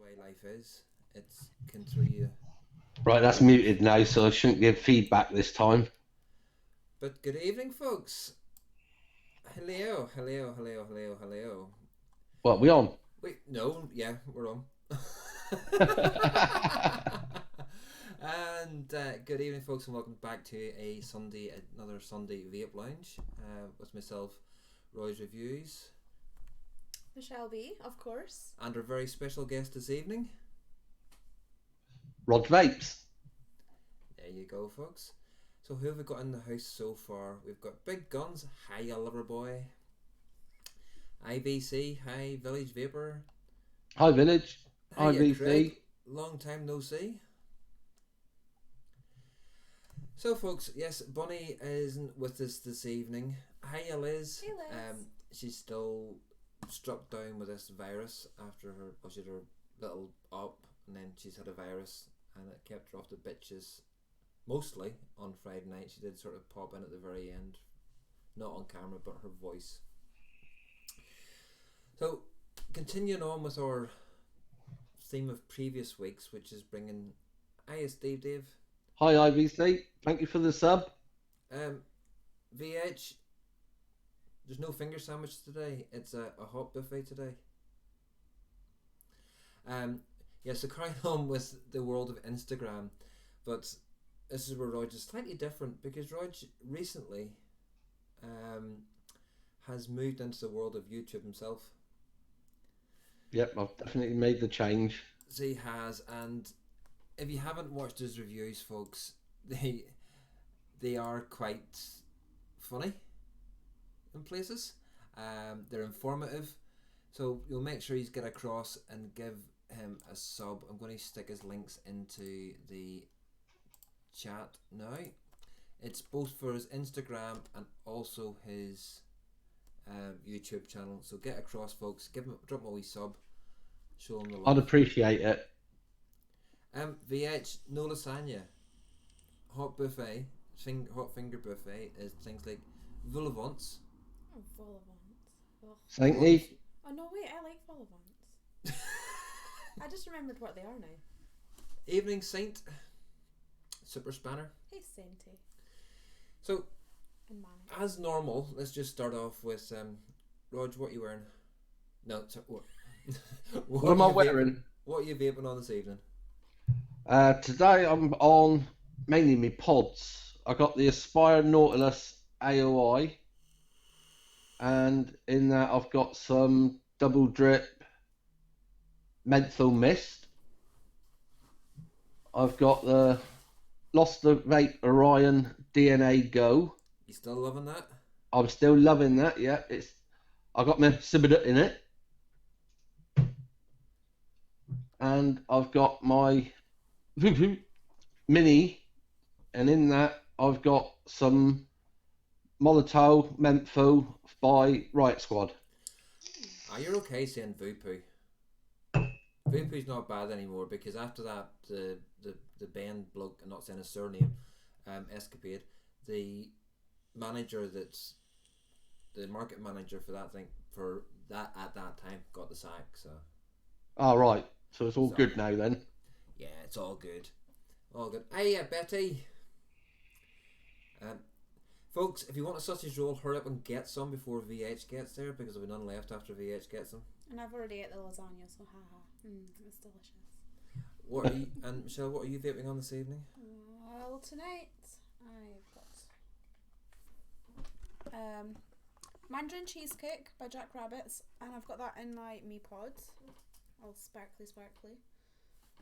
way life is. It's can throw you. Right, that's muted now, so I shouldn't give feedback this time. But good evening, folks. Hello, hello, hello, hello, hello. What, we on? Wait, no, yeah, we're on. And good evening, folks, and welcome back to another Sunday Vape Lounge with myself, Roy's Reviews, Michelle B, of course. and our very special guest this evening. Rod Vapes. There you go, folks. So who have we got in the house so far? We've got Big Guns. Hi, Oliver Boy. IBC. Hi, Village Vapor. Hi, Village. Hi, IBC. Craig. Long time no see. So, folks, yes, Bonnie isn't with us this evening. Hi, Liz. Hey, Liz. She's still struck down with this virus after she had her little up, and then she's had a virus, and it kept her off the bitches. Mostly on Friday night. She did sort of pop in at the very end, not on camera, but her voice. So, continuing on with our theme of previous weeks, which is bringing. Hi, Dave. Hi, IBC. Thank you for the sub. VH. There's no finger sandwich today. It's a hot buffet today. So carrying on with the world of Instagram, but this is where Rog is slightly different because Rog recently has moved into the world of YouTube himself. Yep, I've definitely made the change. So he has, and if you haven't watched his reviews, folks, they are quite funny in places. They're informative, so you'll make sure you get across and give him a sub. I'm going to stick his links into the chat now. It's both for his Instagram and also his YouTube channel. So get across, folks. Drop him a wee sub. Show him the love. I'd appreciate it. VH, no lasagna. Hot buffet, hot finger buffet is things like vol au vents. Oh, vol au vents. Saintly. Oh no, wait, I like vol au vents. I just remembered what they are now. Evening Saint. Super Spanner. Hey, Sainty. So, And Manic. as normal, let's just start off with Rog, what are you wearing? No, what? What am I you wearing? What are you vaping on this evening? Today I'm on mainly my pods. I got the Aspire Nautilus AOI, and in that I've got some double drip menthol mist. I've got the Lost the Vape Orion DNA Go. You still loving that? I'm still loving that. Yeah, I got my Sibidut in it, and I've got my mini, and in that I've got some Molotov menthol by Riot Squad. You're okay saying Vupu. Vupu's not bad anymore because after that the band bloke, I'm not saying his surname, escapade, the market manager for that thing for that at that time got the sack. So. All right, so it's all good now then. Yeah, it's all good. All good. Hey, Betty. Folks, if you want a sausage roll, hurry up and get some before VH gets there because there'll be none left after VH gets them. And I've already ate the lasagna, so haha. It's delicious. What are you, and Michelle, what are you vaping on this evening? Well, tonight I've got Mandarin Cheesecake by Jack Rabbits, and I've got that in my me pod, all sparkly.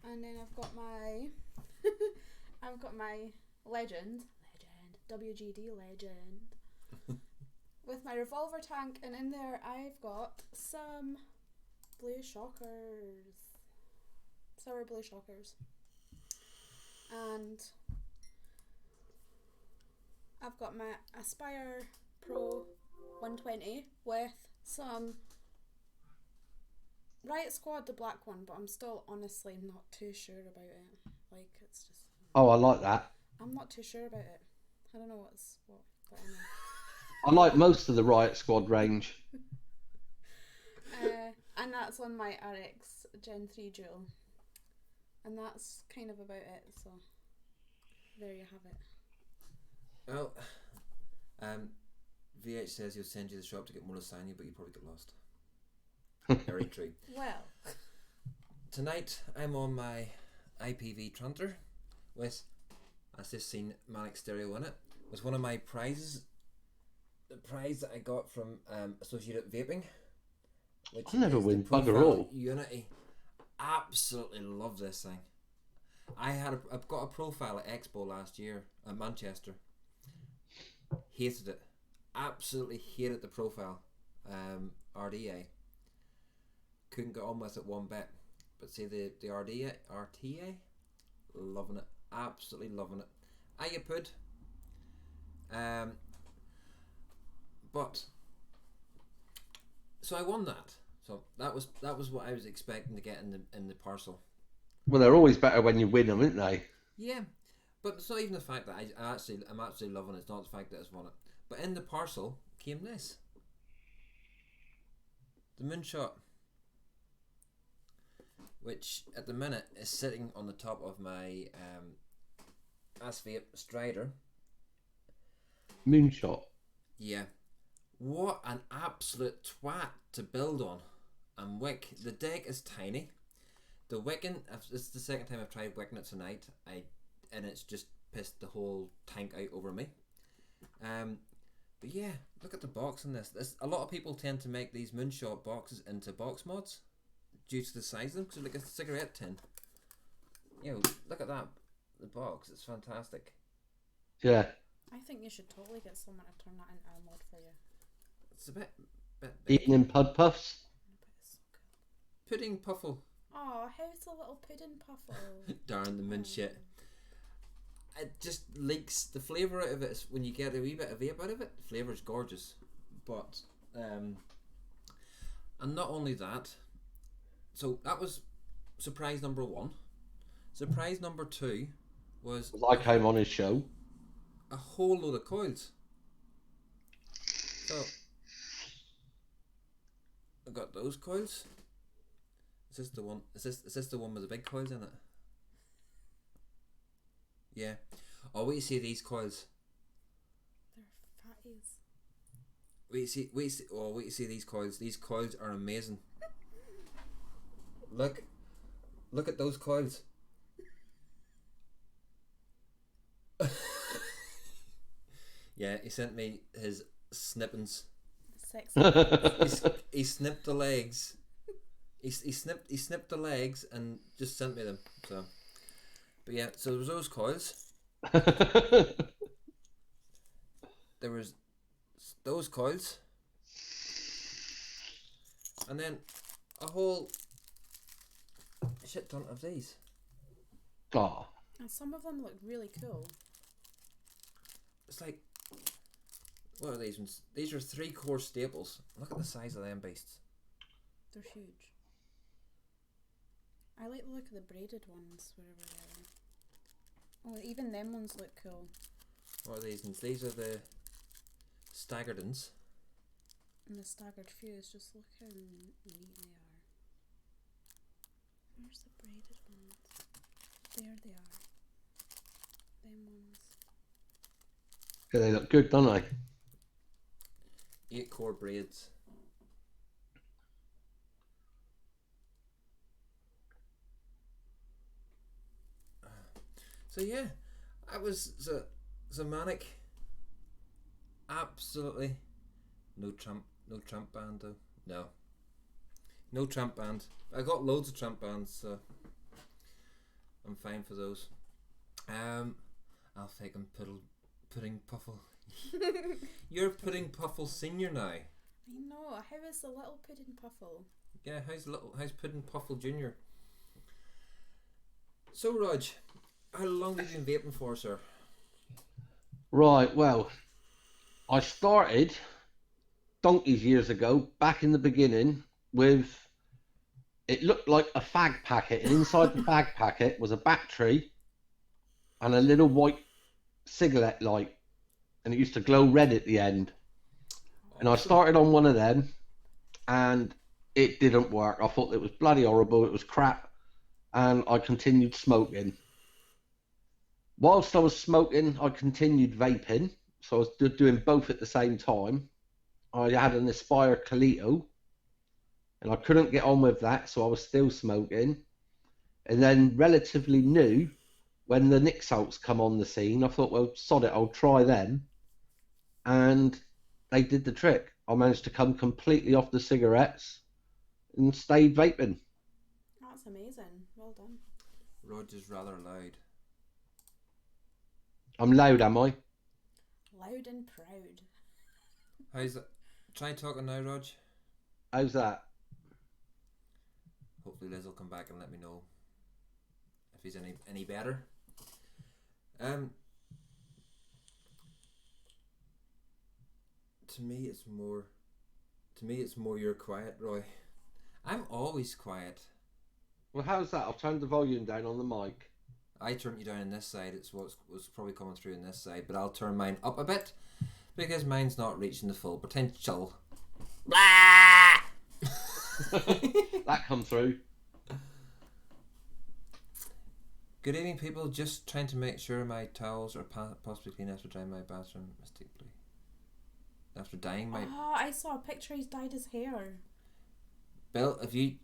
And then I've got my legend WGD legend with my revolver tank, and in there I've got some blue shockers, sour blue shockers, and I've got my Aspire Pro 120 with some Riot Squad, the black one, but I'm still honestly not too sure about it. Like, it's just... Oh, I like that. I'm not too sure about it. I don't know what, but anyway. I like most of the Riot Squad range. And that's on my RX Gen 3 Dual. And that's kind of about it, so there you have it. Well, VH says he'll send you to the shop to get more to sign you, but you probably get lost. Very true. Well, tonight I'm on my IPV Trunter with, as just seen, Manic Stereo in it. It was one of my prizes. The prize that I got from Associated Vaping, which I never is win the bugger Profile all. Unity. Absolutely love this thing. I've got a profile at Expo last year at Manchester. Hated it. Absolutely hated the profile. RDA. Couldn't get on with it one bit. But see the RTA, loving it. Absolutely loving it. Ayapud. But so I won that. So that was what I was expecting to get in the parcel. Well, they're always better when you win them, aren't they? Yeah, but it's not even the fact that I'm actually loving it. It's not the fact that I've won it. But in the parcel came this, the Moonshot, which at the minute is sitting on the top of my Vape Strider. Moonshot. Yeah, what an absolute twat to build on and wick. The deck is tiny. The wicking, it's the second time I've tried wicking it tonight. And it's just pissed the whole tank out over me. But yeah, look at the box on this. A lot of people tend to make these Moonshot boxes into box mods due to the size of them, because like a cigarette tin. Look at that. The box, it's fantastic. Yeah. I think you should totally get someone to turn that into a mod for you. It's a bit big. Eating in Pud Puffs. Pudding Puffle. Oh, how's the little pudding puffle? Darn the Moonshot. It just leaks the flavour out of it. When you get a wee bit of vape out of it, the flavour's gorgeous. But and not only that, so that was surprise number 1. Surprise number 2 was I came on his show. a whole load of coils. So I got those coils. Is this the one? Is this the one with the big coils in it? Yeah. Oh, wait, you see these coils. They're fatties. Wait, you see these coils. These coils are amazing. Look at those coils. Yeah, he sent me his snippings. Sexy. He snipped the legs. He snipped the legs and just sent me them. So, but yeah, so there was those coils. There was those coils, and then a whole shit ton of these. Oh. And some of them look really cool. It's like, what are these ones? These are 3-core staples. Look at the size of them beasts. They're huge. I like the look of the braided ones, wherever they are. Oh, even them ones look cool. What are these ones? These are the staggered ones. And the staggered fuse, just look how neat they are. Where's the braided ones? There they are. Them ones. Yeah, they look good, don't they? 8-core braids. So yeah, I was so manic. Absolutely no Trump band though. No Trump band. I got loads of Trump bands, so I'm fine for those. I'll take him pudding puffle. You're Pudding Puffle Senior now. I know. How is the little pudding puffle? Yeah, how's Pudding Puffle Junior? So Raj, how long have you been vaping for, sir? Right, well, I started donkeys years ago, back in the beginning, with, it looked like a fag packet, and inside the fag packet was a battery and a little white cigarette light, and it used to glow red at the end. And I started on one of them, and it didn't work. I thought it was bloody horrible. It was crap, and I continued smoking. Whilst I was smoking, I continued vaping, so I was doing both at the same time. I had an Aspire Calito, and I couldn't get on with that, so I was still smoking. And then, relatively new, when the Nick Salts come on the scene, I thought, well, sod it, I'll try them. And they did the trick. I managed to come completely off the cigarettes and stayed vaping. That's amazing. Well done. Roger's rather loud. I'm loud, am I? Loud and proud. How's that? Try talking now, Rog. How's that? Hopefully Liz will come back and let me know if he's any better. To me it's more you're quiet, Roy. I'm always quiet. Well, how's that? I've turned the volume down on the mic. I turned you down on this side. It's what's probably coming through on this side, but I'll turn mine up a bit because mine's not reaching the full potential. Blah! That come through. Good evening, people. Just trying to make sure my towels are possibly clean after drying my bathroom mistakenly. After dyeing my... Oh, I saw a picture. He's dyed his hair. Bill, have you...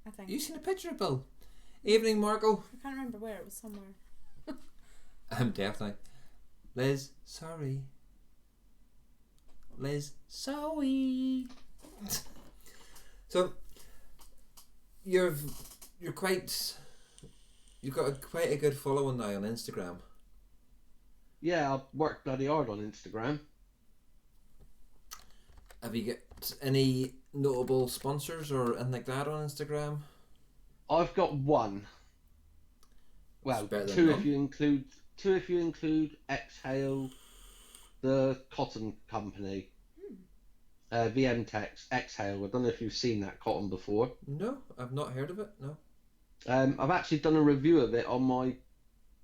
I think. You seen a picture of Bill? Evening, Marco. I can't remember where. It was somewhere. I'm definitely... Liz, sorry. Liz, sorry. So, you've got quite a good following now on Instagram. Yeah, I've worked bloody hard on Instagram. Have you got any notable sponsors or anything like that on Instagram? I've got one. Well, two if you include Exhale, the cotton company. VM Tex Exhale. I don't know if you've seen that cotton before. No, I've not heard of it. No. I've actually done a review of it on my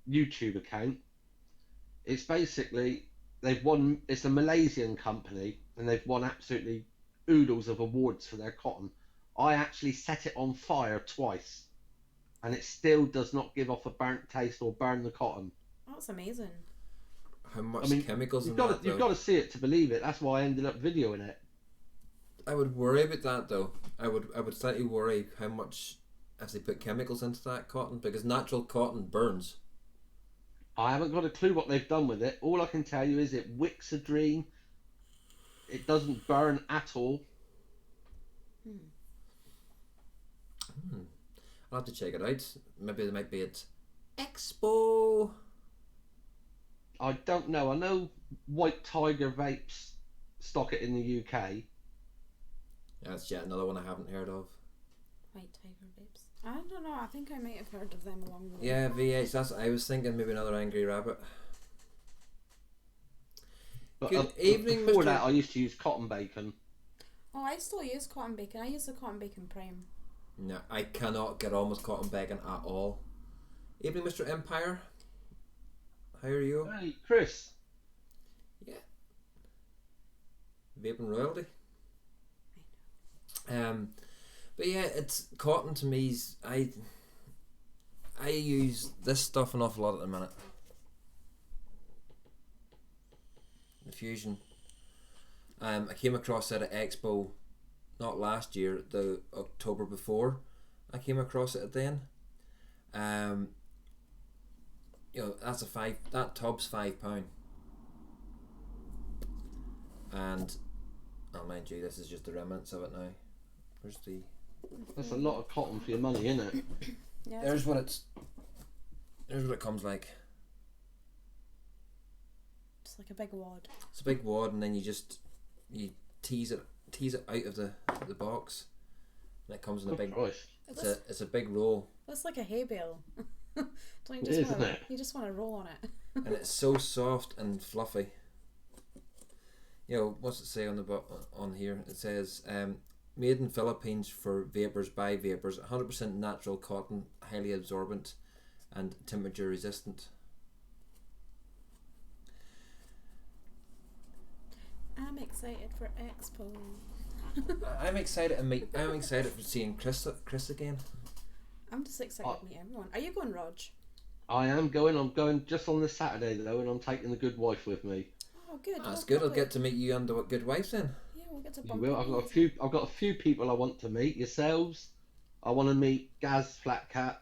YouTube account. It's basically it's a Malaysian company and they've won absolutely oodles of awards for their cotton. I actually set it on fire twice and it still does not give off a burnt taste or burn the cotton. That's amazing. How much chemicals you've in that, You've got to see it to believe it. That's why I ended up videoing it. I would worry about that though. I would slightly worry how much as they put chemicals into that cotton, because natural cotton burns. I haven't got a clue what they've done with it. All I can tell you is it wicks a dream. It doesn't burn at all. I'll have to check it out. Maybe they might be at Expo. I don't know. I know White Tiger Vapes stock it in the UK. That's yet another one I haven't heard of. White Tiger Vapes. I don't know. I think I might have heard of them along the way. Yeah, VH. That's what I was thinking. Maybe another Angry Rabbit. But Good evening, before Mr. that, I used to use cotton bacon. Oh, I still use cotton bacon. I use the cotton bacon prime. No, I cannot get on with cotton bacon at all. Evening, Mr. Empire. How are you? Hey, Chris. Yeah. Vaping royalty. But yeah, it's cotton to me. I use this stuff an awful lot at the minute. The Fusion. I came across it at Expo, not last year, the October before. I came across it then. That tub's £5, and mind you, this is just the remnants of it now. Where's the? That's a lot of cotton for your money, isn't it? Yeah. There's what it comes like. It's like a big wad. It's a big wad, and then you tease it out of the box, and it comes in a big. Christ. It's a big roll. It's like a hay bale. Don't you It is, isn't it? You just want to roll on it. And it's so soft and fluffy. You know, what's it say on here? It says, made in Philippines for vapors by vapors, 100% natural cotton, highly absorbent and temperature resistant. I'm excited for Expo. I'm excited to meet. I'm excited for seeing Chris again. I'm just excited to meet everyone. Are you going, Rog? I am going. I'm going just on this Saturday though, and I'm taking the good wife with me. Oh, good. That's good. I'll get to meet you and the good wife then. Yeah, we'll get to You bump will. into I've got a few people I want to meet. Yourselves. I want to meet Gaz Flatcap.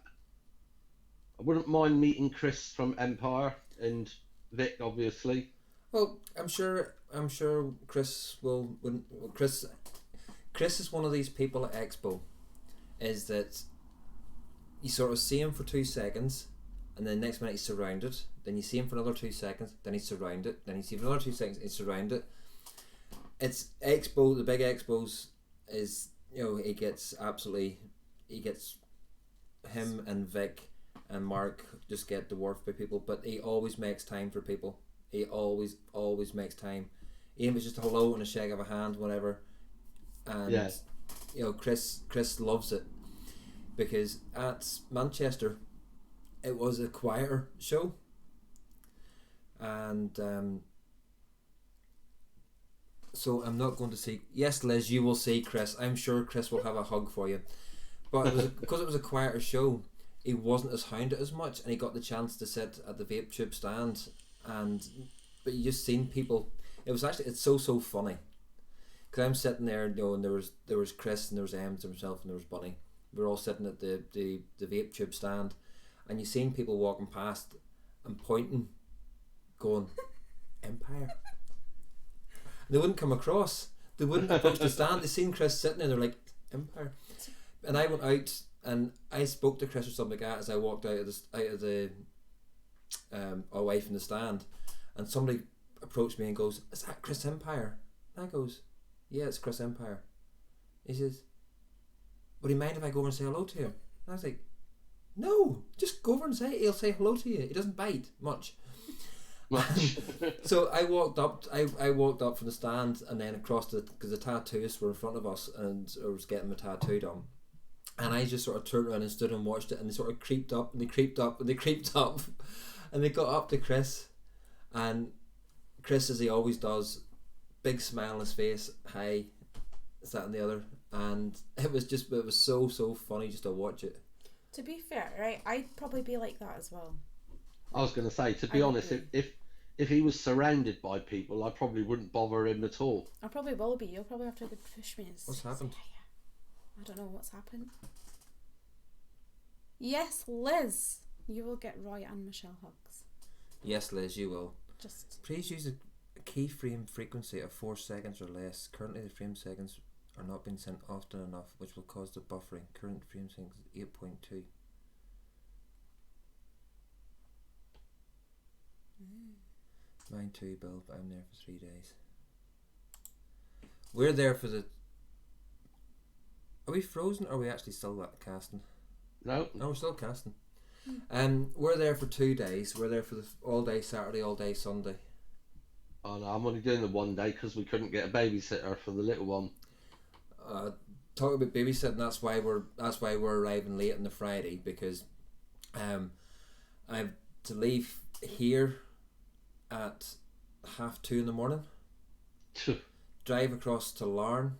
I wouldn't mind meeting Chris from Empire and Vic, obviously. Well, I'm sure Chris will. Chris is one of these people at Expo. Is that you sort of see him for 2 seconds, and then next minute he's surrounded. Then you see him for another 2 seconds. Then he's surrounded. Then you see him for another 2 seconds. He's surrounded. It's Expo. The big Expos is he gets him and Vic and Mark just get dwarfed by people, but he always makes time for people. He always makes time, even if it's just a hello and a shake of a hand, whatever. And Chris loves it, because at Manchester it was a quieter show, and so I'm not going to see. Yes, Liz, you will see Chris. I'm sure Chris will have a hug for you, but because it was a quieter show, he wasn't as hounded as much, and he got the chance to sit at the vape tube stand, but you just seen people. It's so funny, because I'm sitting there, and there was Chris, and there was Ems, and myself, and there was Bunny. We were all sitting at the vape tube stand, and you seen people walking past and pointing, going, Empire. And they wouldn't come across. They wouldn't approach the stand. They seen Chris sitting there, and they're like, Empire. And I went out and I spoke to Chris or something like that as I walked out of the away from the stand, and somebody approached me and goes, "Is that Chris Empire?" And I goes, "Yeah, it's Chris Empire." He says, "Would he mind if I go over and say hello to him?" And I was like, "No, just go over and he'll say hello to you. He doesn't bite much." So I walked up. I walked up from the stand and then across because the tattooists were in front of us, and I was getting my tattoo done. And I just sort of turned around and stood and watched it, and they sort of creeped up, and they creeped up, and they creeped up, and they got up to Chris, and Chris, as he always does, big smile on his face, hi, this, that and the other, and it was so funny just to watch it. To be fair, right, I'd probably be like that as well. I was going to say, to be honest, if he was surrounded by people, I probably wouldn't bother him at all. I probably will be. You'll probably have to push me. What's happened? I don't know what's happened. Yes, Liz, you will get Roy and Michelle hugs. Yes, Liz, you will. Just please use a keyframe frequency of 4 seconds or less. Currently, the frame seconds are not being sent often enough, which will cause the buffering. Current frame seconds is 8.2. 9-2 Bill, but I'm there for 3 days. We're there for the. Are we frozen or are we actually still casting? No, we're still casting. We're there for 2 days. We're there for all day Saturday, all day Sunday. Oh no, I'm only doing the 1 day because we couldn't get a babysitter for the little one. Talking about babysitting, that's why we're arriving late on the Friday, because I have to leave here at 2:30 in the morning. Drive across to Larne.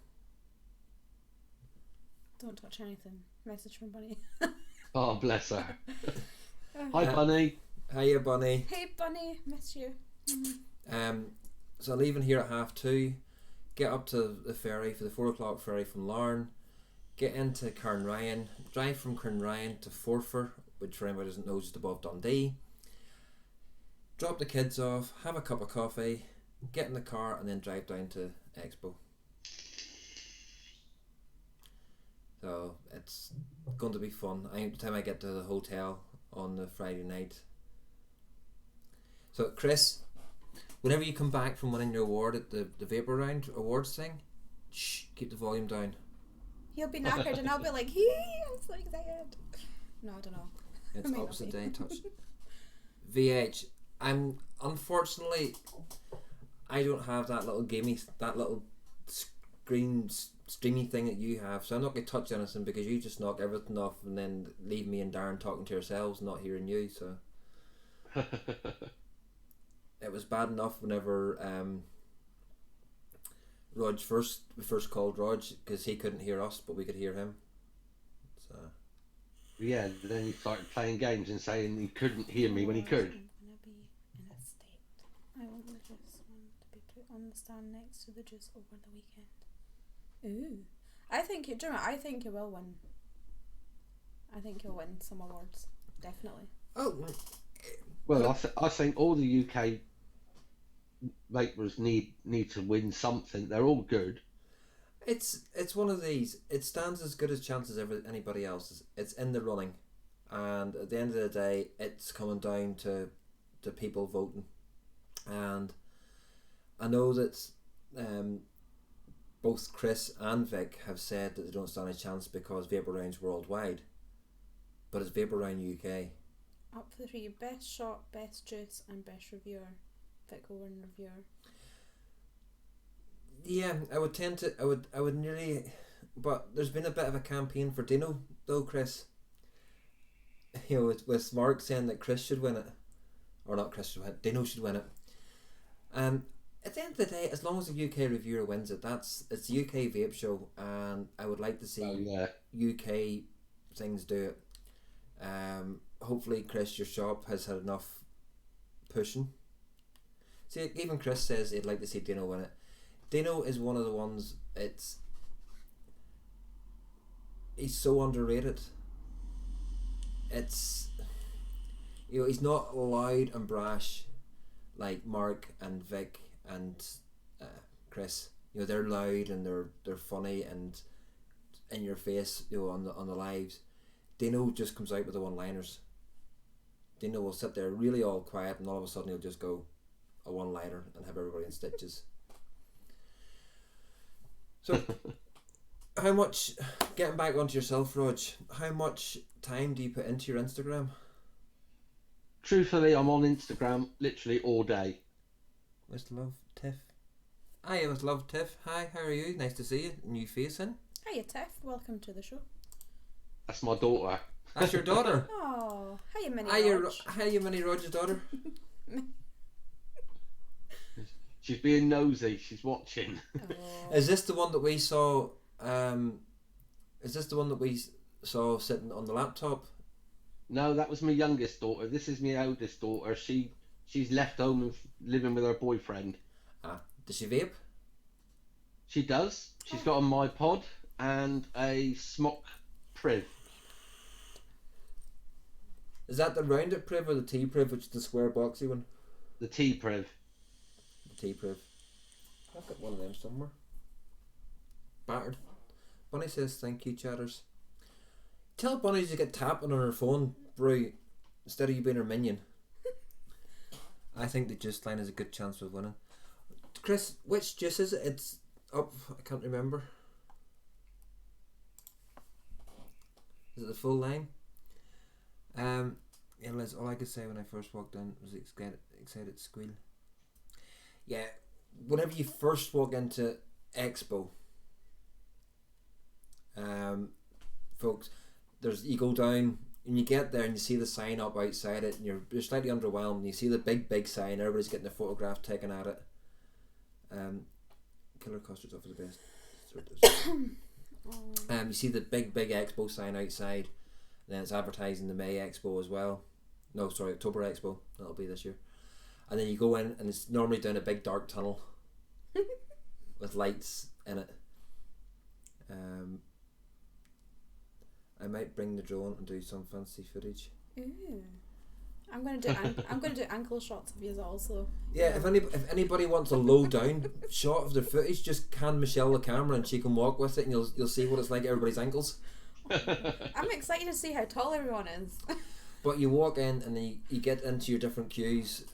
don't touch anything. Message from Bunny. Oh, bless her. Hi, Bunny. Hiya, Bunny. Hey, Bunny, miss you. So leaving here at 2:30, get up to the ferry for the 4 o'clock ferry from Larne, get into Cairnryan, drive from Cairnryan to Forfar, which for anybody who doesn't know is just above Dundee. Drop the kids off, have a cup of coffee, get in the car, and then drive down to Expo. So it's going to be fun. By the time I get to the hotel on the Friday night. So Chris, whenever you come back from winning your award at the Vapor Round awards thing, keep the volume down. He'll be knackered and I'll be like, hee, I'm so excited. No, I don't know. It's opposite day touch. VH, unfortunately, I don't have that little streamy thing that you have, so I'm not going to touch anything because you just knock everything off and then leave me and Darren talking to yourselves, not hearing you. So it was bad enough whenever Rog first. We first called Rog because he couldn't hear us, but we could hear him. So Yeah, then he started playing games and saying he couldn't hear me when he could. I'm gonna be in a state. I want the juice one to be put on the stand next to the juice over the weekend. Ooh. I think you, Jim, I think you will win. I think you'll win some awards. Definitely. oh, Well, I think all the UK vapors need to win something. They're all good. it's one of these. It stands as good a chance as anybody else's. It's in the running, and at the end of the day, it's coming down to people voting. And I know that both Chris and Vic have said that they don't stand a chance because Vapor Round's worldwide, but it's Vapor Round UK. Up for 3: best shot, best juice, and best reviewer. Vic will win reviewer. Yeah, I would tend to. I would nearly, but there's been a bit of a campaign for Dino though, Chris. You know, with Mark saying that Chris should win it, or not Chris should win it, Dino should win it. At the end of the day, as long as the UK reviewer wins it, it's the UK vape show, and I would like to see UK things do it. Hopefully, Chris, your shop has had enough pushing. See, even Chris says he'd like to see Dino win it. Dino is one of the ones. He's so underrated. He's not loud and brash like Mark and Vic and Chris. They're loud and they're funny and in your face. On the lives. Dino just comes out with the one-liners. Dino will sit there really all quiet, and all of a sudden he'll just go a one-liner and have everybody in stitches. So, how much, getting back onto yourself, Rog, how much time do you put into your Instagram? Truthfully, I'm on Instagram literally all day. With love, Tiff. Hi, with love, Tiff. Hi, how are you? Nice to see you. New face in. Hiya, Tiff. Welcome to the show. That's my daughter. That's your daughter. Oh, hiya, Mini Rog. Hiya, Mini Rog's daughter. She's being nosy. She's watching. Oh. Is this the one that we saw? Is this the one that we saw sitting on the laptop? No, that was my youngest daughter. This is my oldest daughter. She's left home and living with her boyfriend. Does she vape? She does. She's got a MyPod and a Smock Priv. Is that the rounded Priv or the T Priv, which is the square boxy one? The T Priv. The T Priv. I've got one of them somewhere. Battered. Bunny says thank you, chatters. Tell Bunny to get tapping on her phone, bro, instead of you being her minion. I think the juice line has a good chance of winning. Chris, which juice is it? It's up, I can't remember. Is it the full line? Yeah, Liz, all I could say when I first walked in was excited squeal. Yeah, whenever you first walk into Expo, folks, you go down and you get there and you see the sign up outside it and you're slightly underwhelmed. You see the big sign, everybody's getting a photograph taken at it. Killer Custard's off the best. You see the big Expo sign outside, and then it's advertising the May Expo as well. No, sorry, October Expo. That'll be this year. And then you go in, and it's normally down a big dark tunnel with lights in it. I might bring the drone and do some fancy footage. Ooh. I'm gonna do ankle shots of you also. Yeah, if anybody wants a low down shot of their footage, just hand Michelle the camera and she can walk with it, and you'll see what it's like at everybody's ankles. I'm excited to see how tall everyone is. But you walk in and then you get into your different queues.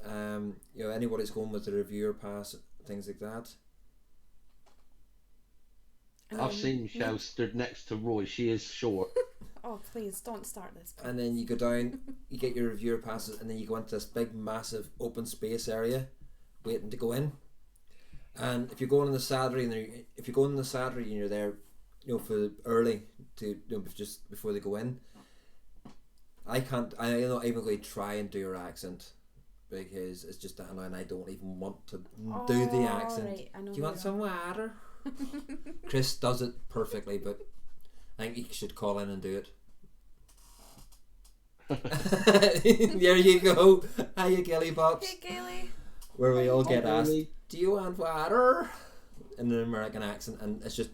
Anybody's going with the reviewer pass, things like that. I've seen Michelle stood next to Roy. She is short. Oh, please don't start this. Please. And then you go down, you get your reviewer passes, and then you go into this big, massive open space area, waiting to go in. And if you're going on the Saturday, and you're there, for early to just before they go in, I'm not even going to try and do your accent because it's just that annoying. I don't even want to do the accent. Right. Do you want some water? Chris does it perfectly, but I think he should call in and do it. There you go. Hiya, Gilly Bops. Hey, Gailey. Where we all get Hi, asked, Gilly. "Do you want water?" in an American accent, and it's just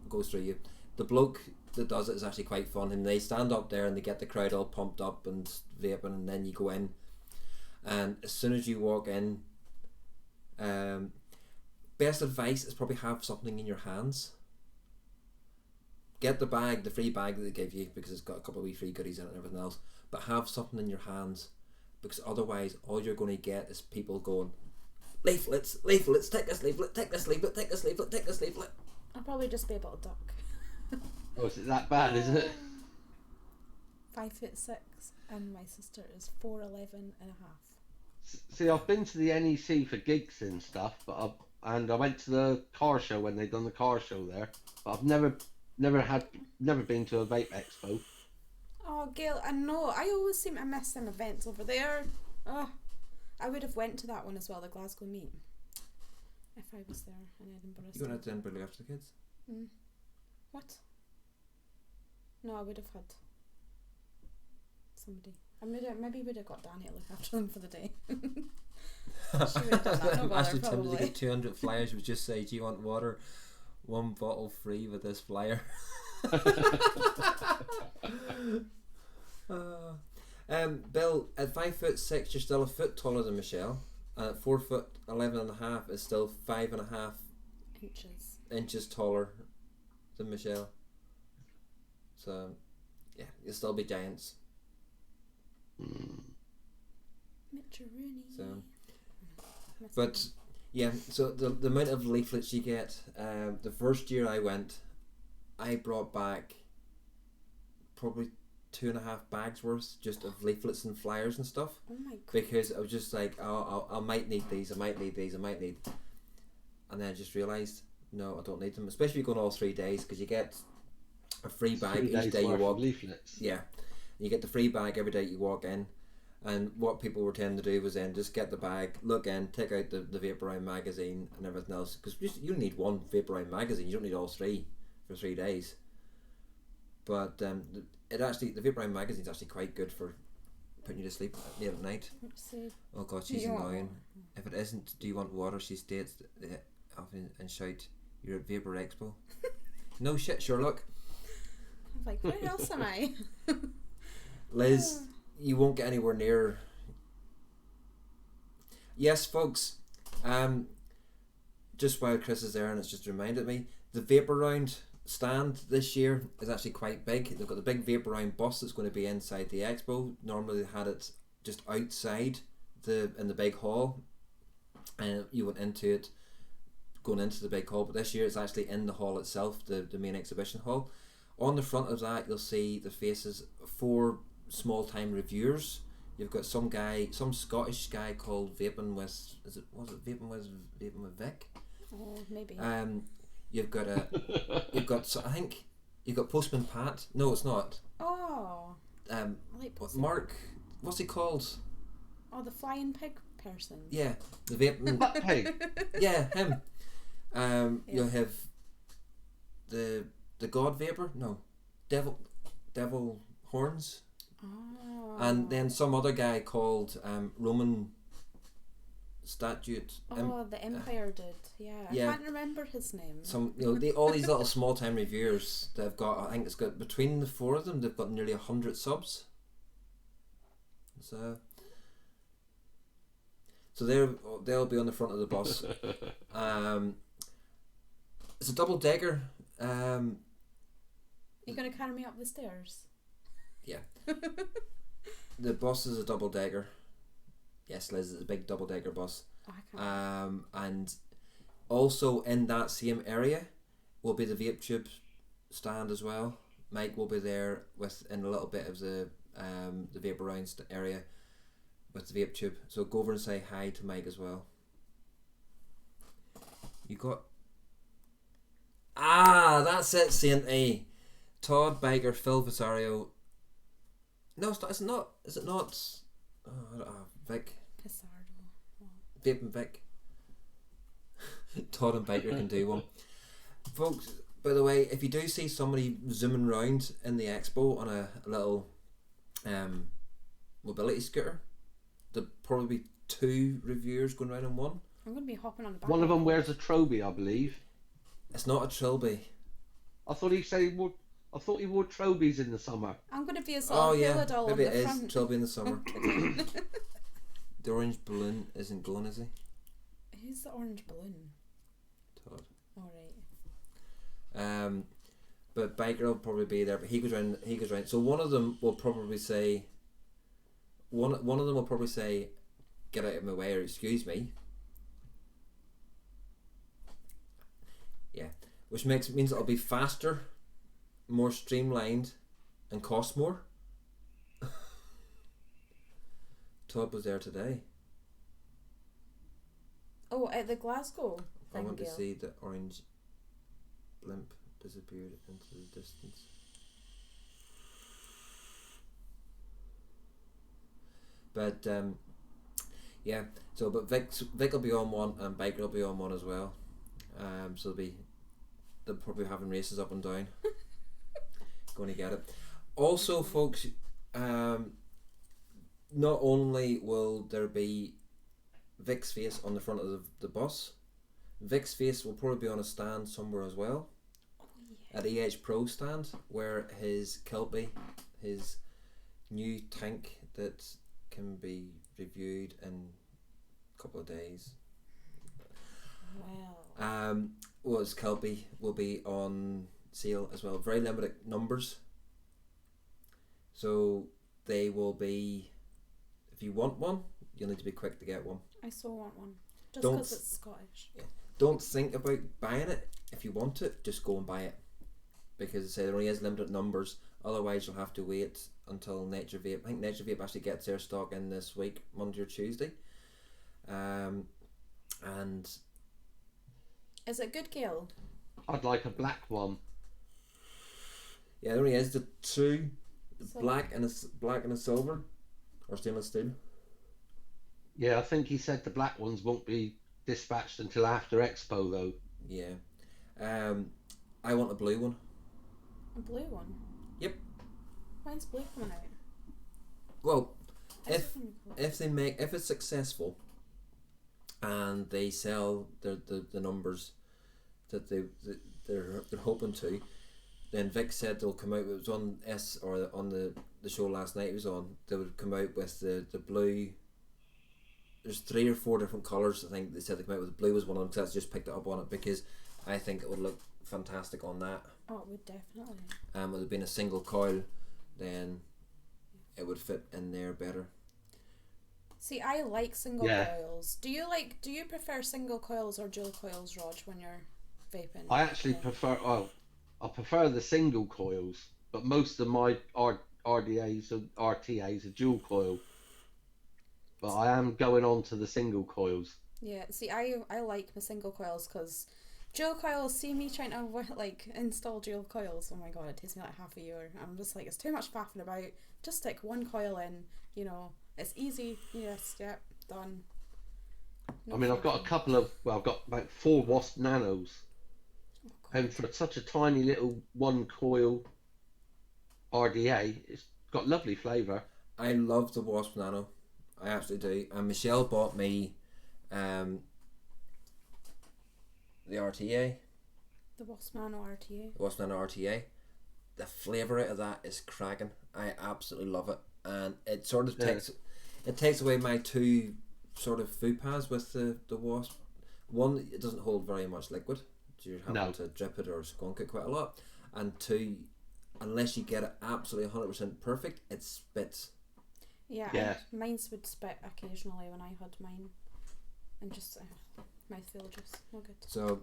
goes through you. The bloke that does it is actually quite fun, and they stand up there and they get the crowd all pumped up and vaping, and then you go in, and as soon as you walk in, best advice is probably have something in your hands. Get the bag, the free bag that they give you, because it's got a couple of wee free goodies in it and everything else, but have something in your hands, because otherwise all you're going to get is people going, leaflets, leaflets, take this leaflet, take this leaflet, take this leaflet, take this leaflet. I'll probably just be able to duck. Oh, is it that bad, is it? 5'6", and my sister is 4'11 and a half. See, I've been to the NEC for gigs and stuff, but I went to the car show when they done the car show there, but I've never been to a vape expo. Oh, Gail, I know. I always seem to miss them events over there. Oh, I would have went to that one as well, the Glasgow meet, if I was there in Edinburgh. You going to Edinburgh after the kids? What? No, I would have had somebody. Maybe would have got Danny to look after them for the day. She would have done that, no bother, Actually, tempted to probably. get 200 flyers. Would just say, "Do you want water? 1 bottle free with this flyer." Bill, at 5'6", you're still a foot taller than Michelle, and at 4'11 and a half is still 5.5 inches taller than Michelle. So, yeah, you'll still be giants. So, but yeah, so the amount of leaflets you get, the first year I went, I brought back probably 2.5 bags worth just of leaflets and flyers and stuff. Oh my god! Because I was just like, I might need these, I might need these, I might need, and then I just realised, no, I don't need them. Especially if you're going all 3 days, because you get a free bag each day you walk. Leaflets. Yeah, you get the free bag every day you walk in. And what people were tending to do was then just get the bag, look in, take out the Vaporine magazine and everything else, because you need one Vaporine magazine, you don't need all 3 for 3 days. But the Vaporine magazine is actually quite good for putting you to sleep late at night. Oh god, she's annoying. If it isn't, do you want water? She states often and shout, "You're at Vapor Expo." No shit, Sherlock. I'm like, where else am I? Liz, you won't get anywhere near. Yes, folks. Just while Chris is there, and it's just reminded me, the Vapor Round stand this year is actually quite big. They've got the big Vapor Round bus that's going to be inside the expo. Normally they had it just outside in the big hall, and you went into it going into the big hall. But this year it's actually in the hall itself, the main exhibition hall. On the front of that, you'll see the faces of 4 small time reviewers. You've got some Scottish guy called Vaping with Vic? Oh, maybe. You've got I think you've got Postman Pat. No, it's not. Oh. I like Postman. Mark, what's he called? Oh, the flying pig person. Yeah, the Vaping. Hey. Yeah, him. You'll have the God Vapor. No, Devil Horns. Oh. And then some other guy called Roman Statute. The Empire did. Yeah. I can't remember his name. All these little small time reviewers. They've got. I think it's got between the 4 of them. They've got nearly 100 subs. So they'll be on the front of the bus. It's a double decker. You gonna carry me up the stairs? Yeah. The bus is a double decker. Yes, Liz, it's a big double decker bus. Oh, I can't. And also in that same area will be the vape tube stand as well. Mike will be there in a little bit of the Vapor Round area with the vape tube. So go over and say hi to Mike as well. You got. That's it, Saint A. Todd Biker, Phil Visario. No, it's not. Is it not? Oh, I don't know. Vic. Pissardo. Vape and Vic. Todd and Biker can do one. Folks, by the way, if you do see somebody zooming around in the expo on a little mobility scooter, there'll probably be 2 reviewers going around in one. I'm going to be hopping on the back. One of them wears a trilby, I believe. It's not a trilby. I thought he said he wore. I thought he wore trilbies in the summer. I'm going to be a sort of hula doll maybe on the it front. is trilby in the summer. The orange balloon isn't going, is he? Who's the orange balloon? Todd. Alright. But Biker will probably be there. But he goes round. So one of them will probably say. One of them will probably say, "Get out of my way," or "Excuse me." Yeah, which means it'll be faster, more streamlined, and cost more. Todd was there today. Oh, at the Glasgow I thing, want to Gail. see the orange blimp disappeared into the distance. But yeah. So, but Vic will be on one, and Biker will be on one as well. So they'll probably having races up and down. Going to get it. Also, folks, not only will there be Vic's face on the front of the bus, Vic's face will probably be on a stand somewhere as well. Oh, yeah. At EH Pro stand, where his Kelpie, his new tank that can be reviewed in a couple of days. Wow. Was Kelpie will be on sale as well. Very limited numbers. So they will be. If you want one, you'll need to be quick to get one. I so want one. Just Don't- because it's Scottish. Don't think about buying it. If you want it, just go and buy it. Because I say there only is limited numbers. Otherwise, you'll have to wait until Nature Vape. I think Nature Vape actually gets their stock in this week, Monday or Tuesday. And Is it good, Gail? I'd like a black one. yeah, there only is the 2, So- black and a silver, or stainless steel. Yeah, I think he said the black ones won't be dispatched until after Expo though. Yeah. I want a blue one. A blue one? Yep. When's blue coming out? Well, Is if it gonna be cool? if it's successful, and they sell the numbers that they're hoping to, then Vic said they'll come out. It was on on the show last night. It was on. They would come out with the blue. There's 3 or 4 different colours. I think they said they come out with the blue was one of them. Because I just picked it up on it because I think it would look fantastic on that. Oh, it would definitely. With it being a single coil, then it would fit in there better. See, I like single Yeah. coils. Do you prefer single coils or dual coils, Rog, when you're vaping? I actually Yeah. I prefer the single coils, but most of my RDAs and RTAs are dual coil. But I am going on to the single coils. Yeah, see, I like my single coils because dual coils, see me trying to like install dual coils. Oh my god, it takes me like half a year. I'm just like, it's too much faffing about. Just stick one coil in, it's easy. Yes, yep, done. No I mean, I've got a faffing. couple of, well, I've got about 4 Wasp Nanos. Oh, God. And for such a tiny little one coil RDA, it's got lovely flavour. I love the Wasp Nano. I absolutely do. And Michelle bought me the RTA, The Wasp Nano RTA. the Wasp Nano RTA. The flavour out of that is cracking. I absolutely love it. And it sort of Yeah. takes away my 2 sort of food paths with the Wasp. One, it doesn't hold very much liquid. So you're having No. to drip it or skunk it quite a lot. And 2, unless you get it absolutely 100% perfect, it spits. Yeah, Yeah. mine's would spit occasionally when I had mine, and just mouthfeel just no good. So,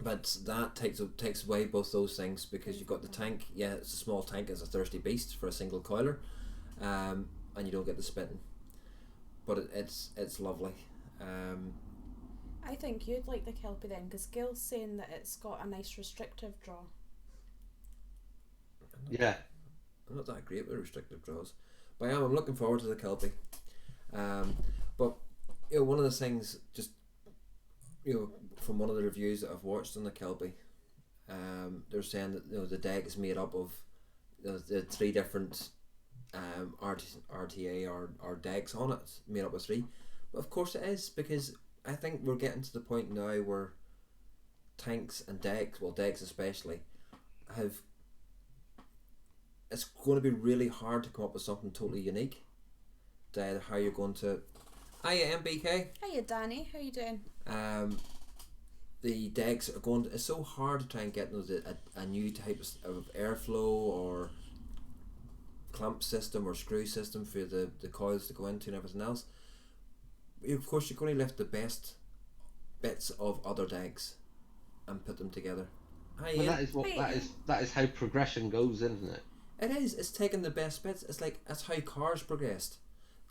but that takes away both those things because you've got the tank. Yeah, it's a small tank. It's a thirsty beast for a single coiler, and you don't get the spitting. But it's lovely. I think you'd like the Kelpie then, because Gail's saying that it's got a nice restrictive draw. Yeah. I'm not that great with restrictive draws, but I'm looking forward to the Kelpie. But one of the things, just from one of the reviews that I've watched on the Kelpie, they're saying that the deck is made up of the three different RTA or decks on it, made up of three. But of course it is, because I think we're getting to the point now where tanks and decks, well decks especially, it's going to be really hard to come up with something totally unique to how you're going to. Hiya MBK. Hiya Danny, how you doing? The decks are going to, it's so hard to try and get a new type of airflow or clamp system or screw system for the coils to go into and everything else. Of course you're going to lift the best bits of other decks and put them together. Well, that is how progression goes, isn't it? It is. It's taking the best bits. It's like that's how cars progressed.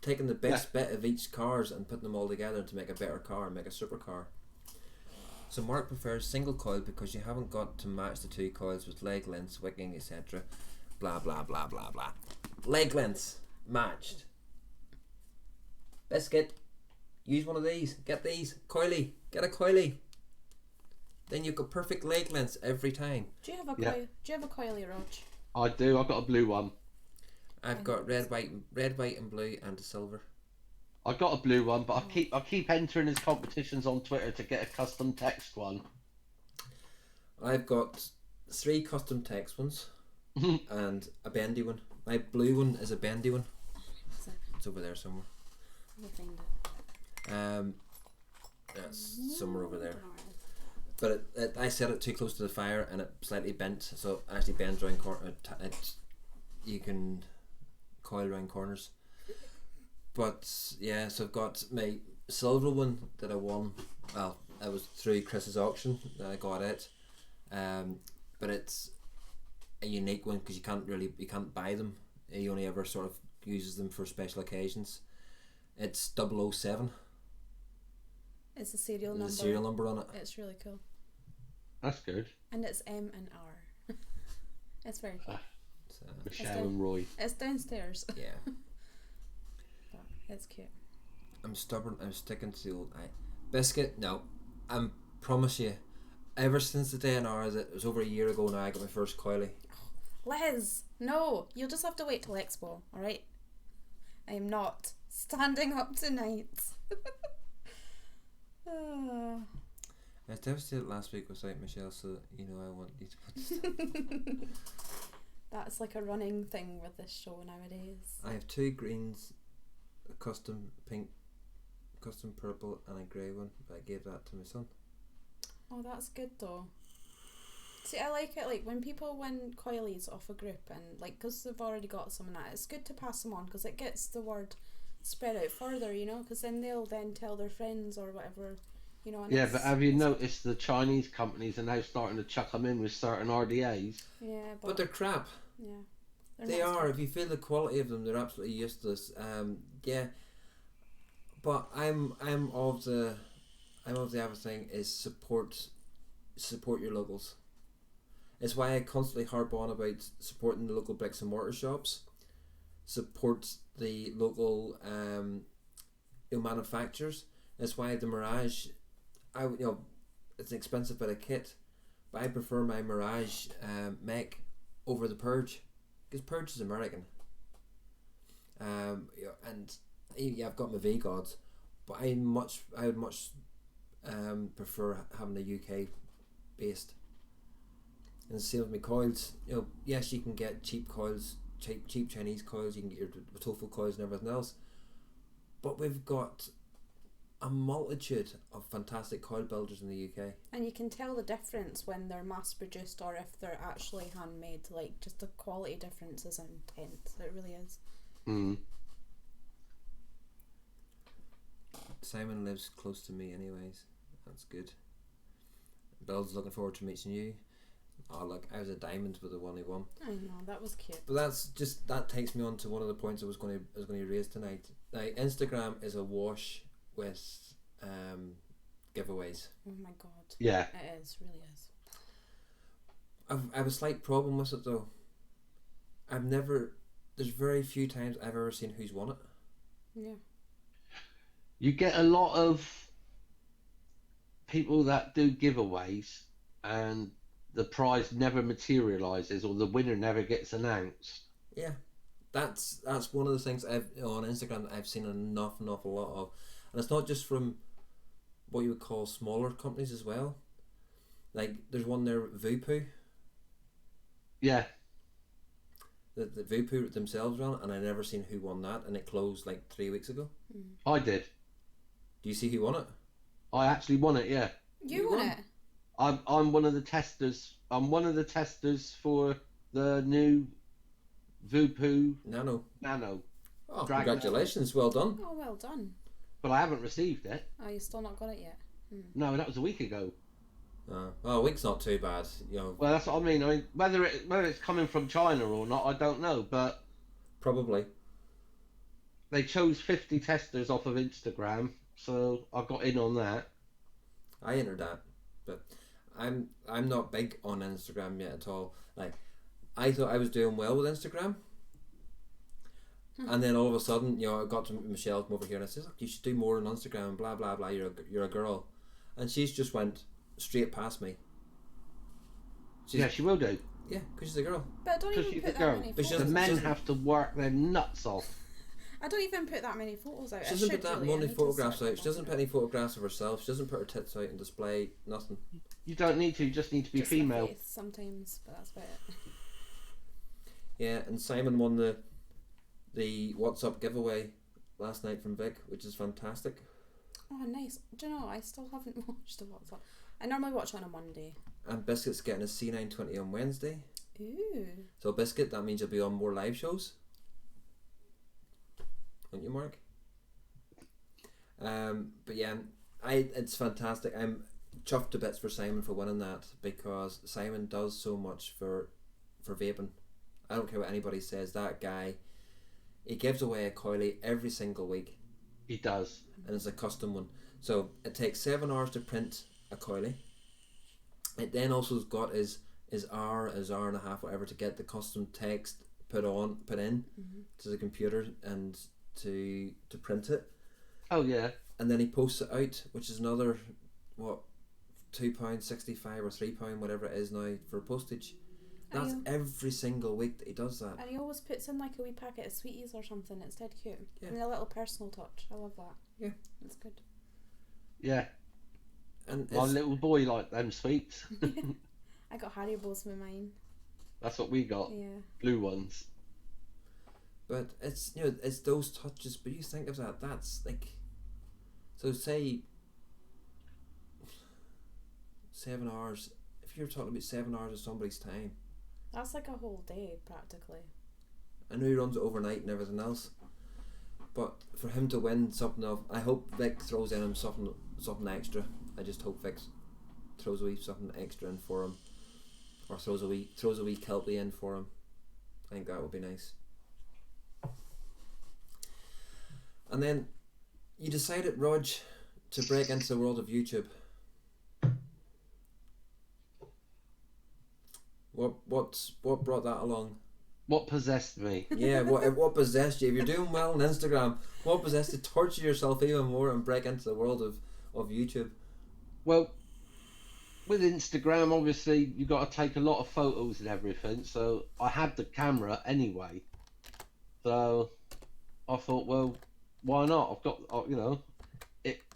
Taking the best bit of each cars and putting them all together to make a better car, make a supercar. So Mark prefers single coil because you haven't got to match the two coils with leg lengths, wicking, etc. Blah blah blah blah blah. Leg lengths matched. Biscuit, use one of these. Get these. Coily. Get a coily. Then you've got perfect leg lengths every time. Do you have a coil? Do you have a coily, Rog? I do. I've got a blue one. I've got red, white, and blue, and a silver. I got a blue one, but I keep entering his competitions on Twitter to get a custom text one. I've got 3 custom text ones and a bendy one. My blue one is a bendy one. It's over there somewhere. We'll find it. It's somewhere over there. But I set it too close to the fire and it slightly bent, so it actually bends around you can coil around corners. But yeah, so I've got my silver one that I won. Well, it was through Chris's auction that I got it. But it's a unique one because you can't buy them. You only ever sort of uses them for special occasions. It's 007. It's a serial number. There's a serial number on it. It's really cool. That's good. And it's M and R. It's very cool. Michelle and Roy. It's downstairs. Yeah. But it's cute. I'm stubborn. I'm sticking to the old biscuit. No, I promise you. Ever since the day and hour that it was over a year ago now, I got my first coily. Liz, no, you'll just have to wait till Expo. All right. I am not standing up tonight. I was devastated last week without Michelle, so I want you to put this. That's like a running thing with this show nowadays. I have 2 greens, a custom pink, custom purple, and a grey one. But I gave that to my son. Oh, that's good though. See, I like it like when people win coilies off a group and like because they've already got some of that. It's good to pass them on because it gets the word spread out further, because then they'll then tell their friends or whatever. And yeah, but have you noticed the Chinese companies are now starting to chuck them in with certain RDAs? Yeah, but they're crap. Yeah, they are. If you feel the quality of them, they're absolutely useless. Yeah, but I'm of the other thing is support your locals. It's why I constantly harp on about supporting the local bricks and mortar shops. Support the local manufacturers. That's why the Mirage, it's an expensive bit of kit, but I prefer my Mirage mech over the Purge because Purge is American. And I've got my V Gods, but I would much prefer having a UK based. And the same with my coils. Yes, you can get cheap coils, cheap Chinese coils. You can get your TOEFL coils and everything else, but we've got a multitude of fantastic coil builders in the UK. And you can tell the difference when they're mass produced or if they're actually handmade. Like just the quality difference is intense. It really is. Simon lives close to me anyways. That's good. Bill's looking forward to meeting you. Oh look, I was a diamond with the one he won. I know, that was cute. But that takes me on to one of the points I was going to raise tonight. Now Instagram is awash with giveaways. Oh my god. Yeah. It is, really is. I have a slight problem with it though. There's very few times I've ever seen who's won it. Yeah. You get a lot of people that do giveaways and the prize never materializes or the winner never gets announced. Yeah, that's one of the things on Instagram that I've seen an awful lot of, and it's not just from what you would call smaller companies as well. Like there's one there, Vaping, Yeah, that the Vaping themselves run, and I never seen who won that, and it closed like 3 weeks ago. I did. Do you see who won it? I actually won it. Yeah, You won it. I'm one of the testers. I'm one of the testers for the new Vupu Nano. Oh, Dragon. congratulations! Well done. Oh, well done. But I haven't received it. Oh, you still not got it yet? No, that was a week ago. Well, a week's not too bad, you know. Well, that's what I mean. I mean, whether it's coming from China or not, I don't know. But Probably. they chose 50 testers off of Instagram, so I got in on that. I entered that, but I'm not big on Instagram yet at all. Like, I thought I was doing well with Instagram, and then all of a sudden, you know, I got to Michelle come over here and I said, "Look, you should do more on Instagram." Blah blah blah. You're a girl, and she's just went straight past me. Yeah, she will do. Yeah, because she's a girl. But I don't Because even she's put a that girl. many But she photos. The men doesn't- have to work their nuts off. I don't even put that many photos out. She I doesn't should put that really. I many need to photographs start out. She doesn't put any photographs of herself. She doesn't put her tits out and display nothing. You don't need to. You just need to be Just my female. face sometimes, but that's about it. Yeah, and Simon won the What's Up giveaway last night from Vic, which is fantastic. Oh, nice. Do you know, I still haven't watched the WhatsApp. I normally watch on a Monday. And Biscuit's getting a C920 on Wednesday. Ooh. So Biscuit, that means you'll be on more live shows. Aren't you, Mark? But yeah, it's fantastic. I'm chuffed to bits for Simon for winning that, because Simon does so much for vaping. I don't care what anybody says. That guy, he gives away a coily every single week, He does. and it's a custom one. So it takes 7 hours to print a coily. It then also has got his hour and a half, whatever, to get the custom text put in to the computer and to print it. Oh yeah. And then he posts it out, which is another £2.65 or £3, whatever it is now, for postage. That's every single week that he does that. And he always puts in like a wee packet of sweeties or something. It's dead cute. Yeah. And a little personal touch. I love that. Yeah. It's good. Yeah. And My little boy liked them sweets. I got Haribo's with mine. That's what we got. Yeah. Blue ones. But it's, you know, it's those touches. But you think of that. That's like, so say 7 hours. If you're talking about 7 hours of somebody's time, That's like a whole day practically. I know he runs it overnight and everything else, but for him to win something of, I hope Vic throws in him something extra. I just hope Vic throws a wee something extra in for him, or throws a wee kelpie in for him. I think that would be nice. And then you decided, Rog, to break into the world of YouTube. What brought that along? What possessed me? Yeah, what possessed you? If you're doing well on Instagram, what possessed you to torture yourself even more and break into the world of YouTube? Well, with Instagram, obviously, you got to take a lot of photos and everything. So I had the camera anyway. So I thought, well, why not? I've got, you know,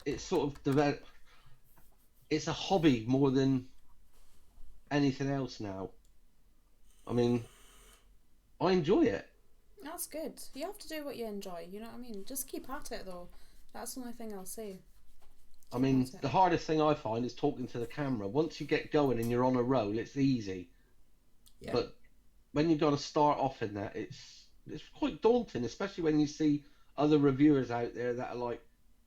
it's sort of developed. It's a hobby more than anything else now. I mean, I enjoy it. That's good. You have to do what you enjoy, you know what I mean? Just keep at it though. That's the only thing I'll say. I mean, the hardest thing I find is talking to the camera. Once you get going and you're on a roll, it's easy. Yeah. But when you've got to start off in that, it's quite daunting, especially when you see other reviewers out there that are like,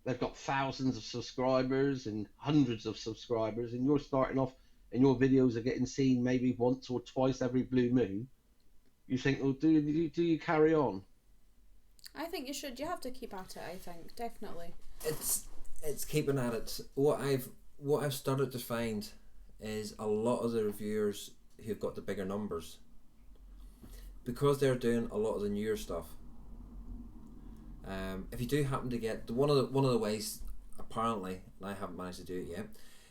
they've got thousands of subscribers and hundreds of subscribers, and you're starting off and your videos are getting seen maybe once or twice every blue moon. You think, well, do you carry on? I think you should. You have to keep at it, I think. Definitely. It's keeping at it. What I've started to find is a lot of the reviewers who've got the bigger numbers, because they're doing a lot of the newer stuff. If you do happen to get one of the ways, apparently, and I haven't managed to do it yet,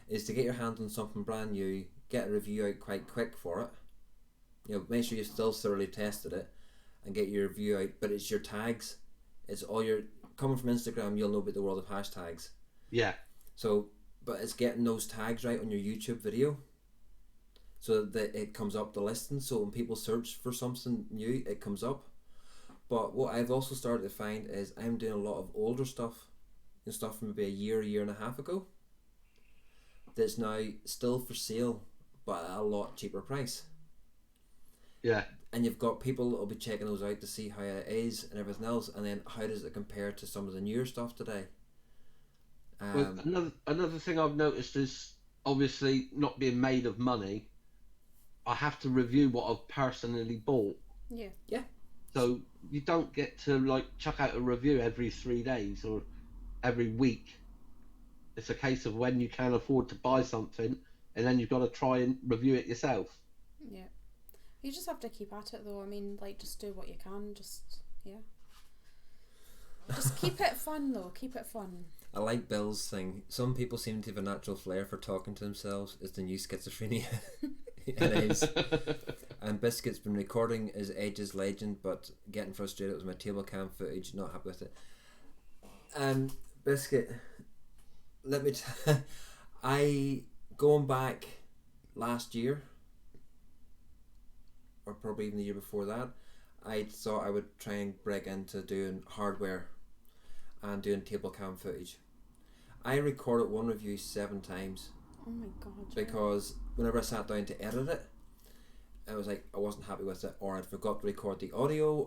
is to get your hands on something brand new get a review out quite quick for it. You know, make sure you've still thoroughly tested it and get your review out. But it's your tags. It's all your coming from Instagram. You'll know about the world of hashtags. Yeah. So, but it's getting those tags right on your YouTube video, so that it comes up the listing. So when people search for something new, it comes up. But what I've also started to find is I'm doing a lot of older stuff, and stuff from maybe a year and a half ago, that's now still for sale, but at a lot cheaper price. Yeah. And you've got people that will be checking those out to see how it is and everything else, and then how does it compare to some of the newer stuff today. Well, another thing I've noticed is obviously not being made of money. I have to review what I've personally bought. Yeah. So you don't get to like chuck out a review every 3 days or every week. It's a case of when you can afford to buy something, and then you've got to try and review it yourself. Yeah. You just have to keep at it though. I mean, like, just do what you can. Just keep it fun though. Keep it fun. I like Bill's thing. Some people seem to have a natural flair for talking to themselves. It's the new schizophrenia. It is. And Biscuit's been recording his Ages legend, but getting frustrated with my table cam footage. Not happy with it. Biscuit, let me I going back last year, or probably even the year before that, I thought I would try and break into doing hardware and doing table cam footage. I recorded one review 7 times. Oh my god. Because whenever I sat down to edit it, I was like, I wasn't happy with it, or I'd forgot to record the audio,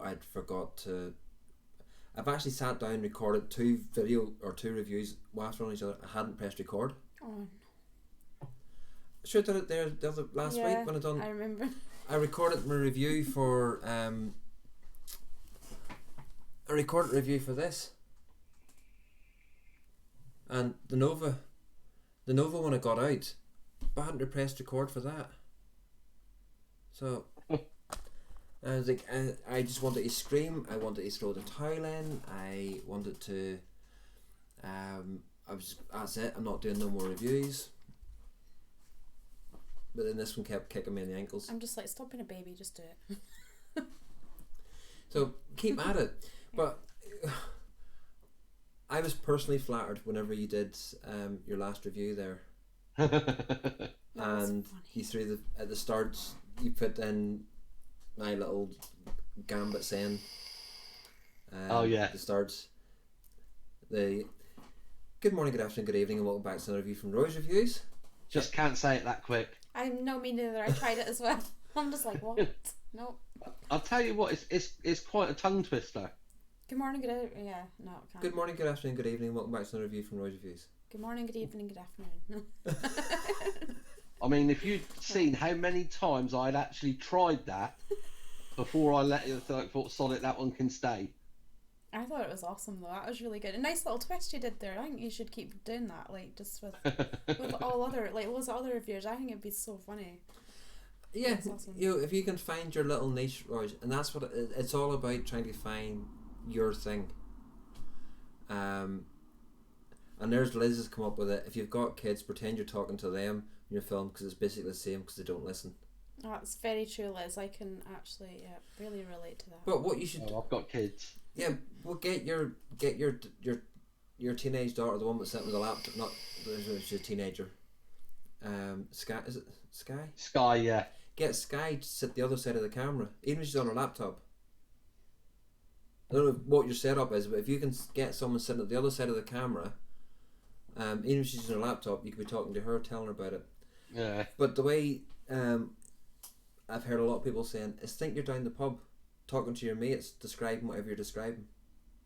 I've actually sat down and recorded 2 reviews whilst on each other. I hadn't pressed record. Oh no. Sure, did it there the other last week when I remember. I recorded my review for this, and the Nova when it got out, but I hadn't pressed record for that. So I was like, I just wanted to scream. I wanted to throw the towel in. I wanted to. That's it. I'm not doing no more reviews. But then this one kept kicking me in the ankles. I'm just like, stop being a baby, just do it. So keep at it. But I was personally flattered whenever you did your last review there. And you threw at the start, you put in my little gambit saying. Oh yeah. The starts. The good morning, good afternoon, good evening, and welcome back to another review from Roy's Reviews. Just can't say it that quick. No, me neither. I tried it as well. I'm just like, what? No. I'll tell you what, it's quite a tongue twister. Good morning, no, it can't. Good morning, good afternoon, good evening, welcome back to another review from Roy's Reviews. Good morning, good evening, good afternoon. I mean, if you'd seen how many times I'd actually tried that before I let it, I thought, sod it, that one can stay. I thought it was awesome though. That was really good. A nice little twist you did there. I think you should keep doing that, like just with all other other reviewers. I think it'd be so funny. Yeah, awesome. You know, if you can find your little niche, Royce, and that's what it's all about, trying to find your thing. And there's Liz has come up with it. If you've got kids, pretend you're talking to them in your film, because it's basically the same, because they don't listen. Oh, that's very true, Liz. I can actually really relate to that. But what you should I've got kids. Yeah, well, get your teenage daughter, the one that's sitting with a laptop. Not she's a teenager. Sky, is it Sky? Sky, yeah. Get Sky to sit the other side of the camera, even if she's on her laptop. I don't know what your setup is, but if you can get someone sitting at the other side of the camera, even if she's on her laptop, you could be talking to her, telling her about it. Yeah. But the way I've heard a lot of people saying is, think you're down the pub, talking to your mates, describing whatever you're describing.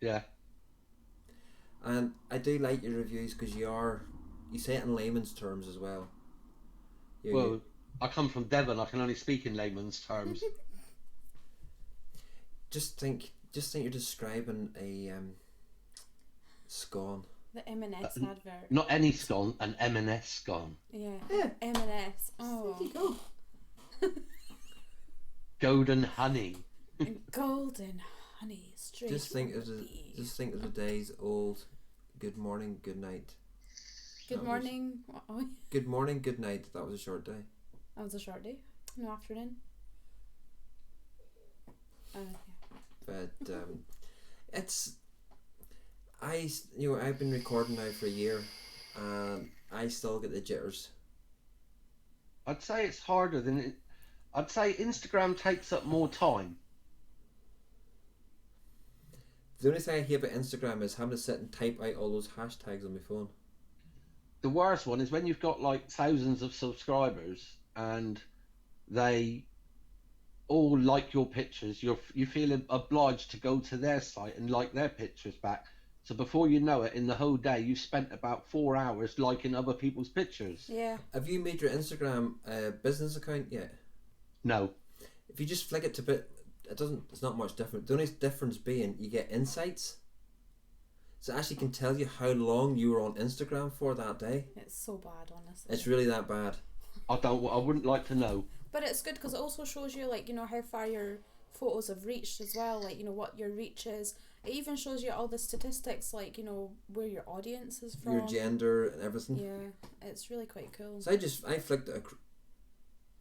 Yeah. And I do like your reviews because you say it in layman's terms as well. I come from Devon. I can only speak in layman's terms. Just think you're describing a scone. The M&S advert. Not any scone, an M&S scone. Yeah. M&S. Oh. There you go. Golden honey. Golden honey, straight. Just think of the days old. Good morning, good night. Good morning. Good morning, good night. That was a short day. That was a short day. No afternoon. But it's I've been recording now for a year, and I still get the jitters. I'd say it's harder than it. I'd say Instagram takes up more time. The only thing I hate about Instagram is having to sit and type out all those hashtags on my phone. The worst one is when you've got like thousands of subscribers and they all like your pictures. You feel obliged to go to their site and like their pictures back. So before you know it, in the whole day, you've spent about 4 hours liking other people's pictures. Yeah. Have you made your Instagram business account yet? No. If you just flick it to bit, it's not much different. The only difference being you get insights. So it actually can tell you how long you were on Instagram for that day. It's so bad, honestly. It's really that bad. I wouldn't like to know. But it's good because it also shows you, like, you know, how far your photos have reached as well, like, you know, what your reach is. It even shows you all the statistics, like, you know, where your audience is from. Your gender and everything. Yeah, it's really quite cool. So I flicked it.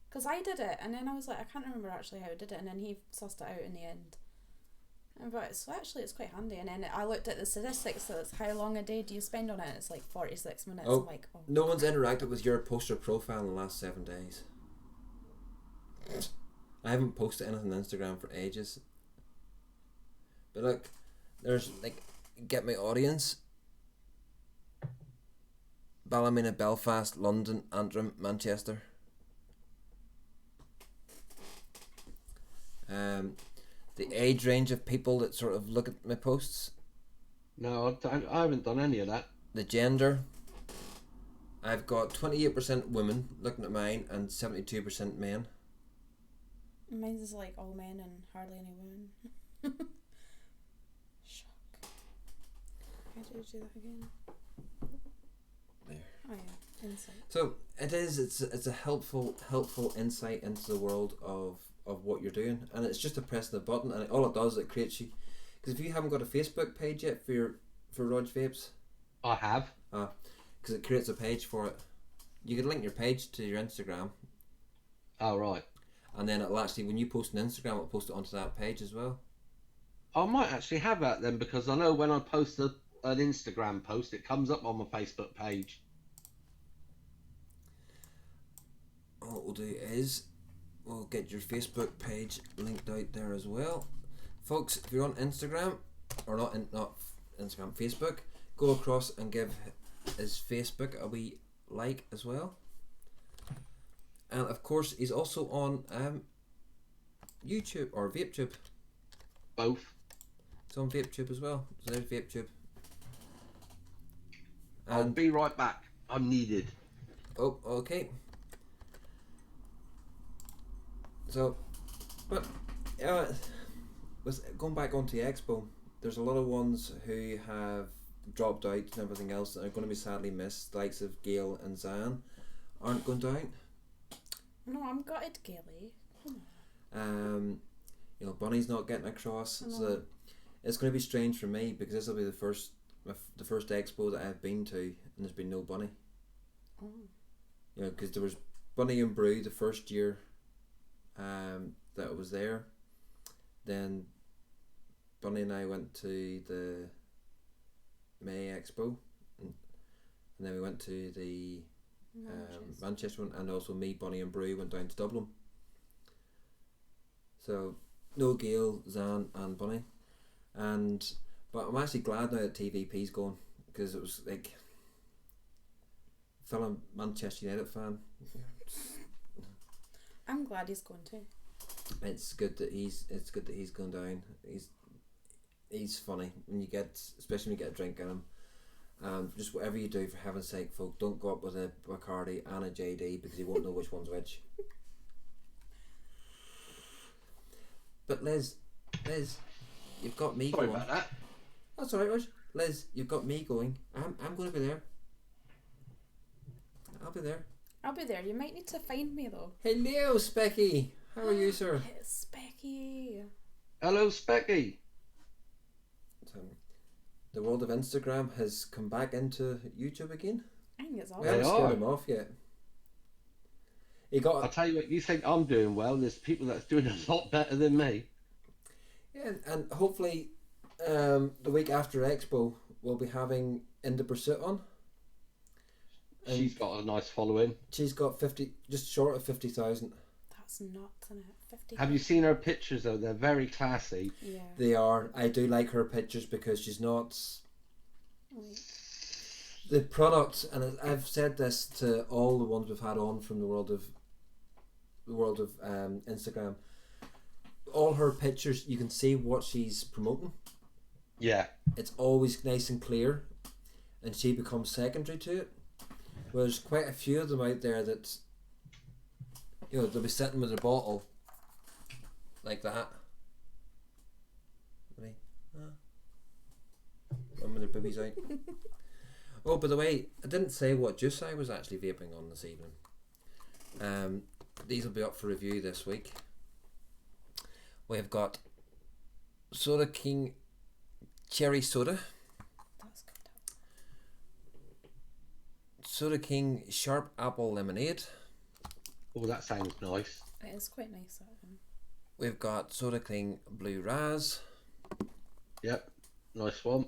Because I did it, and then I was like, I can't remember actually how I did it, and then he sussed it out in the end. But it's quite handy. And then I looked at the statistics, so it's how long a day do you spend on it? It's like 46 minutes. Oh, I'm like, oh. No one's interacted with your poster profile in the last 7 days. I haven't posted anything on Instagram for ages. But look, there's like, get my audience. Ballymena, Belfast, London, Antrim, Manchester. The age range of people that sort of look at my posts. No, I haven't done any of that. The gender. I've got 28% women looking at mine and 72% men. Mine's is like all men and hardly any women. Shock. How did you do that again? There. Oh yeah, insight. So it's a helpful insight into the world of what you're doing, and it's just a press of the button, and all it does is it creates you. Because if you haven't got a Facebook page yet for Rog Vapes, I have. Because it creates a page for it. You can link your page to your Instagram. Oh right. And then it'll actually, when you post on Instagram, it'll post it onto that page as well. I might actually have that then, because I know when I post an Instagram post, it comes up on my Facebook page. What we'll do is we'll get your Facebook page linked out there as well, folks. If you're on Instagram, or not Instagram, Facebook, go across and give his Facebook a wee like as well. And of course, he's also on YouTube or VapeTube. Both. It's on VapeTube as well. So there's VapeTube. I'll be right back. I'm needed. Oh, okay. So, but with going back onto the expo, there's a lot of ones who have dropped out and everything else that are going to be sadly missed. The likes of Gail and Zan aren't going down. No, I'm gutted, Gailey. Bunny's not getting across, so it's going to be strange for me because this will be the first expo that I've been to, and there's been no Bunny. Oh. Because there was Bunny and Brew the first year that it was there. Then Bunny and I went to the May Expo, and then we went to the Manchester one, and also me, Bunny and Brew went down to Dublin. So no Gail, Zan and Bunny, but I'm actually glad now that TVP's gone, because it was like fellow Manchester United fan. I'm glad he's going too. It's good that he's gone down. He's funny especially when you get a drink in him. Just whatever you do, for heaven's sake, folk, don't go up with a Bacardi and a JD, because he won't know which one's which. But Liz, you've got me Sorry going. about that. That's alright, Rog. Liz, you've got me going. I'm going to be there. I'll be there. I'll be there. You might need to find me though. Hello, Specky. How are you, sir? It's Specky. Hello, Specky. The world of Instagram has come back into YouTube again. I think it's We awesome. haven't They scared are. him off yet. He got I'll tell you what, you think I'm doing well, there's people that's doing a lot better than me. yeah, and hopefully, the week after Expo we'll be having In the Pursuit on. And She's got a nice following. she's got 50, just short of 50,000. That's nuts, isn't it? 50. Have you seen her pictures though? They're very classy. Yeah. They are. I do like her pictures because she's not. Wait. The product, and I've said this to all the ones we've had on from the world of Instagram. All her pictures, you can see what she's promoting. Yeah. It's always nice and clear, and she becomes secondary to it. There's quite a few of them out there that, they'll be sitting with a bottle like that. Ready? One with their boobies out. Oh, by the way, I didn't say what juice I was actually vaping on this evening. These will be up for review this week. We've got Soda King Cherry Soda, That's good. Soda King Sharp Apple Lemonade. Oh, that sounds nice. It is quite nice, that one. We've got Soda King Blue Raz, Yep. Nice one.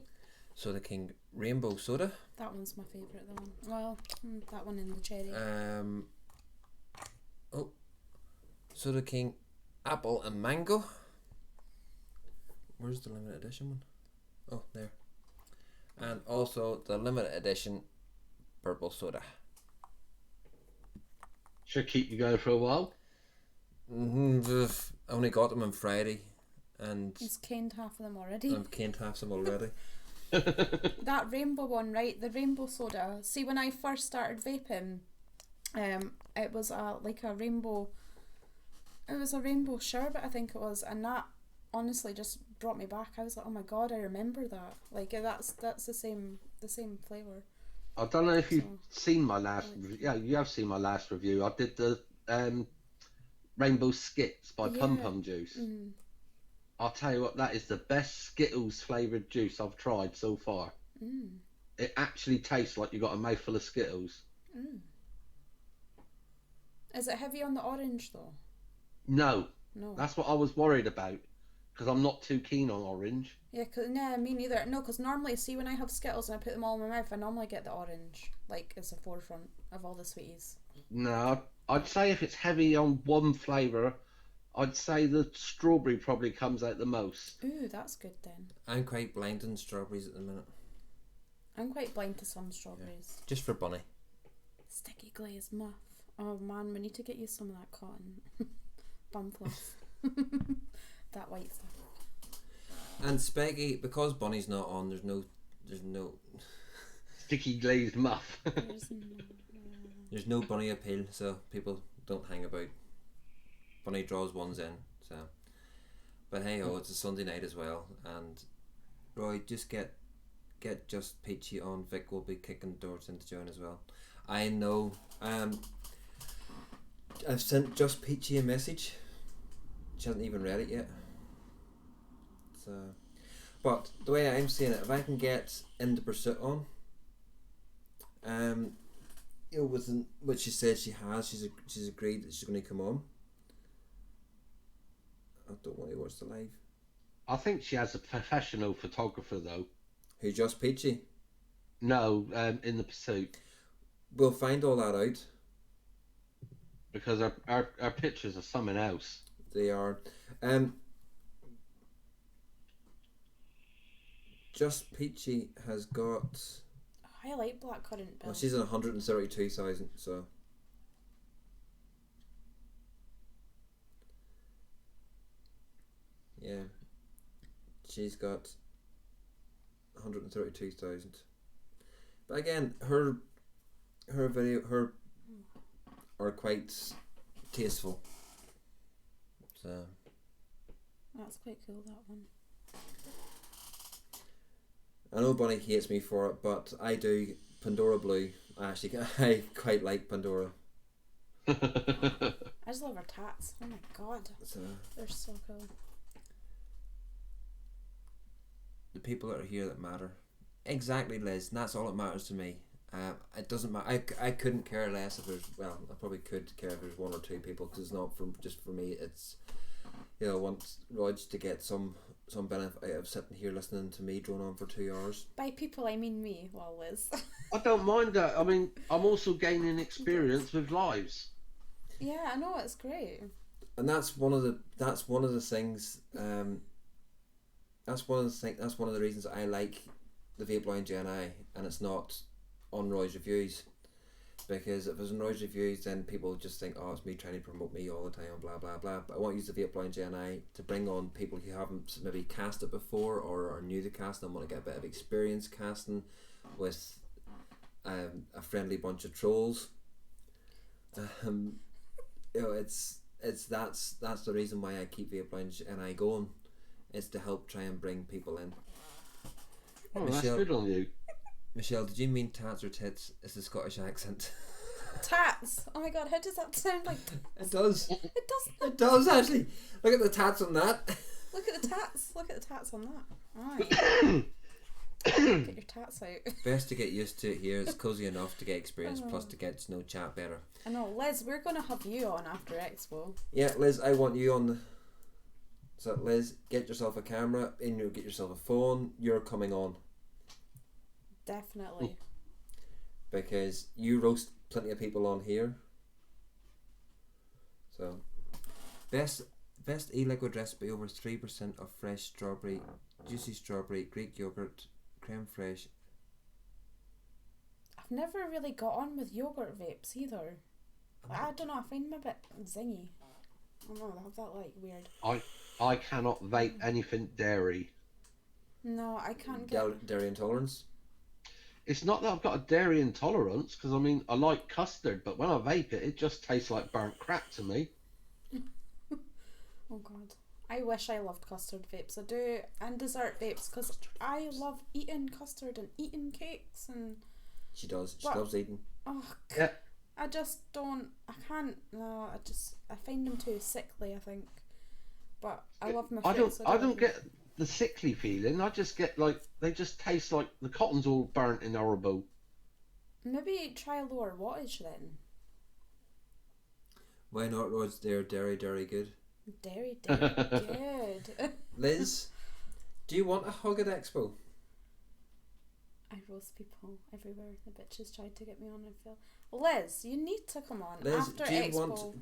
Soda King Rainbow Soda. That one's my favourite, the one. Well, that one in the cherry. Soda King Apple and Mango. Where's the limited edition one? Oh, there. And also the limited edition Purple Soda. Should keep you going for a while. I only got them on Friday, and He's canned half of them already. I've canned half some already. That rainbow one, right? The rainbow soda. See, when I first started vaping, it was like a rainbow. It was a rainbow sherbet, I think it was, and that honestly just brought me back. I was like, oh my god, I remember that. Like that's the same flavour. I don't know if you've seen my last. Yeah, you have seen my last review. I did the Rainbow Skits by Pum Pum Juice. Mm. I'll tell you what, that is the best Skittles flavoured juice I've tried so far. Mm. It actually tastes like you got a mouthful of Skittles. Mm. Is it heavy on the orange though? No, No. that's what I was worried about because I'm not too keen on orange. Yeah, me neither. No, because normally, see, when I have Skittles and I put them all in my mouth, I normally get the orange, like, as the forefront of all the sweeties. No, I'd say if it's heavy on one flavour, I'd say the strawberry probably comes out the most. Ooh, that's good then. I'm quite blind on strawberries at the minute. I'm quite blind to some strawberries. Yeah. Just for Bunny. Sticky glazed muff. Oh man, we need to get you some of that cotton. Bum fluff. That white stuff. And Speggy, because Bunny's not on, there's no Sticky glazed muff. there's no Bunny appeal, so people don't hang about. Bunny draws ones in, so. But hey ho, it's a Sunday night as well, and Roy, just get Just Peachy on. Vic will be kicking doors in to join as well. I know. I've sent Just Peachy a message. She hasn't even read it yet. So, but the way I'm seeing it, if I can get In the Pursuit on, within what she said she has, she's agreed that she's going to come on. I don't want to watch the live. I think she has a professional photographer though. Who, Just Peachy? No, In the Pursuit. We'll find all that out. Because our pictures are something else. They are. Just Peachy has got. I like blackcurrant. Well, she's at 132,000, so. Yeah. She's got 132,000. But again, her are quite tasteful. So. That's quite cool, that one. I know Bunny hates me for it, but I do. Pandora Blue. I quite like Pandora. I just love her tats. Oh my god. So, They're so cool. the people that are here that matter. Exactly, Liz. And that's all that matters to me. It doesn't matter. I couldn't care less if there's, well, I probably could care if there's one or two people, because it's not just for me. It's, you know, I want Rog to get some benefit out of sitting here listening to me drone on for 2 hours. By people, I mean me. Well, Liz. I don't mind that. I mean, I'm also gaining experience with lives. Yeah, I know, it's great. And that's one of the things. That's one of the reasons I like the Vape Lounge NI, and it's not on Roy's Reviews, because if it's on Roy's Reviews, then people just think, oh, it's me trying to promote me all the time, blah blah blah. But I want to use the Vape Lounge NI to bring on people who haven't maybe cast it before or are new to casting and want to get a bit of experience casting with a friendly bunch of trolls. You know, that's the reason why I keep Vape Lounge NI going. It's to help try and bring people in. Oh, Michelle, that's good on you. Michelle, did you mean tats or tits? It's a Scottish accent. Tats! Oh my god, how does that sound like tats? It does. It does. It does, actually. Look at the tats on that. Look at the tats. Look at the tats on that. Alright. Get your tats out. Best to get used to it here. It's cosy enough to get experience, plus to get to know chat better. I know, Liz, we're going to have you on after Expo. Yeah, Liz, I want you on. So, Liz, get yourself a camera, and you get yourself a phone. You're coming on. Definitely. Because you roast plenty of people on here. So, best e-liquid recipe, over 3% of fresh strawberry, juicy strawberry, Greek yogurt, creme fraiche. I've never really got on with yogurt vapes either. I don't know, I find them a bit zingy. I don't know, they have that like weird. I cannot vape anything dairy. No, I can't get... Dairy intolerance? It's not that I've got a dairy intolerance, because I mean, I like custard, but when I vape it, it just tastes like burnt crap to me. Oh god. I wish I loved custard vapes. I do, and dessert vapes, because I love eating custard and eating cakes and... She does. She loves eating. Oh, yeah. I just don't... I can't... No, I find them too sickly, I think. But I love my fruits. I don't get the sickly feeling. I just get like, they just taste like the cotton's all burnt and horrible. Maybe try lower wattage then. Why not, Rod's there? Dairy good. Dairy good. Liz, do you want a hug at Expo? I roast people everywhere. The bitches tried to get me on, I feel. Liz, you need to come on. Liz, after Expo.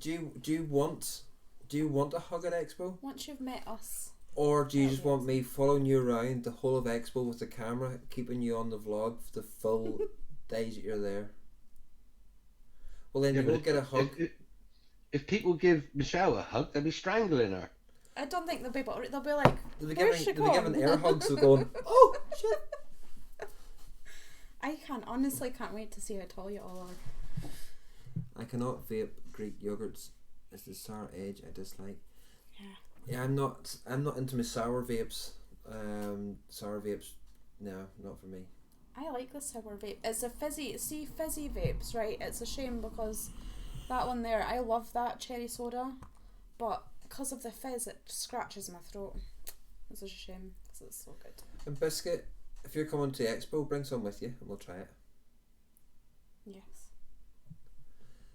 Do you want a hug at Expo? Once you've met us. Or do you just want me following you around the whole of Expo with the camera, keeping you on the vlog for the full days that you're there? Well, then you won't get a hug. If people give Michelle a hug, they'll be strangling her. I don't think they'll be able to, they'll be like, they'll be giving air hugs, so going, oh, shit. I honestly can't wait to see how tall you all are. I cannot vape Greek yogurts. It's the sour edge I dislike. Yeah. Yeah, I'm not into my sour vapes. Sour vapes, no, not for me. I like the sour vape. It's a fizzy vapes, right? It's a shame because that one there, I love that cherry soda, but because of the fizz, it scratches my throat. It's a shame because it's so good. And Biscuit, if you're coming to the Expo, bring some with you and we'll try it. Yes.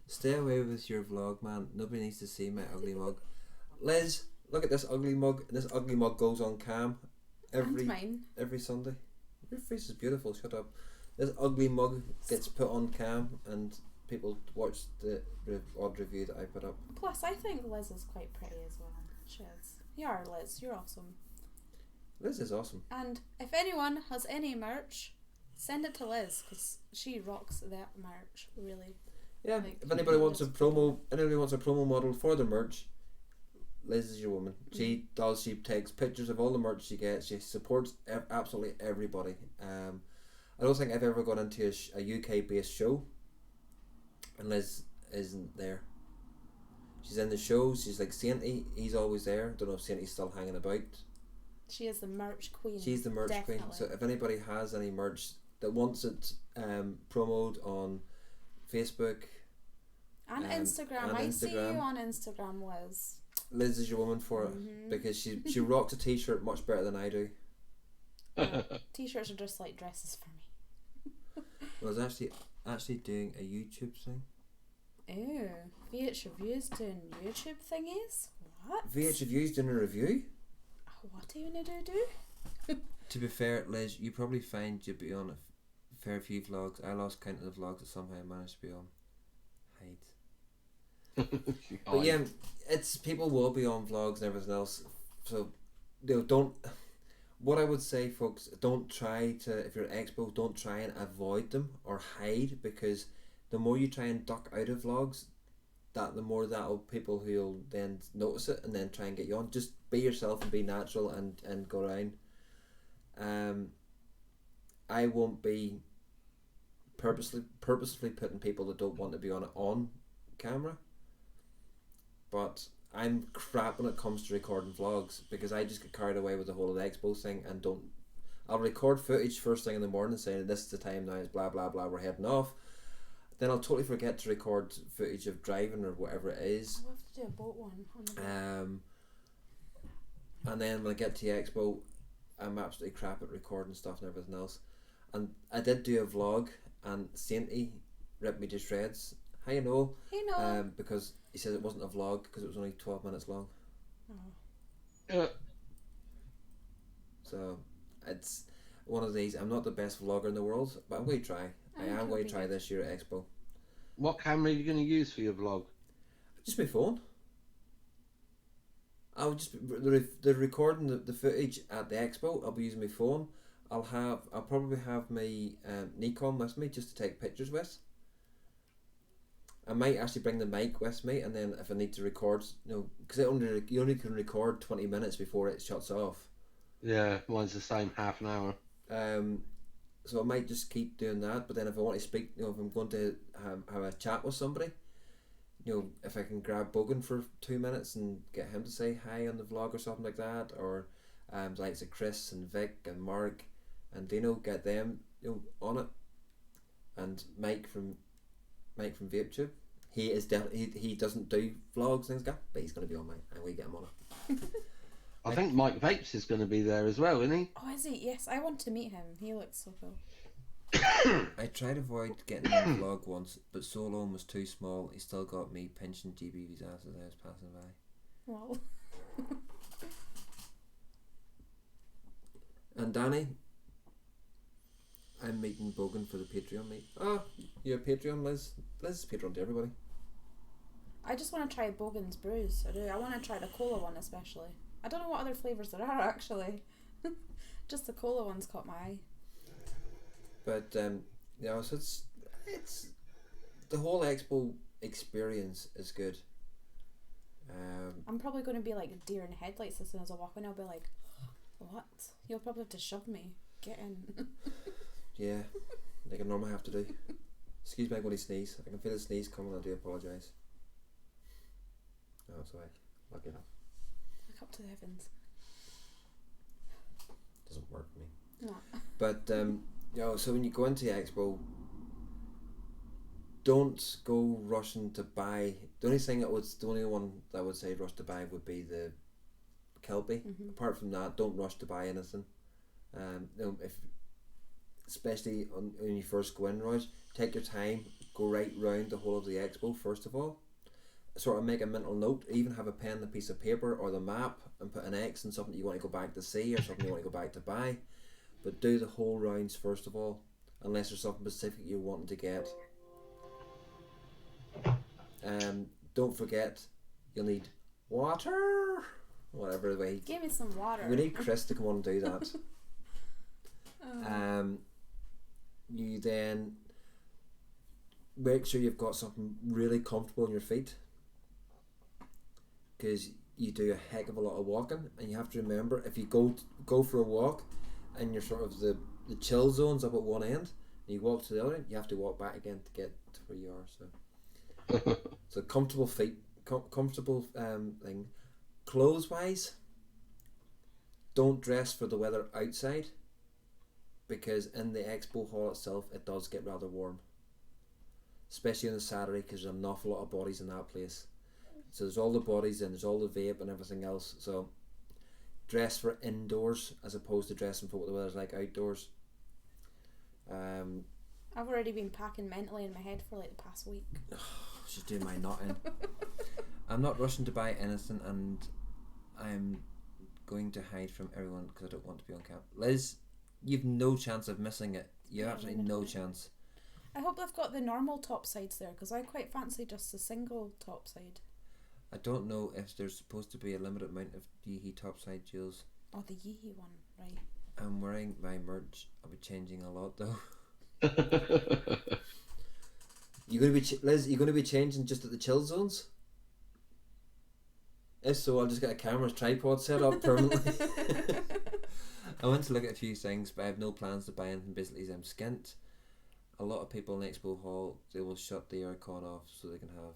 Stay away with your vlog, man. Nobody needs to see my ugly mug. Liz, look at this ugly mug. This ugly mug goes on cam every Sunday. Your face is beautiful. Shut up. This ugly mug gets put on cam and people watch the odd review that I put up. Plus, I think Liz is quite pretty as well. She is. You are, Liz. You're awesome. Liz is awesome. And if anyone has any merch, send it to Liz because she rocks that merch, really. Yeah. Like, if anybody wants a promo model for the merch, Liz is your woman. She does. She takes pictures of all the merch she gets. She supports absolutely everybody. I don't think I've ever gone into a UK based show and Liz isn't there. She's in the show. She's like Sainty. He's always there. Don't know if Sainty's still hanging about. She is the merch queen. She's the merch definitely. queen. So if anybody has any merch that wants it promoted on Facebook and Instagram, I see you on Instagram, Liz. Liz is your woman for it because she rocks a t-shirt much better than I do. T-shirts are just like dresses for me. I was actually doing a YouTube thing. Ew. VH Reviews doing YouTube thingies? What? VH Reviews doing a review. What are you gonna do? To be fair, Liz, you probably find you'd be on a fair few vlogs. I lost count of the vlogs that somehow I managed to be on. Hide. But yeah, it's people will be on vlogs and everything else. So, don't. What I would say, folks, don't try to, if you're at Expo, don't try and avoid them or hide, because the more you try and duck out of vlogs, the more that'll people who'll then notice it and then try and get you on. Just be yourself and be natural and go around. I won't be purposely putting people that don't want to be on it on camera, but I'm crap when it comes to recording vlogs, because I just get carried away with the whole of the Expo thing and don't. I'll record footage first thing in the morning saying this is the time now, it's blah blah blah, we're heading off. Then I'll totally forget to record footage of driving or whatever it is. I'll have to do a boat one on the boat. And then when I get to the Expo, I'm absolutely crap at recording stuff and everything else. And I did do a vlog, and Sainty ripped me to shreds. Hi, Noel. Hey, Noel. Because he said it wasn't a vlog because it was only 12 minutes long. Oh. So it's one of these. I'm not the best vlogger in the world, but I'm going to try. I am going to try this year at Expo. What camera are you going to use for your vlog? Just my phone. I'll just the recording the footage at the Expo. I'll be using my phone. I'll probably have my Nikon with me just to take pictures with. I might actually bring the mic with me, and then if I need to record, because you only can record 20 minutes before it shuts off. Yeah, mine's the same, half an hour. So I might just keep doing that. But then if I want to speak, if I'm going to have a chat with somebody, if I can grab Bogan for 2 minutes and get him to say hi on the vlog or something like that, or like Chris and Vic and Mark and Dino, get them on it, and Mike from VapeTube. He is definitely he doesn't do vlogs things, but he's going to be on mine, and we get him on it. I think Mike Vapes is going to be there as well, isn't he? Oh, is he? Yes, I want to meet him. He looks so cool. I tried to avoid getting on the vlog once, but so long was too small. He still got me pinching GBV's ass as I was passing by. Well. And Danny, I'm meeting Bogan for the Patreon meet. Oh, you're a Patreon, Liz. Liz is Patreon to everybody. I just want to try Bogan's brews. I do. I want to try the cola one especially. I don't know what other flavours there are actually. Just the cola one's caught my eye. But so it's the whole Expo experience is good. I'm probably going to be like a deer in headlights as soon as I walk in. I'll be like, what? You'll probably have to shove me. Get in. Yeah, like I normally have to do. Excuse me when he sneeze. I can feel the sneeze coming. I do apologise. Oh, sorry. Lucky enough. Look up to the heavens. Doesn't work for me. No. But so when you go into the Expo, don't go rushing to buy. The only one that I would say rush to buy would be the Kelpie. Mm-hmm. Apart from that, don't rush to buy anything. Especially when you first go in, Raj, take your time, go right round the whole of the Expo first of all. Sort of make a mental note, even have a pen and a piece of paper or the map, and put an X in something you want to go back to see or something you want to go back to buy. But do the whole rounds first of all, unless there's something specific you're wanting to get. Don't forget, you'll need water, whatever the way. Give me some water. We need Chris to come on and do that. You then make sure you've got something really comfortable on your feet, because you do a heck of a lot of walking, and you have to remember, if you go for a walk and you're sort of the chill zone's up at one end and you walk to the other end, you have to walk back again to get to where you are. So comfortable feet, comfortable thing. Clothes wise, don't dress for the weather outside, because in the expo hall itself it does get rather warm, especially on a Saturday, because there's an awful lot of bodies in that place. So there's all the bodies and there's all the vape and everything else. So dress for indoors as opposed to dressing for what the weather's like outdoors. I've already been packing mentally in my head for like the past week. She's doing my nutting. I'm not rushing to buy anything, and I'm going to hide from everyone because I don't want to be on camp. Liz, you've no chance of missing it. You have absolutely no chance. I hope they've got the normal top sides there, because I quite fancy just the single top side. I don't know if there's supposed to be a limited amount of Yeehee topside jewels. Oh, the Yeehee one, right. I'm wearing my merch. I'll be changing a lot though. You gonna be Liz? You gonna be changing just at the chill zones? If so, I'll just get a camera tripod set up permanently. I went to look at a few things, but I have no plans to buy anything. Basically, I'm skint. A lot of people in Expo Hall, they will shut the aircon off so they can have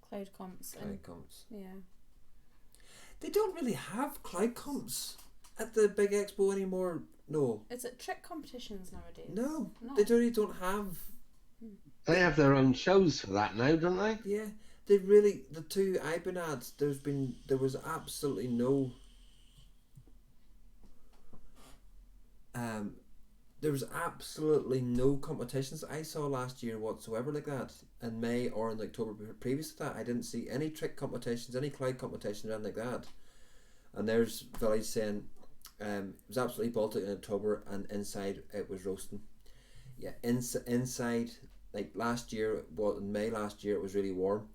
Cloud comps. cloud comps. Yeah. They don't really have cloud comps at the big expo anymore. No. Is it trick competitions nowadays? No. No. They really don't have. They have their own shows for that now, don't they? Yeah. They really, the two I've been at, there was absolutely no there was absolutely no competitions I saw last year whatsoever like that in May or in October previous to that. I didn't see any trick competitions, any cloud competitions, or anything like that. And there's Village saying it was absolutely Baltic in October, and inside it was roasting. Yeah, inside, like last year, well, in May last year it was really warm,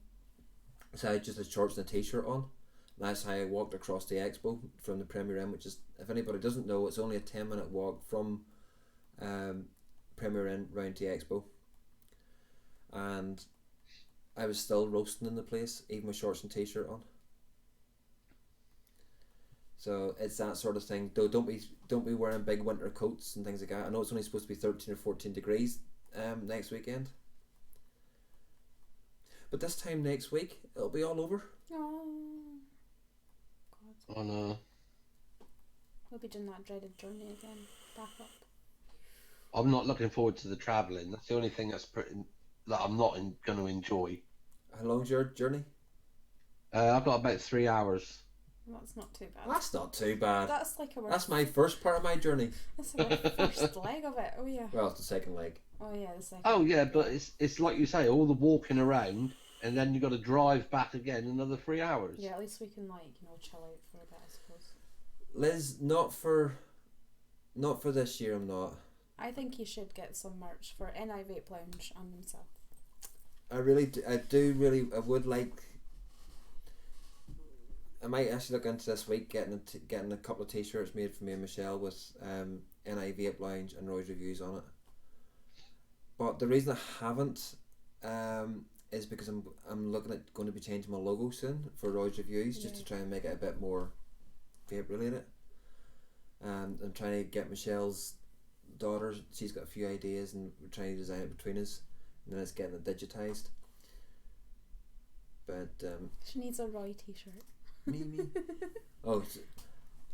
so I had just a shorts and a t-shirt on. And that's how I walked across the expo from the Premier Inn, which is, if anybody doesn't know, it's only a 10-minute walk from Premier Inn round to the expo. And I was still roasting in the place, even with shorts and t-shirt on. So it's that sort of thing. Though don't be wearing big winter coats and things like that. I know it's only supposed to be 13 or 14 degrees next weekend. But this time next week it'll be all over. Oh. God. Oh no. We'll be doing that dreaded journey again. Back up. I'm not looking forward to the travelling. That's the only thing that I'm not going to enjoy. How long's your journey? I've got about 3 hours. That's not too bad. That's not too bad. That's like That's my first part of my journey. That's our first leg of it. Oh yeah. Well, it's the second leg. Oh yeah, the second. Oh yeah, but it's like you say, all the walking around, and then you got to drive back again another 3 hours. Yeah, at least we can chill out for a bit, I suppose. Liz, not for this year. I'm not. I think you should get some merch for NI Vape Lounge and himself. I would like. I might actually look into this week getting a couple of t-shirts made for me and Michelle with NI Vape Lounge and Roy's reviews on it. But the reason I haven't is because I'm looking at going to be changing my logo soon for Roy's reviews, just to try and make it a bit more vape related. I'm trying to get Michelle's daughter. She's got a few ideas, and we're trying to design it between us, and then it's getting it digitized. But she needs a Roy t-shirt. Me. Oh,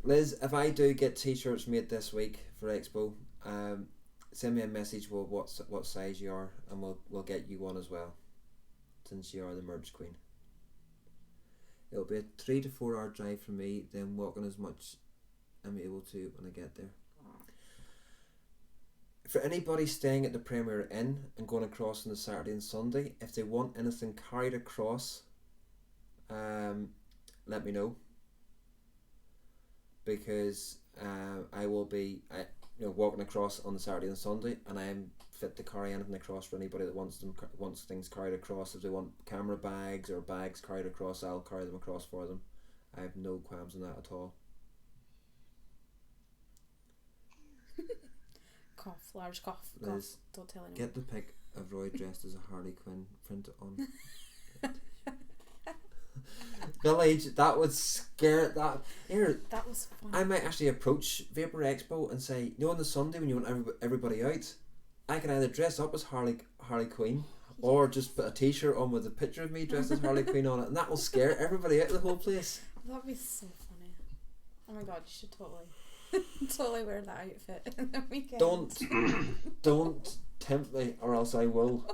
Liz, if I do get t-shirts made this week for Expo, send me a message with what size you are, and we'll get you one as well, since you are the merge queen. It'll be a 3 to 4 hour drive from me, then walking as much I'm able to when I get there. For anybody staying at the Premier Inn and going across on the Saturday and Sunday, if they want anything carried across, let me know, because I will be walking across on the Saturday and Sunday, and I am fit to carry anything across for anybody that wants things carried across. If they want camera bags or bags carried across, I'll carry them across for them. I have no qualms in that at all. Cough, large cough. Liz, don't tell anyone. Get the pic of Roy dressed as a Harley Quinn, print it on. Village, that would scare that. Here, that was fun. I might actually approach Vapor Expo and say, on the Sunday when you want everybody out, I can either dress up as Harley Quinn, or just put a t-shirt on with a picture of me dressed as Harley Quinn on it, and that will scare everybody out of the whole place. That'd be so funny. Oh my god, you should totally wear that outfit in the weekend. Don't tempt me, or else I will.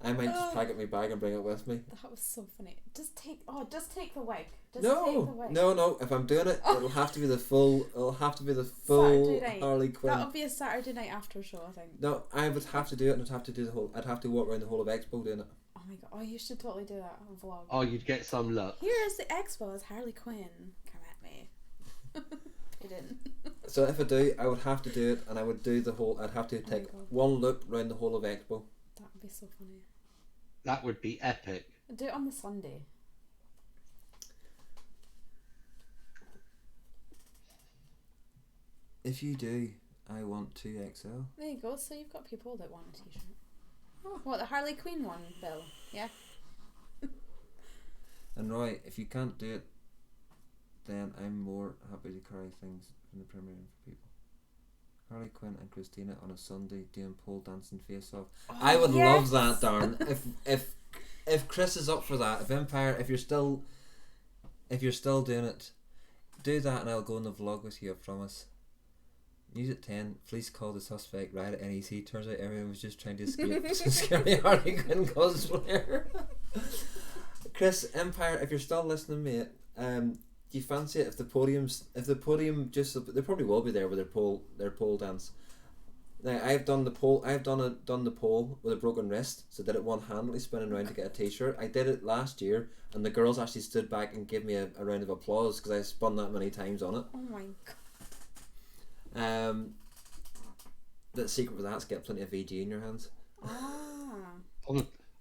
I might just pack it in my bag and bring it with me. That was so funny. Just take the wig. Just take the wig. No. If I'm doing it, it'll have to be the full. It'll have to be the full Saturday night. Harley Quinn. That'll be a Saturday night after show, I think. No, I would have to do it, and I'd have to do the whole. I'd have to walk around the whole of Expo doing it. Oh my god! Oh, you should totally do that on vlog. Oh, you'd get some luck. Here is the Expo as Harley Quinn. Come at me. It didn't. So if I do, I would have to do it, and I would do the whole. I'd have to my take God. one loop around the whole of Expo. That would be so funny. That would be epic. Do it on the Sunday. If you do, I want 2XL. There you go. So you've got people that want a t-shirt. Oh. What, the Harley Quinn one, Bill? Yeah. And Roy, if you can't do it, then I'm more happy to carry things from the premiere for people. Harley Quinn and Christina on a Sunday doing pole dancing face off. Oh, I would yes. love that, darn. If Chris is up for that, if Empire, if you're still doing it, do that, and I'll go on the vlog with you. I promise. News at 10. Police call the suspect right at NEC. Turns out everyone was just trying to escape scary Harley Quinn cosplayer. Chris, Empire, if you're still listening, mate, do you fancy it if the podium just, they probably will be there with their pole dance. Now I've done the pole with a broken wrist, so did it one-handedly spinning around to get a t-shirt. I did it last year, and the girls actually stood back and gave me a round of applause because I spun that many times on it. Oh my god. The secret for that is get plenty of VG in your hands. Ah.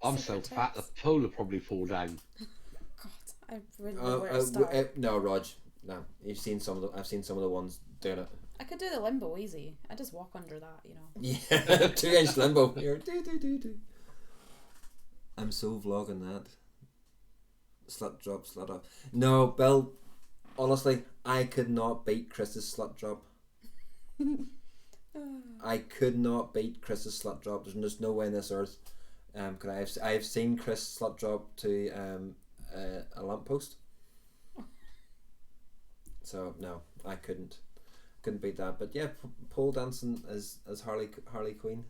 I'm so fat the pole will probably fall down. God, I really know where to start. No, Rog, no. I've seen some of the ones doing it. I could do the limbo easy. I just walk under that, you know. Yeah, 2-inch limbo here. Do. I'm so vlogging that. Slut drop, slut up. No, Bill. Honestly, I could not beat Chris's slut drop. I could not beat Chris's slut drop. There's just no way on this earth. Cause I've seen Chris slut drop to a lamppost. So no, I couldn't beat that. But yeah, pole dancing as Harley Quinn.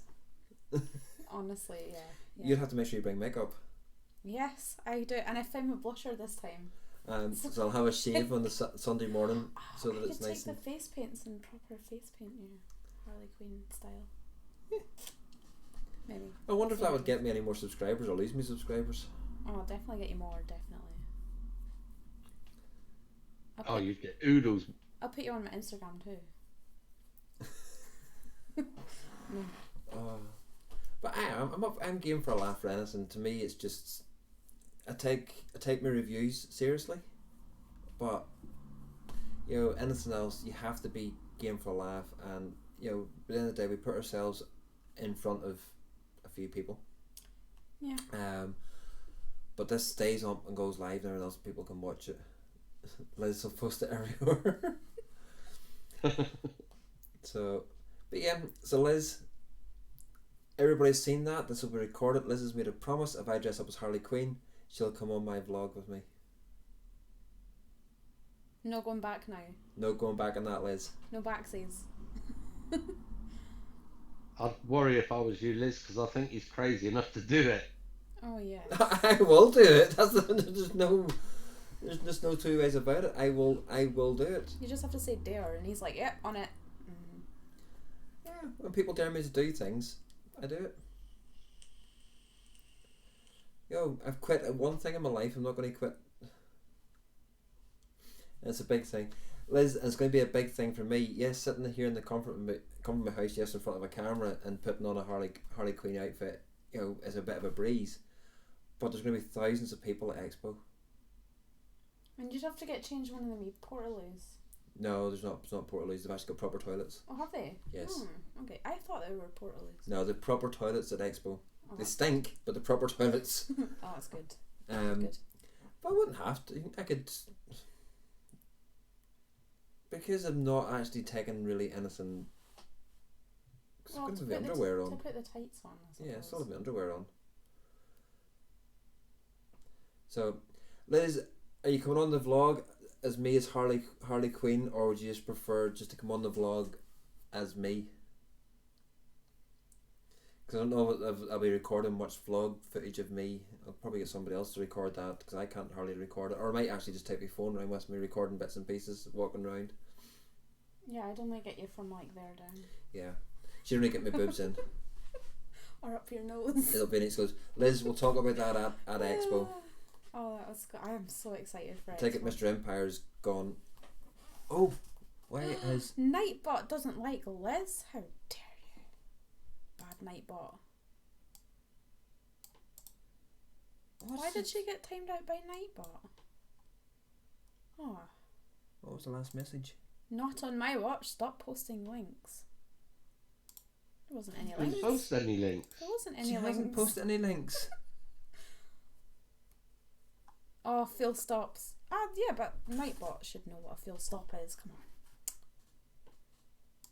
Honestly, yeah. You'd have to make sure you bring makeup. Yes, I do, and I found my blusher this time. So I'll have a shave on the Sunday morning so that it's I could nice. take the face paints and proper face paint your Harley Quinn style. Yeah. Maybe. I wonder if that would get me any more subscribers or lose me subscribers. Oh, I'll definitely get you more, definitely. Oh, you'd get oodles. I'll put you on my Instagram too. But I'm game for a laugh, Rennis, and to me it's just I take my reviews seriously, but you know, anything else you have to be game for a laugh, and you know, at the end of the day we put ourselves in front of a few people. Yeah. But this stays up and goes live, and everyone else people can watch it. Liz will post it everywhere. So, but yeah, so Liz, everybody's seen that. This will be recorded. Liz has made a promise. If I dress up as Harley Quinn, she'll come on my vlog with me. No going back now. No going back on that, Liz. No backsies. Oh. I'd worry if I was you, Liz, because I think he's crazy enough to do it. Oh yeah. I will do it. There's no two ways about it. I will do it. You just have to say dare, and he's like, "Yep, on it." Mm-hmm. Yeah, when people dare me to do things, I do it. Yo, I've quit one thing in my life. I'm not going to quit. And it's a big thing, Liz. It's going to be a big thing for me. Yes, sitting here in the comfort of my house, yes, in front of a camera and putting on a Harley Quinn outfit, you know, is a bit of a breeze. But there's going to be thousands of people at Expo. And you'd have to get changed one of them portaloos. No, there's not. It's not portaloos. They've actually got proper toilets. Oh, have they? Yes. Okay, I thought they were portaloos. No, the proper toilets at Expo. Oh, they stink, but the proper toilets. Oh, that's good. Good. But I wouldn't have to. I could, because I'm not actually taking really anything. Well, I'm going to have my underwear on. To put the tights on. Yeah, still have my underwear on. So, Liz, are you coming on the vlog as me as Harley Quinn, or would you just prefer just to come on the vlog as me? Because Because I don't know if I'll be recording much vlog footage of me. I'll probably get somebody else to record that because I can't hardly record it. Or I might actually just take my phone around with me recording bits and pieces, walking around. Yeah, I'd only get you from like there down. Yeah. She'd only get my boobs in. Or up your nose. It'll be neat. She goes, Liz, we'll talk about that at Expo. Oh, that was good. I am so excited for it. Take it, Mr. Empire's gone. Oh, why is... Nightbot doesn't like Liz? How dare you? Bad Nightbot. Why did she get timed out by Nightbot? Oh. What was the last message? Not on my watch. Stop posting links. There wasn't any Didn't links. post any links. There wasn't any She links. hasn't posted any links. Oh, full stops. Ah, yeah, but Nightbot should know what a full stop is. Come on.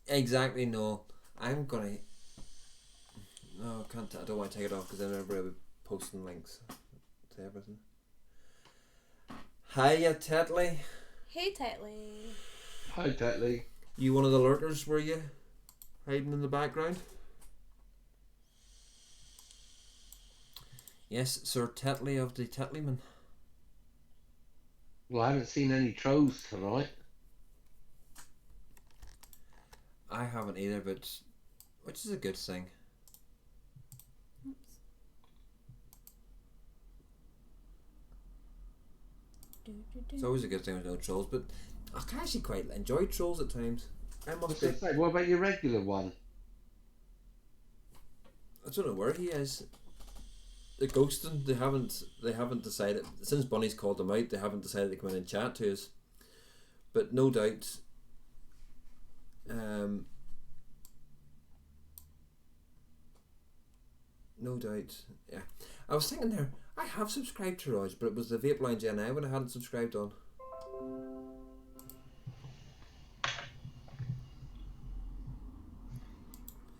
Exactly, no. I'm gonna... No, I can't. I don't want to take it off because then everybody will be posting links to everything. Hiya, Tetley. Hey, Tetley. Hi, Tetley. You one of the lurkers, were you? Hiding in the background? Yes, Sir Tetley of the Tetleyman. Well, I haven't seen any trolls tonight. I haven't either, but... Which is a good thing. Oops. It's always a good thing with no trolls, but I can actually quite enjoy trolls at times. I must be... Say, what about your regular one? I don't know where he is. The ghosting, they haven't decided, since Bunny's called them out, they haven't decided to come in and chat to us. But no doubt, yeah. I was thinking there, I have subscribed to Raj, but it was the Vape Lounge NI when I hadn't subscribed on.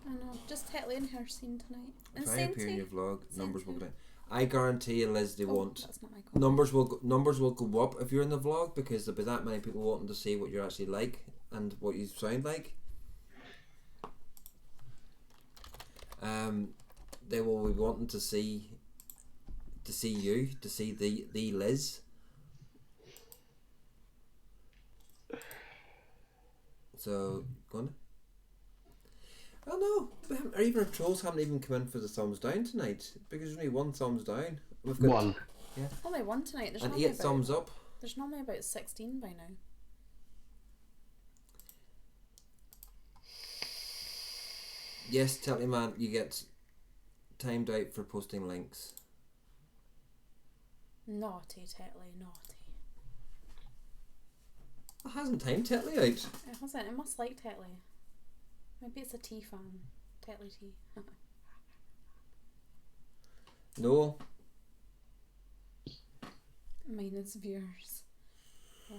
I know, just Tetley and her scene tonight. If And I appear in your Senti. vlog, numbers will Senti. go down. I guarantee you, Liz, they Oh, won't. that's not my call. Numbers will go up if you're in the vlog because there'll be that many people wanting to see what you're actually like and what you sound like. They will be wanting to see you, to see the Liz. So go on. Oh no, or even our trolls haven't even come in for the thumbs down tonight because there's only one thumbs down. We've got One. Yeah. Only one tonight. There's And normally 8 thumbs up. There's normally about 16 by now. Yes, Tetley man, you get timed out for posting links. Naughty, Tetley, naughty. It hasn't timed Tetley out. It hasn't. It must like Tetley. Maybe it's a tea fan. Tetley tea. No. Minus viewers. Oh.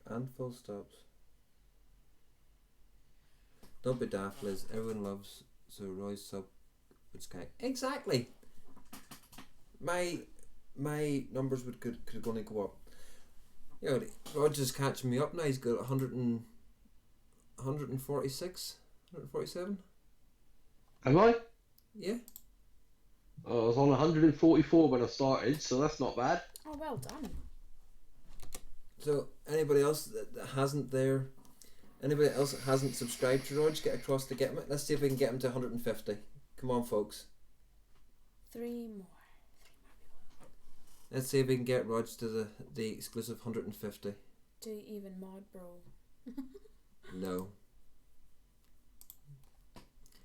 And full stops. Don't be daft, Liz. Everyone loves so Roy's sub with Sky. Exactly. My numbers could only go up. You know, Roger's catching me up now. He's got 146, 147. Am I? Yeah. I was on 144 when I started, so that's not bad. Oh, well done. So anybody else that hasn't subscribed to Rog, get across to get him. Let's see if we can get him to 150. Come on, folks. 3 more. Let's see if we can get Rog to the exclusive 150. Do even mod, bro. No.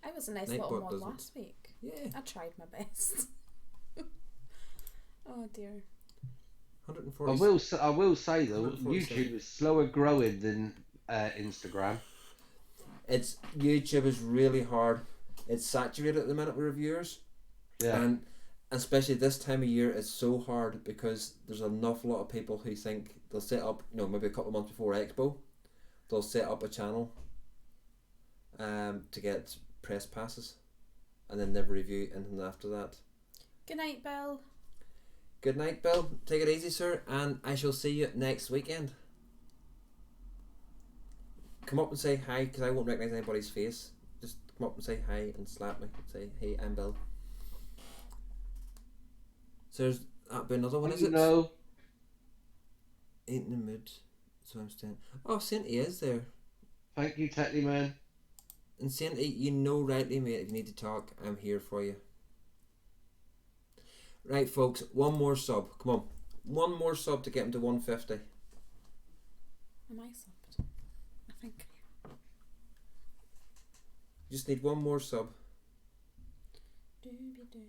I was a nice Nightbot little mod doesn't. last week. Yeah. I tried my best. Oh dear. 140. I will say though, 147. YouTube is slower growing than Instagram. It's YouTube is really hard. It's saturated at the minute with reviewers. Yeah. And especially this time of year, it's so hard because there's an awful lot of people who think they'll set up, maybe a couple of months before Expo, they'll set up a channel to get press passes and then never review anything after that. Good night, Bill. Good night, Bill. Take it easy, sir, and I shall see you next weekend. come up and say hi, because I won't recognise anybody's face. Just come up and say hi and slap me and say, hey, I'm Bill. So there's that be another one, is it? No. Ain't in the mood, so I'm staying. Oh, Sainty is there. Thank you, Tetty Man. And Sainty, you know rightly, mate, if you need to talk, I'm here for you. Right, folks, one more sub. Come on. One more sub to get him to 150. Am I subbed? I think. Just need one more sub. Dooby-doo.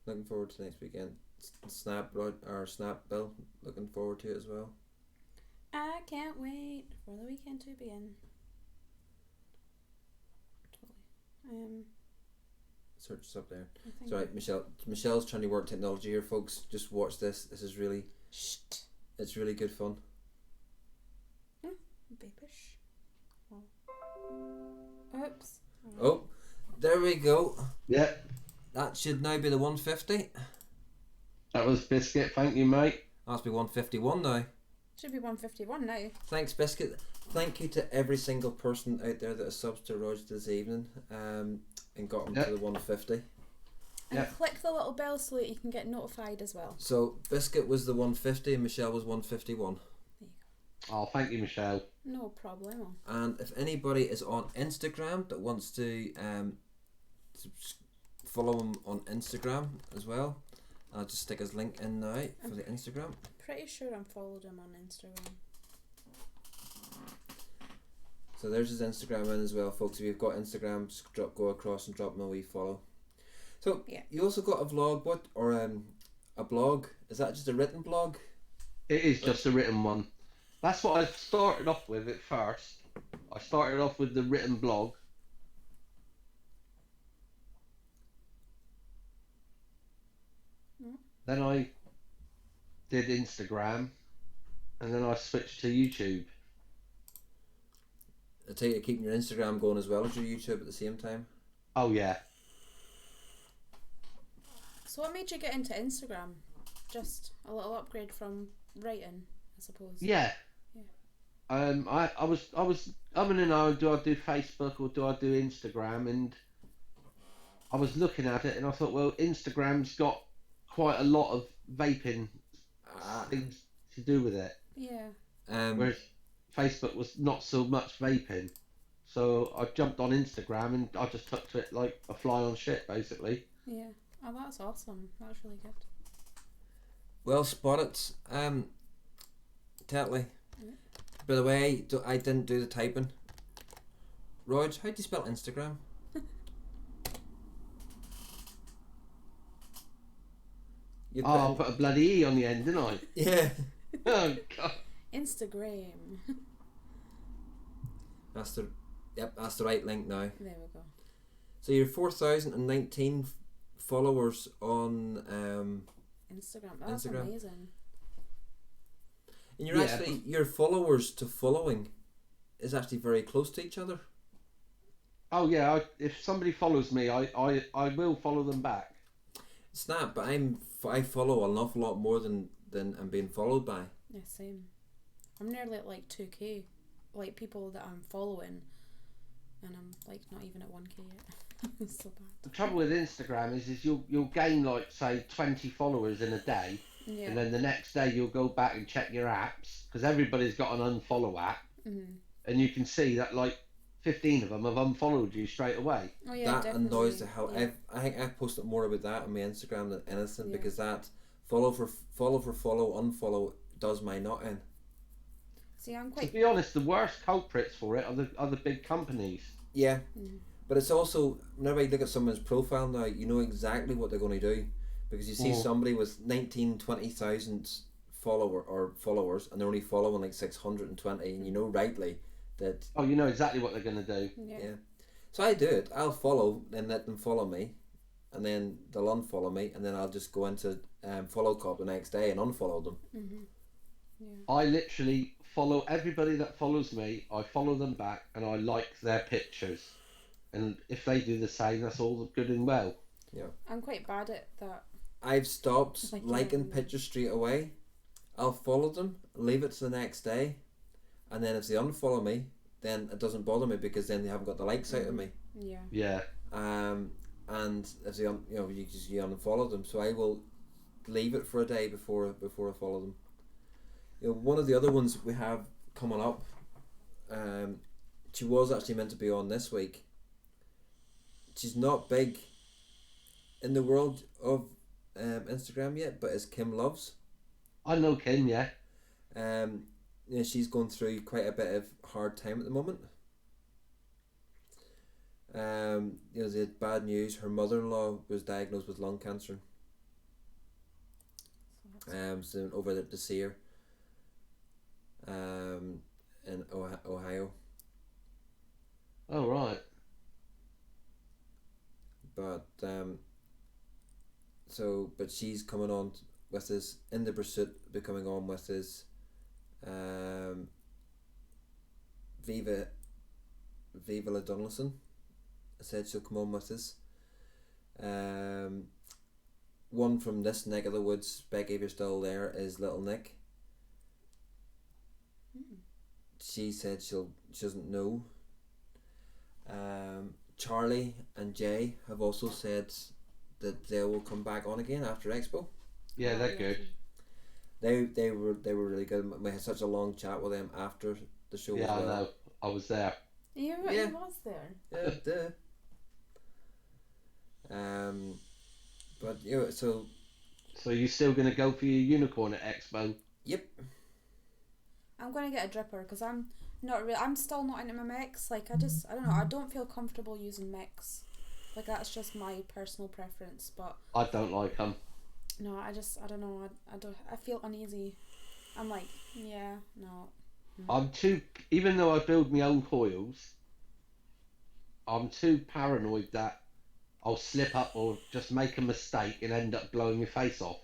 Looking forward to next weekend. Snap Bill. Looking forward to it as well. I can't wait for the weekend to begin. Totally. Search is up there. I think. It's alright, Michelle's trying to work technology here, folks. Just watch this. This is really. Shh. It's really good fun. Vapish. Oh. Oops. Oh, there we go. Yep. That should now be the 150. That was Biscuit. Thank you, mate. That's be 151 now. Should be 151 now. Thanks, Biscuit. Thank you to every single person out there that has subbed to Roger this evening and got him to the 150. And click the little bell so that you can get notified as well. So, Biscuit was the 150 and Michelle was 151. There you go. Oh, thank you, Michelle. No problemo. And if anybody is on Instagram that wants to follow him on Instagram as well, I'll just stick his link in now for the Instagram. Pretty sure I'm followed him on Instagram. So there's his Instagram in as well, folks. If you've got Instagram, just go across and drop him a wee follow. So you also got a vlog, a blog? Is that just a written blog? It is just a written one. That's what I started off with at first. I started off with the written blog. Then I did Instagram, and then I switched to YouTube. I take it keeping your Instagram going as well as your YouTube at the same time. Oh yeah. So what made you get into Instagram? Just a little upgrade from writing, I suppose. Yeah. I was umming and ahhing, do I do Facebook or do I do Instagram? And I was looking at it and I thought, well, Instagram's got quite a lot of vaping things to do with it. Yeah. Whereas Facebook was not so much vaping. So I jumped on Instagram and I just took to it like a fly on shit, basically. Yeah. Oh, that's awesome. That's really good. Well spotted. Tetley. By the way, I didn't do the typing. Rog, how do you spell Instagram? I put a bloody E on the end, didn't I? Yeah. Oh, God. Instagram. That's the right link now. There we go. So you're 4,019 followers on Instagram. That's Instagram. Amazing. And you're actually, your followers to following is actually very close to each other. Oh yeah, if somebody follows me, I will follow them back. Snap, but I follow an awful lot more than I'm being followed by. Yeah, same. I'm nearly at like 2k, like people that I'm following, and I'm like not even at 1k yet. It's so bad. The trouble with Instagram is you'll gain like say 20 followers in a day, and then the next day you'll go back and check your apps because everybody's got an unfollow app, and you can see that like 15 of them have unfollowed you straight away. Oh yeah, that definitely. annoys the hell. Yeah. I think I've posted more about that on my Instagram than anything because that follow, unfollow does my nut in. See, I'm To quite. be honest, the worst culprits for it are the big companies. Yeah, but it's also whenever you look at someone's profile now, you know exactly what they're going to do because you see somebody with 20,000 followers and they're only following like 620, and you know rightly that. Oh, you know exactly what they're going to do. Yeah. So I do it. I'll follow and let them follow me, and then they'll unfollow me, and then I'll just go into follow cop the next day and unfollow them. Yeah. I literally follow everybody that follows me. I follow them back and I like their pictures. And if they do the same, that's all good and well. Yeah. I'm quite bad at that. I've stopped Like, liking pictures straight away. I'll follow them, leave it to the next day, and then if they unfollow me, then it doesn't bother me because then they haven't got the likes out of me. Yeah. Yeah. And if they you unfollow them, so I will leave it for a day before I follow them. One of the other ones we have coming up, she was actually meant to be on this week. She's not big in the world of Instagram yet, but it's Kim Loves. I know Kim, yeah. She's going through quite a bit of hard time at the moment. The bad news. Her mother-in-law was diagnosed with lung cancer. So over there to see her. In Ohio. Oh right. But but she's coming on with this in the pursuit, becoming on with this. Viva La Donaldson said she'll come on with us. One from this neck of the woods, Becky, if you're still there, is Little Nick. She said she doesn't know. Charlie and Jay have also said that they will come back on again after Expo. Yeah, they're good. They were really good. We had such a long chat with them after the show. Yeah, as well. I know. I was there. Yeah, Yeah. he was there. Yeah, but so you're still gonna go for your unicorn at Expo? yep. I'm gonna get a dripper because I'm still not into my mix. Like I don't know. I don't feel comfortable using mix. Like that's just my personal preference. But I don't like them. no, I don't know. I feel uneasy. I'm like, yeah, no. I'm too. Even though I build my own coils, I'm too paranoid that I'll slip up or just make a mistake and end up blowing my face off.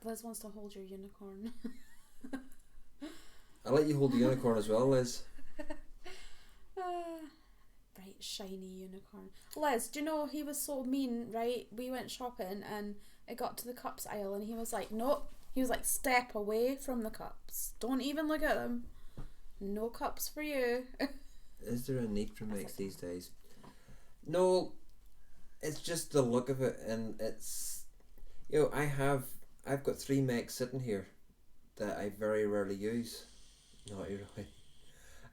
Liz wants to hold your unicorn. I'll let you hold the unicorn as well, Liz. Bright shiny unicorn. Liz, do you know he was so mean, right? We went shopping and it got to the cups aisle and he was like, nope. He was like, step away from the cups. Don't even look at them. No cups for you. Is there a need for mix these days? No, it's just the look of it, and it's I've got 3 mechs sitting here that I very rarely use. Not really.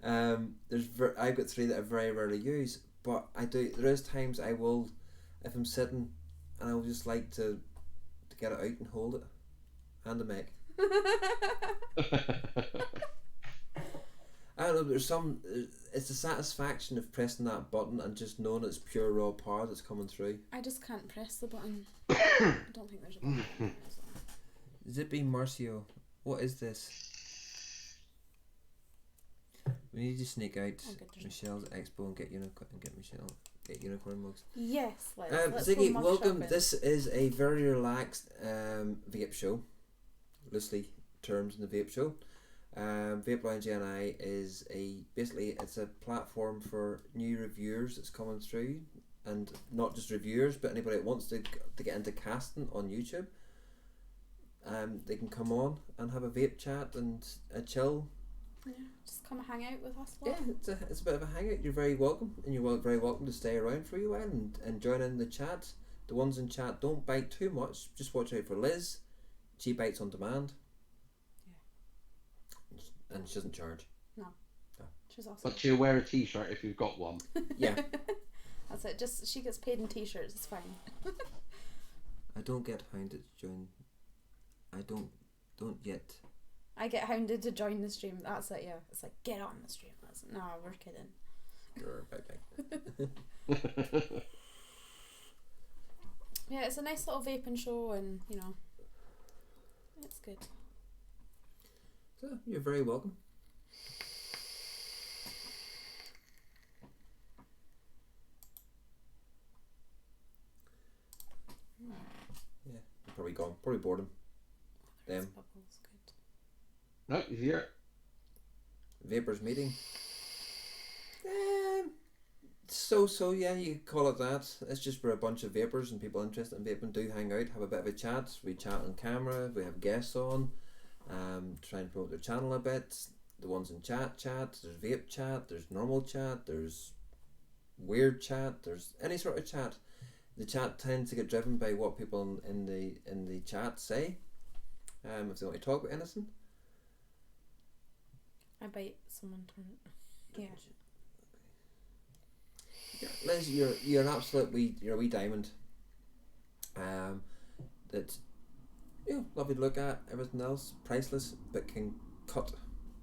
I've got 3 that I very rarely use, but I do. There is times I will, if I'm sitting, and I would just like to get it out and hold it, and the mech. I don't know. There's some. It's the satisfaction of pressing that button and just knowing it's pure raw power that's coming through. I just can't press the button. I don't think there's a button. Zippy Marcio, what is this? We need to sneak out Michelle's Expo and get unicorn mugs. Yes, let's Ziggy, go mug welcome. shopping. This is a very relaxed vape show, loosely terms in the vape show. Vape Lounge NI is it's a platform for new reviewers that's coming through, and not just reviewers, but anybody that wants to get into casting on YouTube. They can come on and have a vape chat and a chill. Yeah, just come hang out with us. Yeah, it's a bit of a hangout. You're very welcome, and you're very welcome to stay around for a while and join in the chat. The ones in chat don't bite too much. Just watch out for Liz. She bites on demand. Yeah. And she doesn't charge. No. She's awesome. But she'll wear a t-shirt if you've got one. Yeah. That's it. Just she gets paid in t-shirts. It's fine. I don't get hounded to join. I don't yet. I get hounded to join the stream. That's it. Yeah. It's like get on the stream. No, we're kidding. Yeah, it's a nice little vaping show, and it's good. So you're very welcome. Yeah, probably gone. Probably bored him. Them. Bubbles, good. No, he's here. Vapors meeting. So yeah, you could call it that. It's just for a bunch of vapors and people interested in vaping do hang out, have a bit of a chat. We chat on camera. We have guests on. Try and promote their channel a bit. the ones in chat, there's vape chat, there's normal chat, there's weird chat, there's any sort of chat. The chat tends to get driven by what people in the chat say. If they want to talk about anything. I bet someone turned. Yeah. Liz, you're an absolute you're a wee diamond. That's lovely to look at. Everything else priceless, but can cut.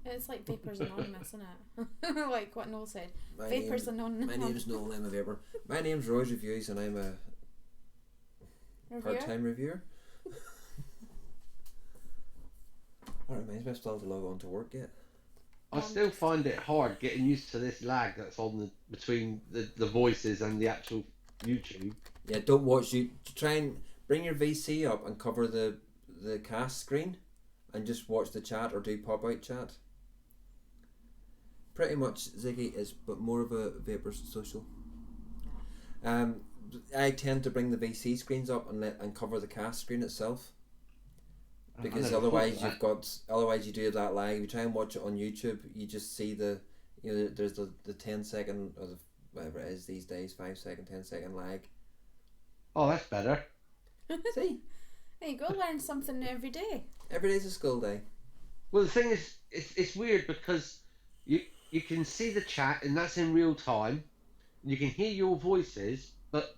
It's like Vapors Anonymous, isn't it? Like what Noel said. My Vapors Anonymous. My name's Noel. I'm a vapor. My name's Roy's Reviews, and I'm a part-time reviewer. That reminds me, I still have to log on to work yet. I still find it hard getting used to this lag that's on between the voices and the actual YouTube. Yeah, don't watch you. Try and bring your VC up and cover the cast screen, and just watch the chat or do pop-out chat. Pretty much Ziggy is, but more of a vapor social. I tend to bring the VC screens up and cover the cast screen itself. Because otherwise you do that lag. If you try and watch it on YouTube, you just see there's the 10-second or whatever it is these days, 5-second, 10-second lag. Oh, that's better. See? There you go, learn something new every day. Every day's a school day. Well, the thing is, it's weird because you can see the chat and that's in real time. You can hear your voices, but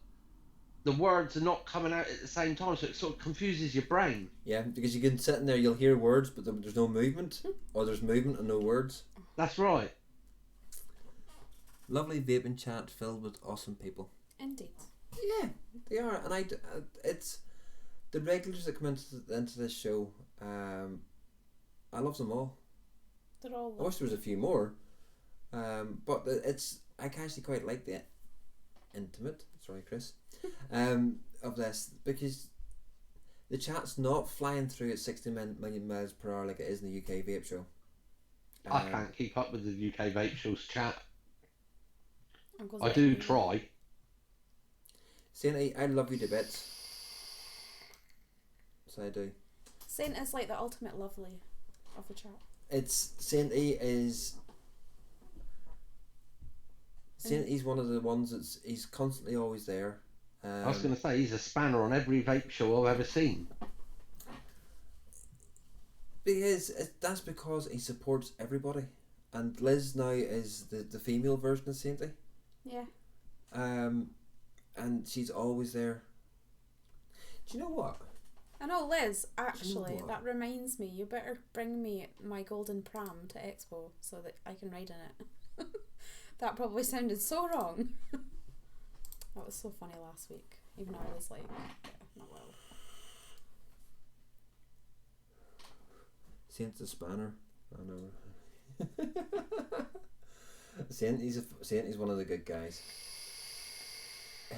the words are not coming out at the same time, so it sort of confuses your brain. Yeah, because you can sit in there, you'll hear words, but there's no movement, or there's movement and no words. That's right. Lovely vaping chat filled with awesome people. Indeed. Yeah, they are, and it's the regulars that come into this show. I love them all. They're all. I wish there was a few more, but I actually quite like the intimate. Sorry, Chris. Of this, because the chat's not flying through at 60 million miles per hour like it is in the UK Vape Show. I can't keep up with the UK Vape Show's chat. I I do try. Saint, I love you to bits. So I do. Saint is like the ultimate lovely of the chat. It's Saint is. Saint E's one of the ones he's constantly always there. I was going to say, he's a spanner on every vape show I've ever seen. That's because he supports everybody. And Liz now is the female version of Sainty. Yeah. And she's always there. Do you know what? I know, Liz, actually, what? that reminds me, you better bring me my golden pram to Expo so that I can ride in it. That probably sounded so wrong. That was so funny last week, even though I was like, yeah, not well. Saint's a spanner. I know. Saint's one of the good guys.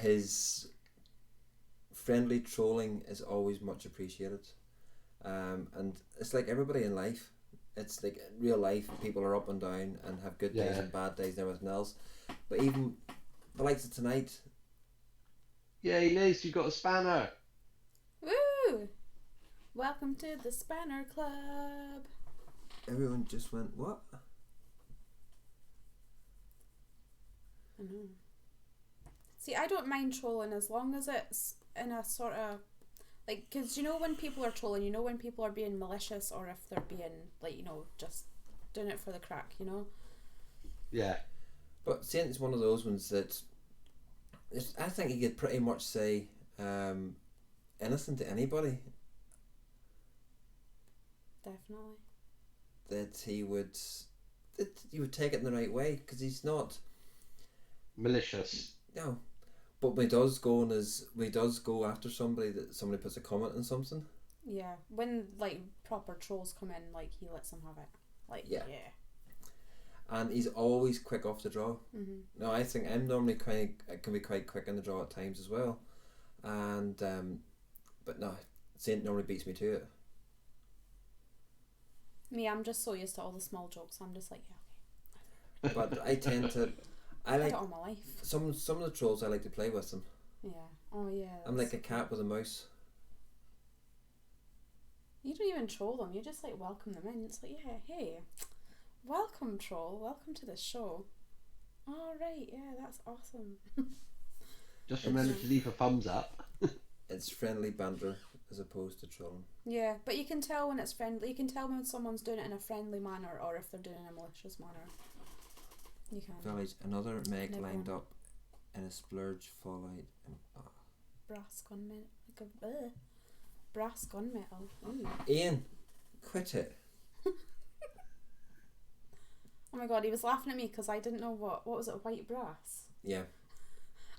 His friendly trolling is always much appreciated. And it's like everybody in life. It's like real life, people are up and down and have good days and bad days and everything else. But even the likes of tonight. Yay, Liz, you got a spanner. Woo! Welcome to the Spanner Club. Everyone just went, what? I know. See, I don't mind trolling as long as it's in a sort of like, because you know when people are trolling, you know when people are being malicious or if they're being like, you know, just doing it for the crack, you know. Yeah. But Saint is one of those ones that I think he could pretty much say anything to anybody. Definitely. That he would take it in the right way, because he's not malicious. No, but when he does go after somebody, that somebody puts a comment on something. Yeah, when like proper trolls come in, like he lets them have it. Like yeah. And he's always quick off the draw. Mm-hmm. No, I think I'm normally I can be quite quick on the draw at times as well, and but no, Saint normally beats me to it. Me, I'm just so used to all the small jokes. I'm just like, yeah, okay. But I tend to. I like all my life. Some of the trolls I like to play with them. Yeah. Oh yeah. I'm like a cat with a mouse. You don't even troll them. You just like welcome them in. It's like, yeah, hey, Welcome, troll. Welcome to the show. All right, yeah, that's awesome. Just remember to leave a thumbs up. It's friendly banter as opposed to trolling. Yeah, but you can tell when it's friendly. You can tell when someone's doing it in a friendly manner or if they're doing it in a malicious manner. You can. Village, another meg Never lined on. up in a splurge fallout. And, Brass gunmetal. Like a brass gunmetal. Ooh. Ian, quit it. Oh my god, he was laughing at me because I didn't know what was it, white brass? Yeah.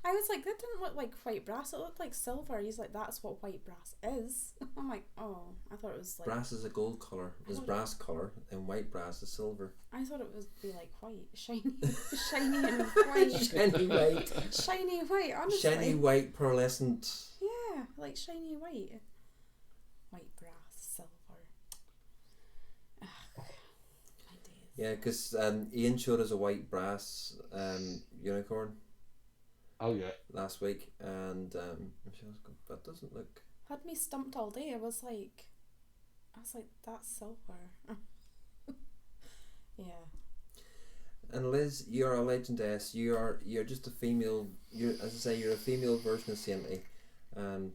I was like, that didn't look like white brass, it looked like silver. He's like, that's what white brass is. I'm like, oh, I thought it was like... Brass is a gold colour. There's brass colour, and white brass is silver. I thought it would be like white. Shiny. Shiny and white. Shiny white. Shiny white, honestly. Shiny white pearlescent. Yeah, like shiny white. White brass, silver. Ugh, my days. Yeah, because Ian showed us a white brass unicorn Oh yeah. last week, and Michelle's going, that doesn't look... Had me stumped all day. I was like, that's silver. Yeah. And Liz, you're a legendess. You're just a female. You're, as I say, you're a female version of Sainty, and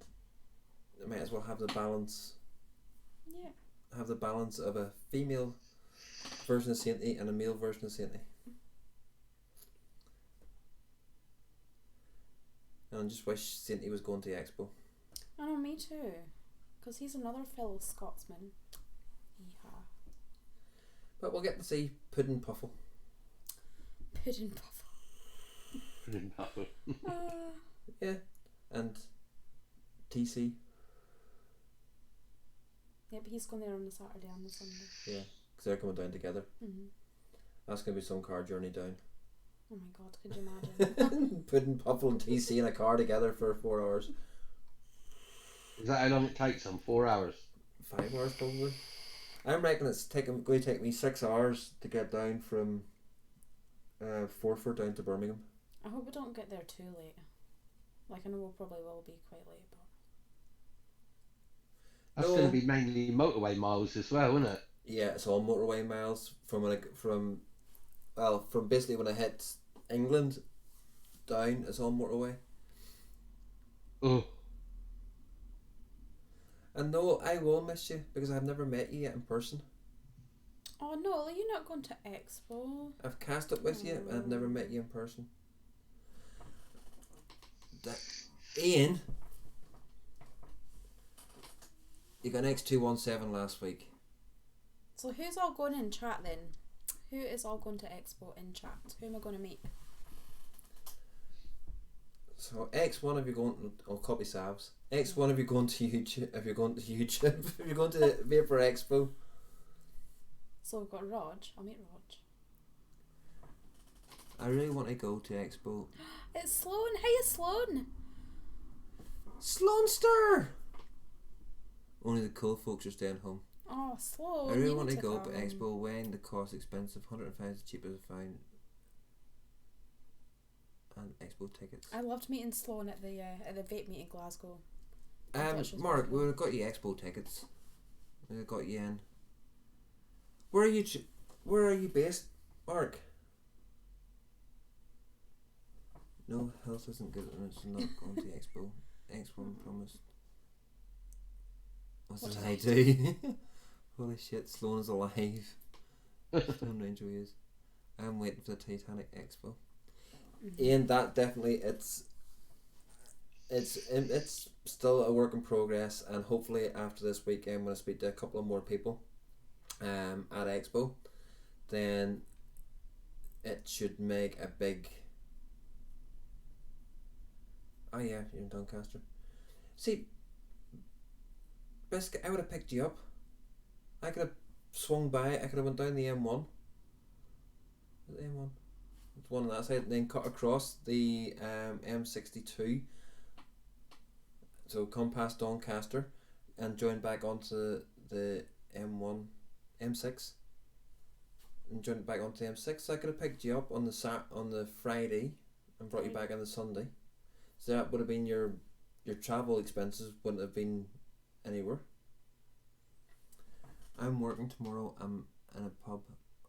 I might as well have the balance. Yeah. Have the balance of a female version of Sainty and a male version of Sainty. And I just wish Sainty was going to the expo. I know, me too. Because he's another fellow Scotsman. Yeehaw. But we'll get to see Puddin' Puffle. Puddin' Puffle. Yeah, and TC. Yeah, but he's going there on the Saturday and the Sunday. Yeah, because they're coming down together. Mm-hmm. That's going to be some car journey down. Oh my god, could you imagine? Puddin' Puffle and TC in a car together for 4 hours. Is that how long it takes them? 4 hours? 5 hours probably. I'm reckoning it's going to take me 6 hours to get down from Forfar down to Birmingham. I hope we don't get there too late. Like, I know we'll probably will be quite late, but... That's No. going to be mainly motorway miles as well, isn't it? Yeah, it's all motorway miles from basically when I hit England down. It's all motorway. Oh, And no, I will miss you because I've never met you yet in person. Oh no, you're not going to Expo. I've cast up with you, and I've never met you in person. Ian, you got an X217 last week. So who's all going in chat then? Who is all going to Expo in chat? Who am I going to meet? So X1 if you're going, I'll copy Savs. X1 if you're going to YouTube, if you're going to Vapor Expo. So we've got Rog. I'll meet Rog. I really want to go to Expo. It's Sloan. Hiya, Sloan. Sloanster! Only the cool folks are staying home. Oh, Sloan. I really you want need to go, come. but Expo when the cost expensive, 105 is the cheapest I found. And Expo tickets. I loved meeting Sloan at the Vape meet in Glasgow. I thought she was Mark, really we cool. would have got you Expo tickets. We would have got you in. Where are you based, Mark? No, health isn't good and it's not going to the Expo. X1 promised. What What did did I I do? Holy shit, Sloan is alive. Sloan Ranger is. I'm waiting for the Titanic Expo. And that definitely it's still a work in progress, and hopefully after this weekend when I speak to a couple of more people at Expo, then it should make a big... Oh yeah, you're in Doncaster. See, Biscuit, I would have picked you up. I could have swung by, I could have went down the M1. Is it M1? It's one on that side, and then cut across the M62. So come past Doncaster and join back onto the M1, M6. And join back onto the M6. So I could have picked you up on the Friday and brought you back on the Sunday. So that would have been your travel expenses wouldn't have been anywhere. I'm working tomorrow. I'm in a pub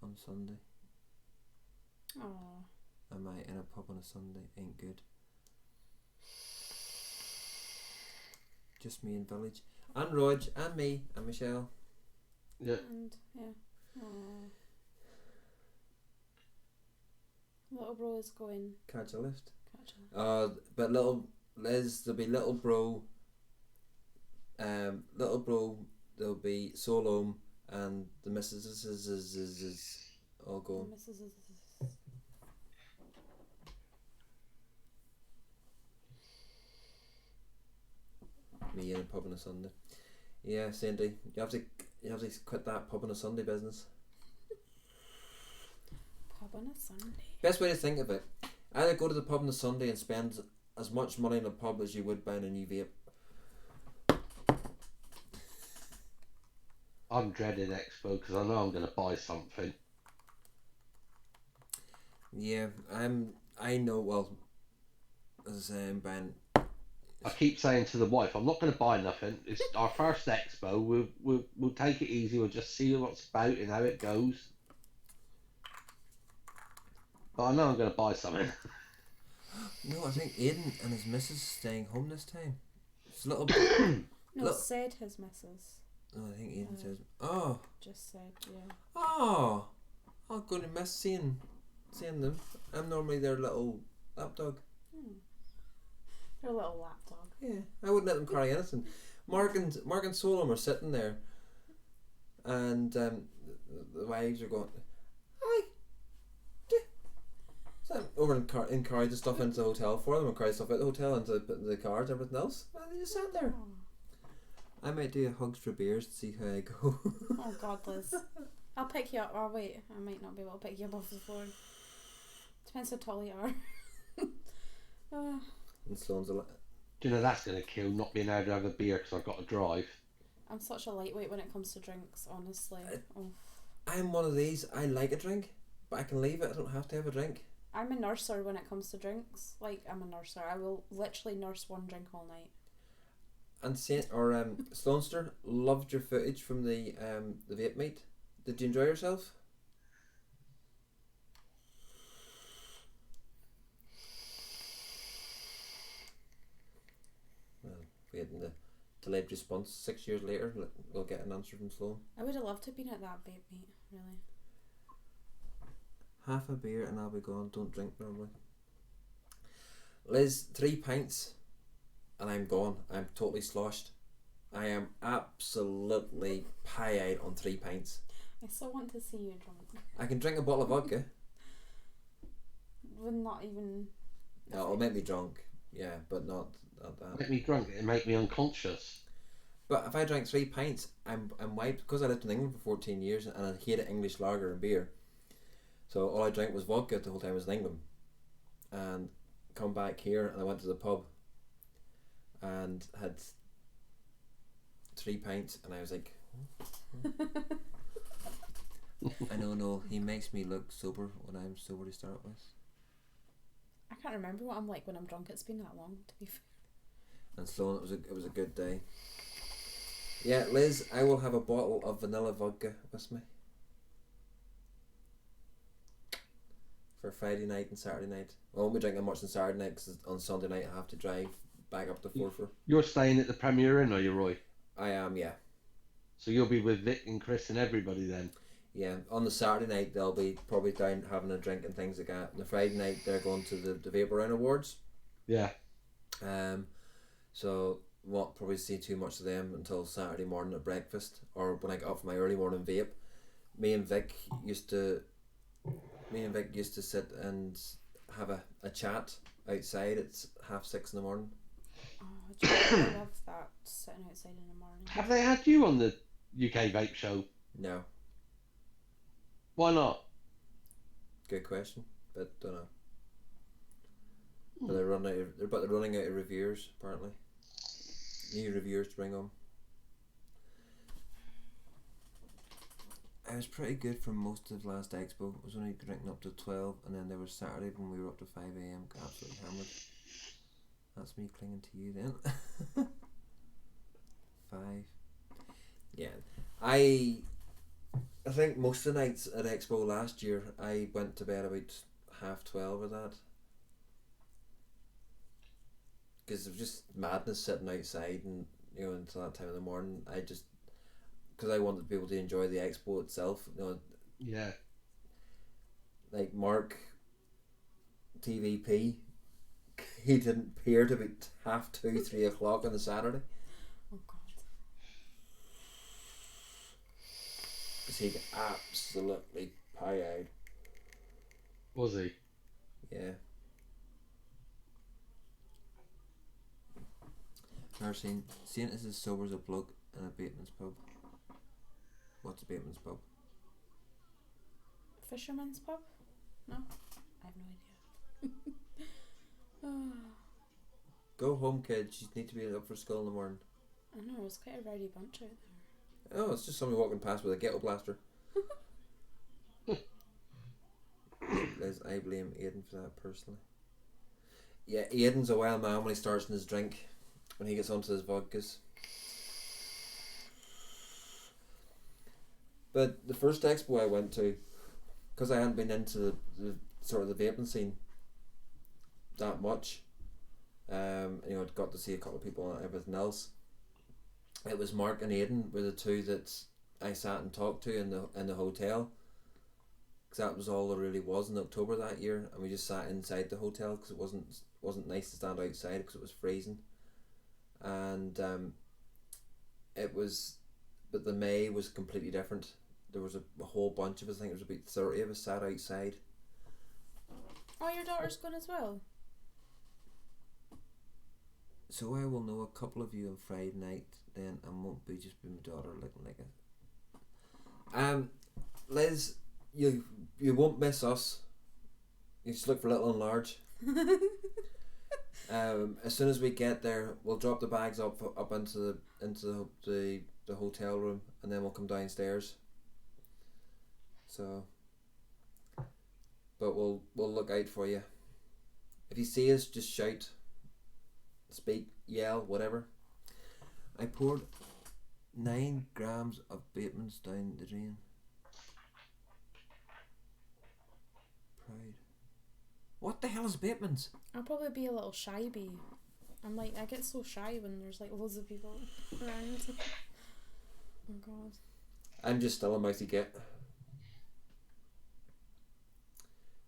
on Sunday. Oh. Am I in a pub on a Sunday? Ain't good. Just me and Village. And Rog, and me, and Michelle. Yeah. And, yeah. Oh. Little bro is going. Catch a lift. Catch a lift. But little Liz, there'll be little bro. There'll be solo, and the missus is all going. Me in a pub on a Sunday. Yeah, Sandy, you have to quit that pub on a Sunday business. Pub on a Sunday. Best way to think of it: either go to the pub on a Sunday and spend as much money in a pub as you would buying a new vape. I'm dreading Expo because I know I'm going to buy something. Yeah, I know. Well, as I say, I'm buying. I keep saying to the wife, I'm not going to buy nothing. It's our first Expo. We'll take it easy. We'll just see what's about and how it goes. But I know I'm going to buy something. No, I think Aiden and his missus staying home this time. It's a little. No, said his missus. Oh, I think Aiden says. Oh. Just said, yeah. Oh. I'm going to miss seeing them. I'm normally their little lapdog. Their little lapdog. Yeah, I wouldn't let them carry anything. Mark and Solomon are sitting there, and the wives are going, "Hi." So I'm over and carried the stuff into the hotel for them, and carried stuff out the hotel into the cars and everything else. And they just sat there. Oh. I might do a hugs for beers to see how I go. Oh God, Liz. I'll pick you up. Oh wait, I might not be able to pick you up off the floor. Depends how tall you are. And Sloane's a lot. Do you know that's going to kill not being able to have a beer because I've got to drive? I'm such a lightweight when it comes to drinks, honestly. I'm one of these. I like a drink, but I can leave it. I don't have to have a drink. I'm a nurser when it comes to drinks. Like, I'm a nurser. I will literally nurse one drink all night. And Sloanster, loved your footage from the vape meet. Did you enjoy yourself? Well, waiting the delayed response. 6 years later, we'll get an answer from Sloan. I would have loved to have been at that vape meet, really. Half a beer and I'll be gone. Don't drink normally. Liz, 3 pints and I'm gone. I'm totally sloshed. I am absolutely pie-eyed on 3 pints. I still want to see you drunk. I can drink a bottle of vodka. Would not even... No, it'll make me drunk. Yeah, but not that. Make me drunk. It make me unconscious. But if I drank 3 pints, I'm wiped because I lived in England for 14 years and I hated English lager and beer. So all I drank was vodka the whole time I was in England. And come back here and I went to the pub and had 3 pints and I was like, I know, he makes me look sober when I'm sober to start with. I can't remember what I'm like when I'm drunk. It's been that long, to be fair. And Sloan, it was a good day. Yeah, Liz, I will have a bottle of vanilla vodka with me for Friday night and Saturday night. I won't be drinking much on Saturday night because on Sunday night I have to drive back up to Forfar. You're staying at the Premier Inn, are you, Roy? I am, yeah. So you'll be with Vic and Chris and everybody then? Yeah, on the Saturday night they'll be probably down having a drink and things like that. On the Friday night they're going to the Vape Round Awards. Yeah. So won't probably see too much of them until Saturday morning at breakfast or when I get up for my early morning vape. Me and Vic used to sit and have a chat outside at 6:30 in the morning. Oh, I love that, sitting outside in the morning. Have they had you on the UK Vape Show? No. Why not? Good question, but don't know. But they're running out of reviewers apparently. New reviewers to bring on. I was pretty good for most of last expo. I was only drinking up to 12, and then there was Saturday when we were up to 5 a.m. Got absolutely hammered. That's me clinging to you then. 5. Yeah, I think most of the nights at Expo last year, I went to bed about 12:30 or that. Because it was just madness sitting outside and, until that time in the morning. Because I wanted people to enjoy the Expo itself. Yeah. Like Mark, TVP, he didn't appear to be 2:30, 3 o'clock on the Saturday. Oh God. Because he got absolutely pie-eyed. Was he? Yeah. Never seen it as sober as a plug in a bateman's pub. What's a bateman's pub? Fisherman's pub? No? I have no idea. Go home, kids. You need to be up for school in the morning. I know, it's quite a rowdy bunch out there. Oh, it's just somebody walking past with a ghetto blaster. Liz, I blame Aidan for that personally. Yeah, Aidan's a wild man when he starts in his drink. When he gets onto his vodkas. But the first expo I went to, because I hadn't been into the sort of the vaping scene that much, I'd got to see a couple of people and everything else. It was Mark and Aidan were the two that I sat and talked to in the hotel, because that was all there really was in October that year, and we just sat inside the hotel because it wasn't nice to stand outside because it was freezing. And but the May was completely different. There was a whole bunch of us. I think there was about 30 of us sat outside. Oh, your daughter's going as well? So I will know a couple of you on Friday night then, and won't be just be my daughter looking like it. Liz, you won't miss us. You just look for little and large. As soon as we get there, we'll drop the bags up into the hotel room, and then we'll come downstairs. So, but we'll look out for you. If you see us, just shout, speak, yell, whatever. I poured 9 grams of Batemans down the drain. Proud. What the hell is Batemans? I'll probably be a little shy bee. I get so shy when there's like loads of people around. Oh God. I'm just still a mouthy git.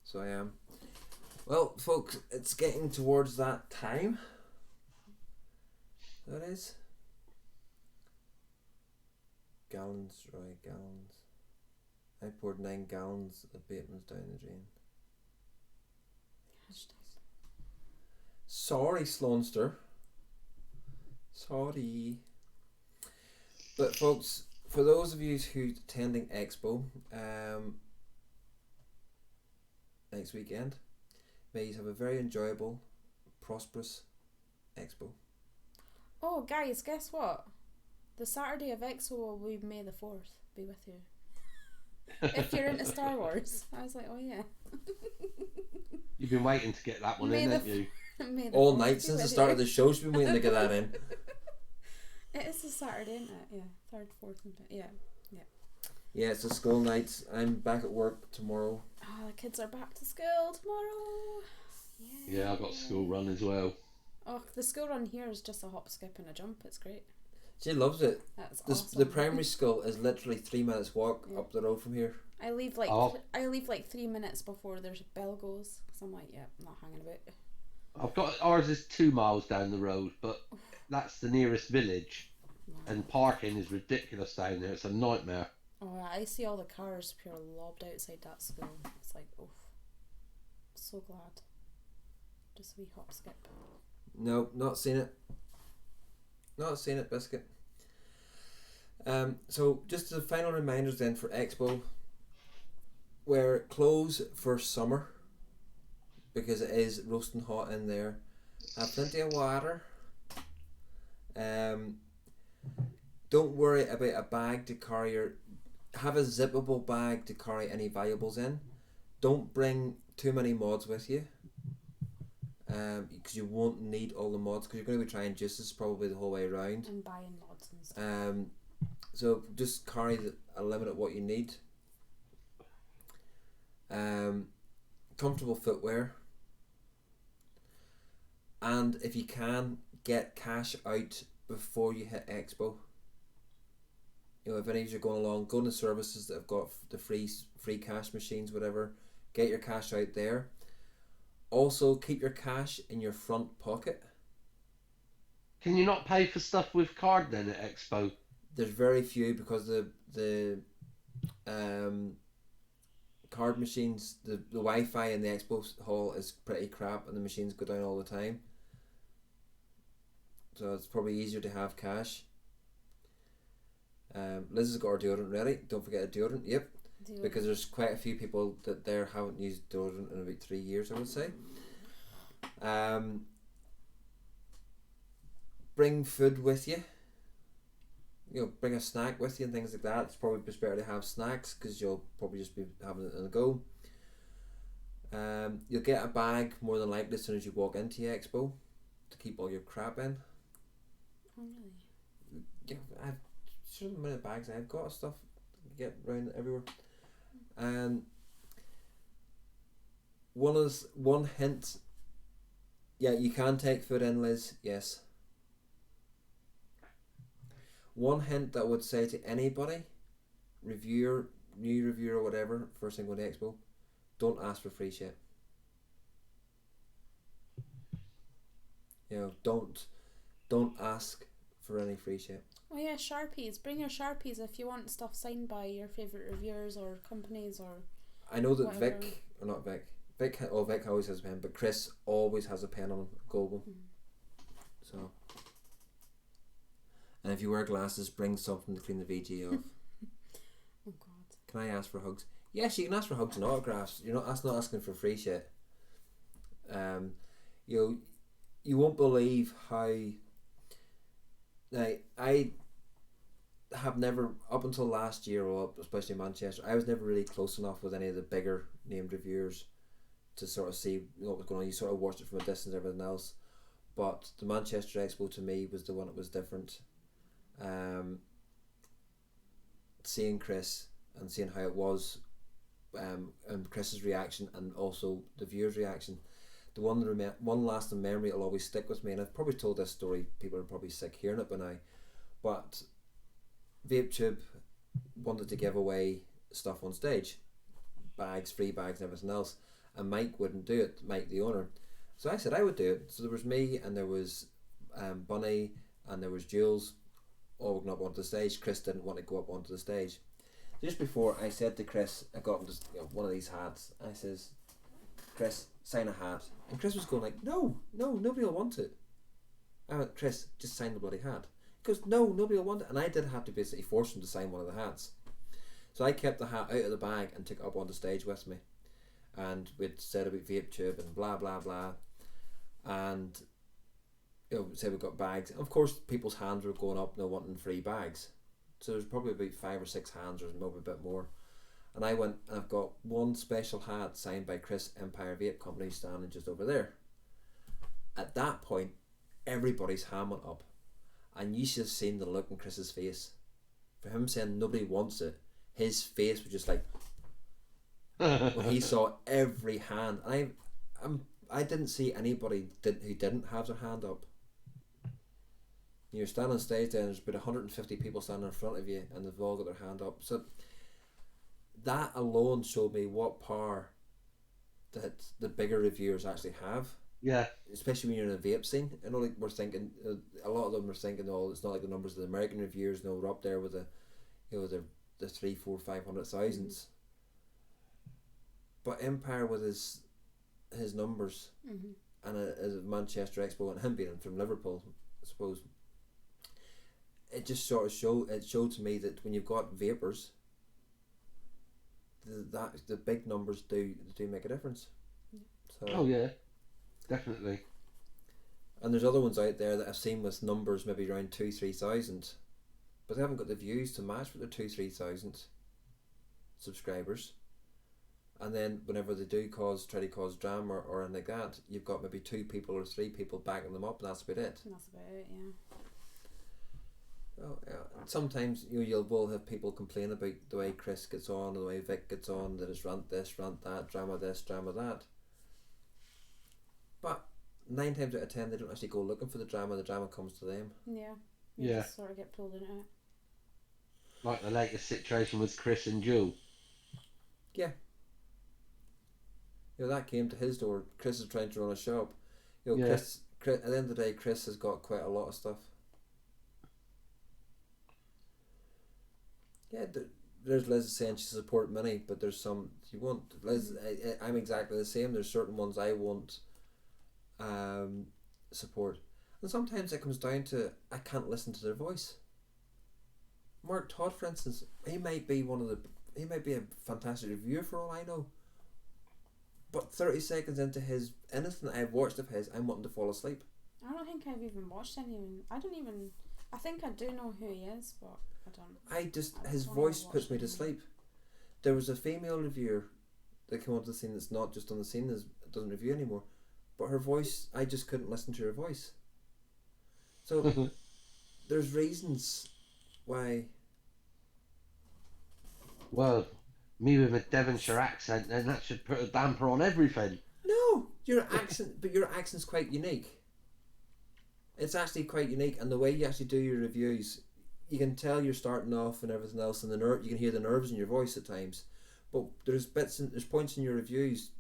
So I am. Well, folks, it's getting towards that time. That is. Gallons, right, gallons. I poured 9 gallons of Batemans down the drain. Sorry, Slonster. Sorry. But folks, for those of you who's attending Expo next weekend, may you have a very enjoyable, prosperous Expo. Oh, guys, guess what? The Saturday of Expo will be May the 4th. Be with you. If you're into Star Wars. I was like, oh yeah. You've been waiting to get that one in, haven't you? All night since the start of the show, she's been waiting to get that in. It is a Saturday, isn't it? Yeah, 3rd, 4th, and 5th. Yeah. Yeah, it's a school night. I'm back at work tomorrow. Oh, the kids are back to school tomorrow. Yeah, I've got school run as well. Oh, the school run here is just a hop, skip, and a jump. It's great. She loves it. That's awesome. The primary school is literally 3 minutes walk up the road from here. I leave like 3 minutes before there's a bell goes, because I'm like, yeah, I'm not hanging about. Ours is 2 miles down the road, but that's the nearest village, and parking is ridiculous down there. It's a nightmare. Oh, I see all the cars pure lobbed outside that school. It's like, oh, so glad. Just a wee hop skip. No, not seen it. Not seen it, Biscuit. So just the final reminders then for Expo. We're closed for summer because it is roasting hot in there. Have plenty of water. Don't worry about a bag to carry have a zippable bag to carry any valuables in. Don't bring too many mods with you, because you won't need all the mods, because you're going to be trying juices probably the whole way around and buying mods and stuff. so just carry a limit of what you need. Comfortable footwear, and if you can, get cash out before you hit Expo. You know, if any of you are going along, go to services that have got the free cash machines, whatever. Get your cash out there. Also, keep your cash in your front pocket. Can you not pay for stuff with card then at Expo? There's very few because the card machines, the Wi-Fi in the expo hall is pretty crap, and the machines go down all the time. So it's probably easier to have cash. Liz has got her deodorant ready. Don't forget a deodorant. Yep. Because there's quite a few people that there haven't used deodorant in about 3 years, I would say. Bring food with you. You know, bring a snack with you and things like that. It's probably just better to have snacks because you'll probably just be having it on the go. You'll get a bag more than likely as soon as you walk into the expo to keep all your crap in. Oh, really? Yeah, I've sure the amount of bags I've got of stuff to get around everywhere. And one hint. Yeah, you can take food in, Liz. Yes. One hint that I would say to anybody, new reviewer or whatever, first thing going to Expo, don't ask for free shit. You know, don't ask for any free shit. Oh yeah, Sharpies. Bring your Sharpies if you want stuff signed by your favourite reviewers or companies or... I know that whatever. Vic always has a pen, but Chris always has a pen on him, a gold one. So... And if you wear glasses, bring something to clean the VG off. Oh God. Can I ask for hugs? Yes, you can ask for hugs and autographs. That's not asking for free shit. You won't believe how. I have never, up until last year, or especially in Manchester, I was never really close enough with any of the bigger named reviewers to sort of see what was going on. You sort of watched it from a distance, everything else. But the Manchester Expo to me was the one that was different. Seeing Chris and seeing how it was, and Chris's reaction and also the viewers' reaction, the one lasting memory will always stick with me. And I've probably told this story, people are probably sick hearing it by now, but VapeTube wanted to give away stuff on stage, bags, free bags and everything else, and Mike wouldn't do it, Mike the owner. So I said I would do it. So there was me and there was Bunny and there was Jules all going up onto the stage. Chris didn't want to go up onto the stage. Just before, I said to Chris, I got him just one of these hats. I says, Chris, sign a hat. And Chris was going like, no, nobody will want it. I went, Chris, just sign the bloody hat. He goes, no, nobody will want it. And I did have to basically force him to sign one of the hats. So I kept the hat out of the bag and took it up on the stage with me. And we'd said about VapeTube and blah, blah, blah. And say we've got bags. Of course, people's hands were going up, wanting free bags. So there's probably about 5 or 6 hands, or maybe a bit more. And I went and I've got one special hat signed by Chris, Empire Vape Company, standing just over there. At that point, everybody's hand went up, and you should have seen the look on Chris's face. For him saying nobody wants it, his face was just like when he saw every hand. And I didn't see anybody who didn't have their hand up. You're standing on stage there and there's about 150 people standing in front of you and they've all got their hand up. So that alone showed me what power that the bigger reviewers actually have. Yeah. Especially when you're in a vape scene. Like we're thinking, a lot of them are thinking, it's not like the numbers of the American reviewers. We're up there with the 3, 4, 500,000s. But Empire with his numbers and a Manchester Expo and him being from Liverpool, I suppose. It just sort of showed to me that when you've got vapors, the big numbers do make a difference. So, oh yeah, definitely. And there's other ones out there that I've seen with numbers maybe around 2,000-3,000, but they haven't got the views to match with their 2,000-3,000 subscribers. And then whenever they do try to cause drama or anything like that, you've got maybe 2 people or 3 people backing them up, and that's about it. And that's about it, yeah. Well, sometimes you will have people complain about the way Chris gets on, or the way Vic gets on, that it's rant this, rant that, drama this, drama that. But 9 times out of 10, they don't actually go looking for the drama comes to them. Yeah. You Yeah. just sort of get pulled into it. Like the latest situation with Chris and Jewel. Yeah. That came to his door. Chris is trying to run a shop. Yeah. Chris, at the end of the day, Chris has got quite a lot of stuff. Yeah, there's Liz saying she supports many, but there's some you won't. Liz, I'm exactly the same. There's certain ones I won't support, and sometimes it comes down to I can't listen to their voice. Mark Todd, for instance, he might be a fantastic reviewer for all I know, but 30 seconds into anything I've watched of his, I'm wanting to fall asleep. I don't think I've even watched any. I think I do know who he is, but I don't. His voice puts me to sleep. There was a female reviewer that came onto the scene that's not just on the scene, doesn't review anymore, but her voice, I just couldn't listen to her voice. So there's reasons why. Well, me with a Devonshire accent, then that should put a damper on everything. No, your accent's quite unique. It's actually quite unique, and the way you actually do your reviews, you can tell you're starting off and everything else, and you can hear the nerves in your voice at times. But there's points in your reviews,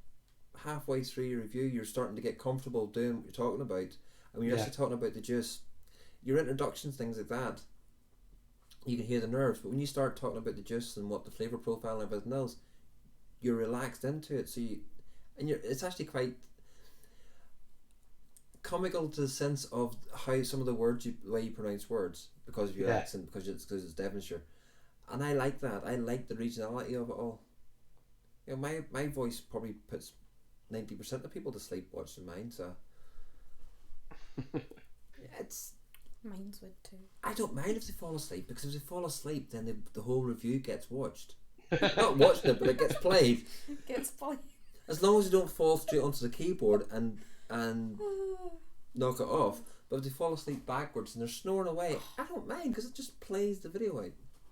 halfway through your review, you're starting to get comfortable doing what you're talking about. And when you're actually talking about the juice, your introductions, things like that, you can hear the nerves. But when you start talking about the juice and what the flavour profile and everything else, you're relaxed into it. So it's actually quite comical to the sense of how some of the words, the way you pronounce words, because of your accent, because it's Devonshire, and I like that. I like the regionality of it all. My voice probably puts 90% of people to sleep watching mine. So it's Mine's would too. I don't mind if they fall asleep, because if they fall asleep, then the whole review gets watched. Not watched it, but it gets played. Gets played. As long as you don't fall straight onto the keyboard and knock it off. But if they fall asleep backwards and they're snoring away, I don't mind, because it just plays the video out.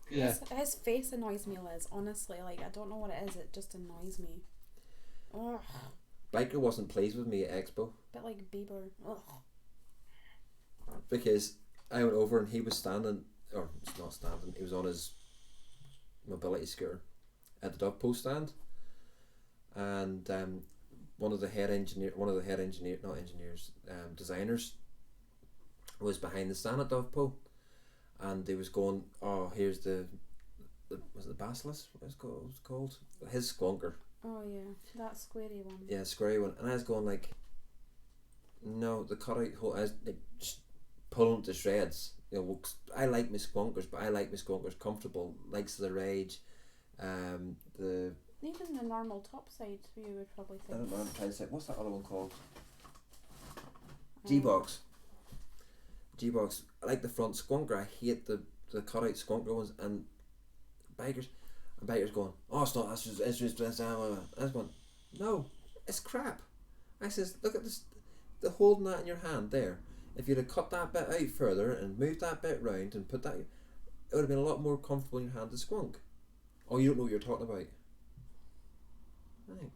Yeah. His face annoys me, Liz. Honestly, I don't know what it is. It just annoys me. Ugh. Biker wasn't pleased with me at Expo. Bit like Bieber. Ugh. Because I went over and he was standing, or it's not standing, he was on his mobility scooter at the dog post stand, and one of the head designers was behind the stand at Dovpo, and they was going, oh, here's the was it the Basilisk? What was it called? His squonker. Oh yeah, that squarey one. Yeah, squarey one. And I was going like, no, the cutout hole. I was like pulling to shreds. I like my squonkers, but I like my squonkers comfortable, likes of the rage. Even the normal top side, you would probably I think. don't know. I'm trying to say, what's that other one called? G-Box. G-Box. I like the front squonker. I hate the cutout squonker ones. And bikers going, oh, it's not. That's just. I was going, no, it's crap. I says, look at this. The holding that in your hand there. If you'd have cut that bit out further and moved that bit round and put that, it would have been a lot more comfortable in your hand to squonk. Oh, you don't know what you're talking about. Right.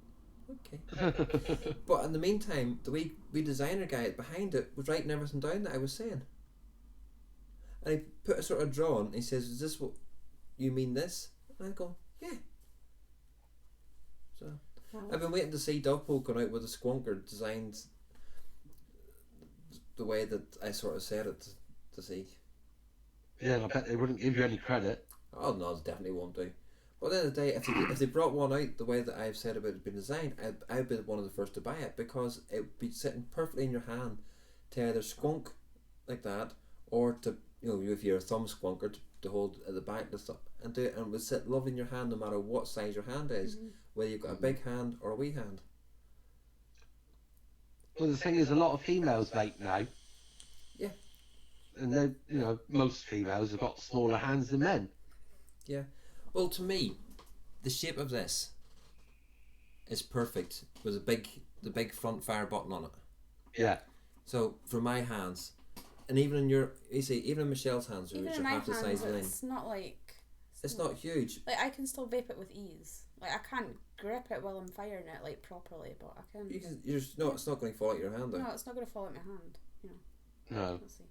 Okay. But in the meantime, the wee designer guy behind it was writing everything down that I was saying. And he put a sort of drawing and he says, is this what you mean, this? And I go, yeah. So I've been waiting to see Dogpo come out with a squonker designed the way that I sort of said it to see. Yeah, I bet they wouldn't give you any credit. Oh no, they definitely won't do. But at the end of the day, if they brought one out the way that I've said about it being designed, I'd be one of the first to buy it, because it would be sitting perfectly in your hand to either squonk like that, or to, if you're a thumb squonker, to hold at the back and do it, and it would sit lovely in your hand no matter what size your hand is, whether you've got a big hand or a wee hand. Well, the thing is, a lot of females vape now. Yeah. And then, most females have got smaller hands than men. Yeah. Well, to me, the shape of this is perfect with the big front fire button on it. Yeah. So for my hands, And even in your, you see, even in Michelle's hands, Even which in are my half the size hands, of mine, it's not like... it's not huge. Like, I can still vape it with ease. Like, I can't grip it while I'm firing it, like, properly, but I can... You're just, no, it's not going to fall out your hand, though. No, it's not going to fall out my hand, you know. No. Let's see.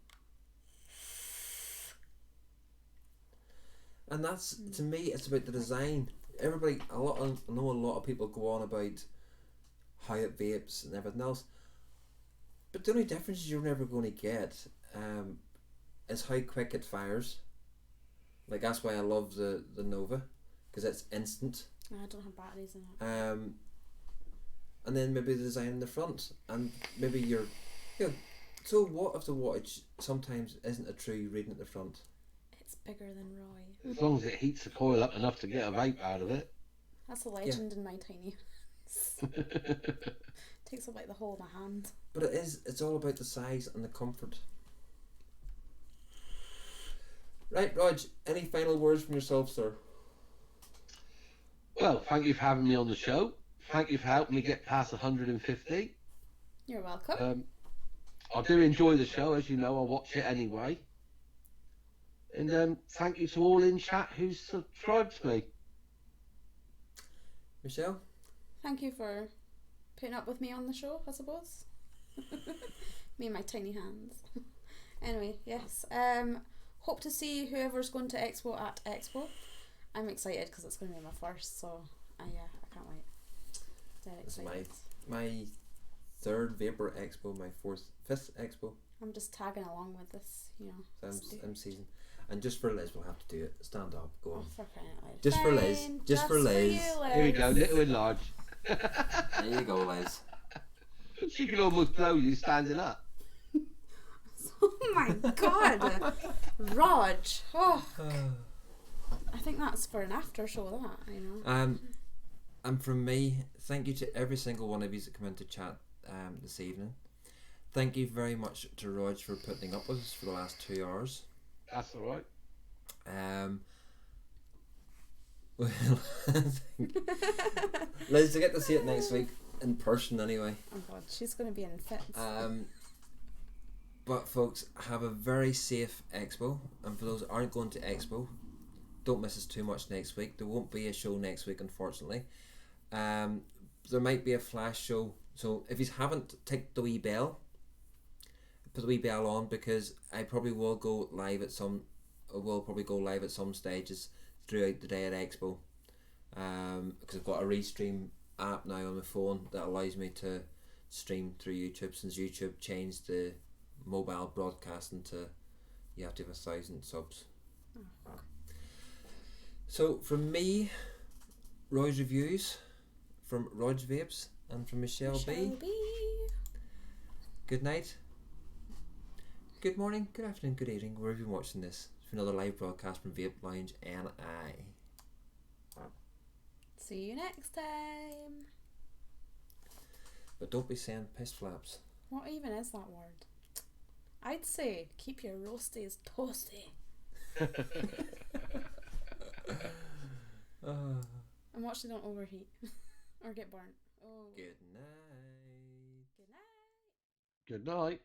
And that's, to me, it's about the design. Everybody, I know a lot of people go on about how it vapes and everything else, but the only difference you're never going to get is how quick it fires. Like, that's why I love the Nova, because it's instant. I don't have batteries in it. And then maybe the design in the front, and maybe you're, you know, so what if the wattage sometimes isn't a true reading at the front? It's bigger than Roy. As long as it heats the coil up enough to get a vape out of it. That's a legend in my tiny hands. Takes up like the whole of my hand. But it's all about the size and the comfort. Right, Rog, any final words from yourself, sir? Well, thank you for having me on the show. Thank you for helping me get past 150. You're welcome. I do enjoy the show, as you know, I watch it anyway. And thank you to all in chat who subscribed to me. Michelle? Thank you for putting up with me on the show, I suppose. Me and my tiny hands. Anyway, yes. Hope to see whoever's going to Expo at Expo. I'm excited because it's going to be my first, so yeah, I can't wait. Dead excited. My third Vapor Expo, my fifth Expo. I'm just tagging along with this, you know. I'm season. And just for Liz, we'll have to do it. Stand up, go on. For crying out loud. Just for Liz. Just for Liz. You, Liz. Here we go, little and large. There you go, Liz. She can almost blow you standing up. Oh my god, Raj. Oh, I think that's for an after show. That, you know. And from me, thank you to every single one of you that come into chat this evening. Thank you very much to Raj for putting up with us for the last 2 hours. That's all right. Well, Liz, to get to see it next week in person anyway. Oh god, she's going to be in fits. But folks, have a very safe Expo, and for those that aren't going to Expo, don't miss us too much next week. There won't be a show next week, unfortunately. There might be a flash show, so if you haven't, tick the wee bell, put the wee bell on, because I probably will go live at some stages throughout the day at Expo, because I've got a restream app now on my phone that allows me to stream through YouTube, since YouTube changed the mobile broadcasting to you have to have 1,000 subs. So from me, Roy's Reviews, from Rod's Vapes, and from Michelle B. Good night, good morning, good afternoon, good evening, wherever you're watching this, for another live broadcast from Vape Lounge NI. See you next time. But don't be saying piss flaps. What even is that word? I'd say keep your roasties toasty. And watch they don't overheat or get burnt. Oh. Good night. Good night. Good night.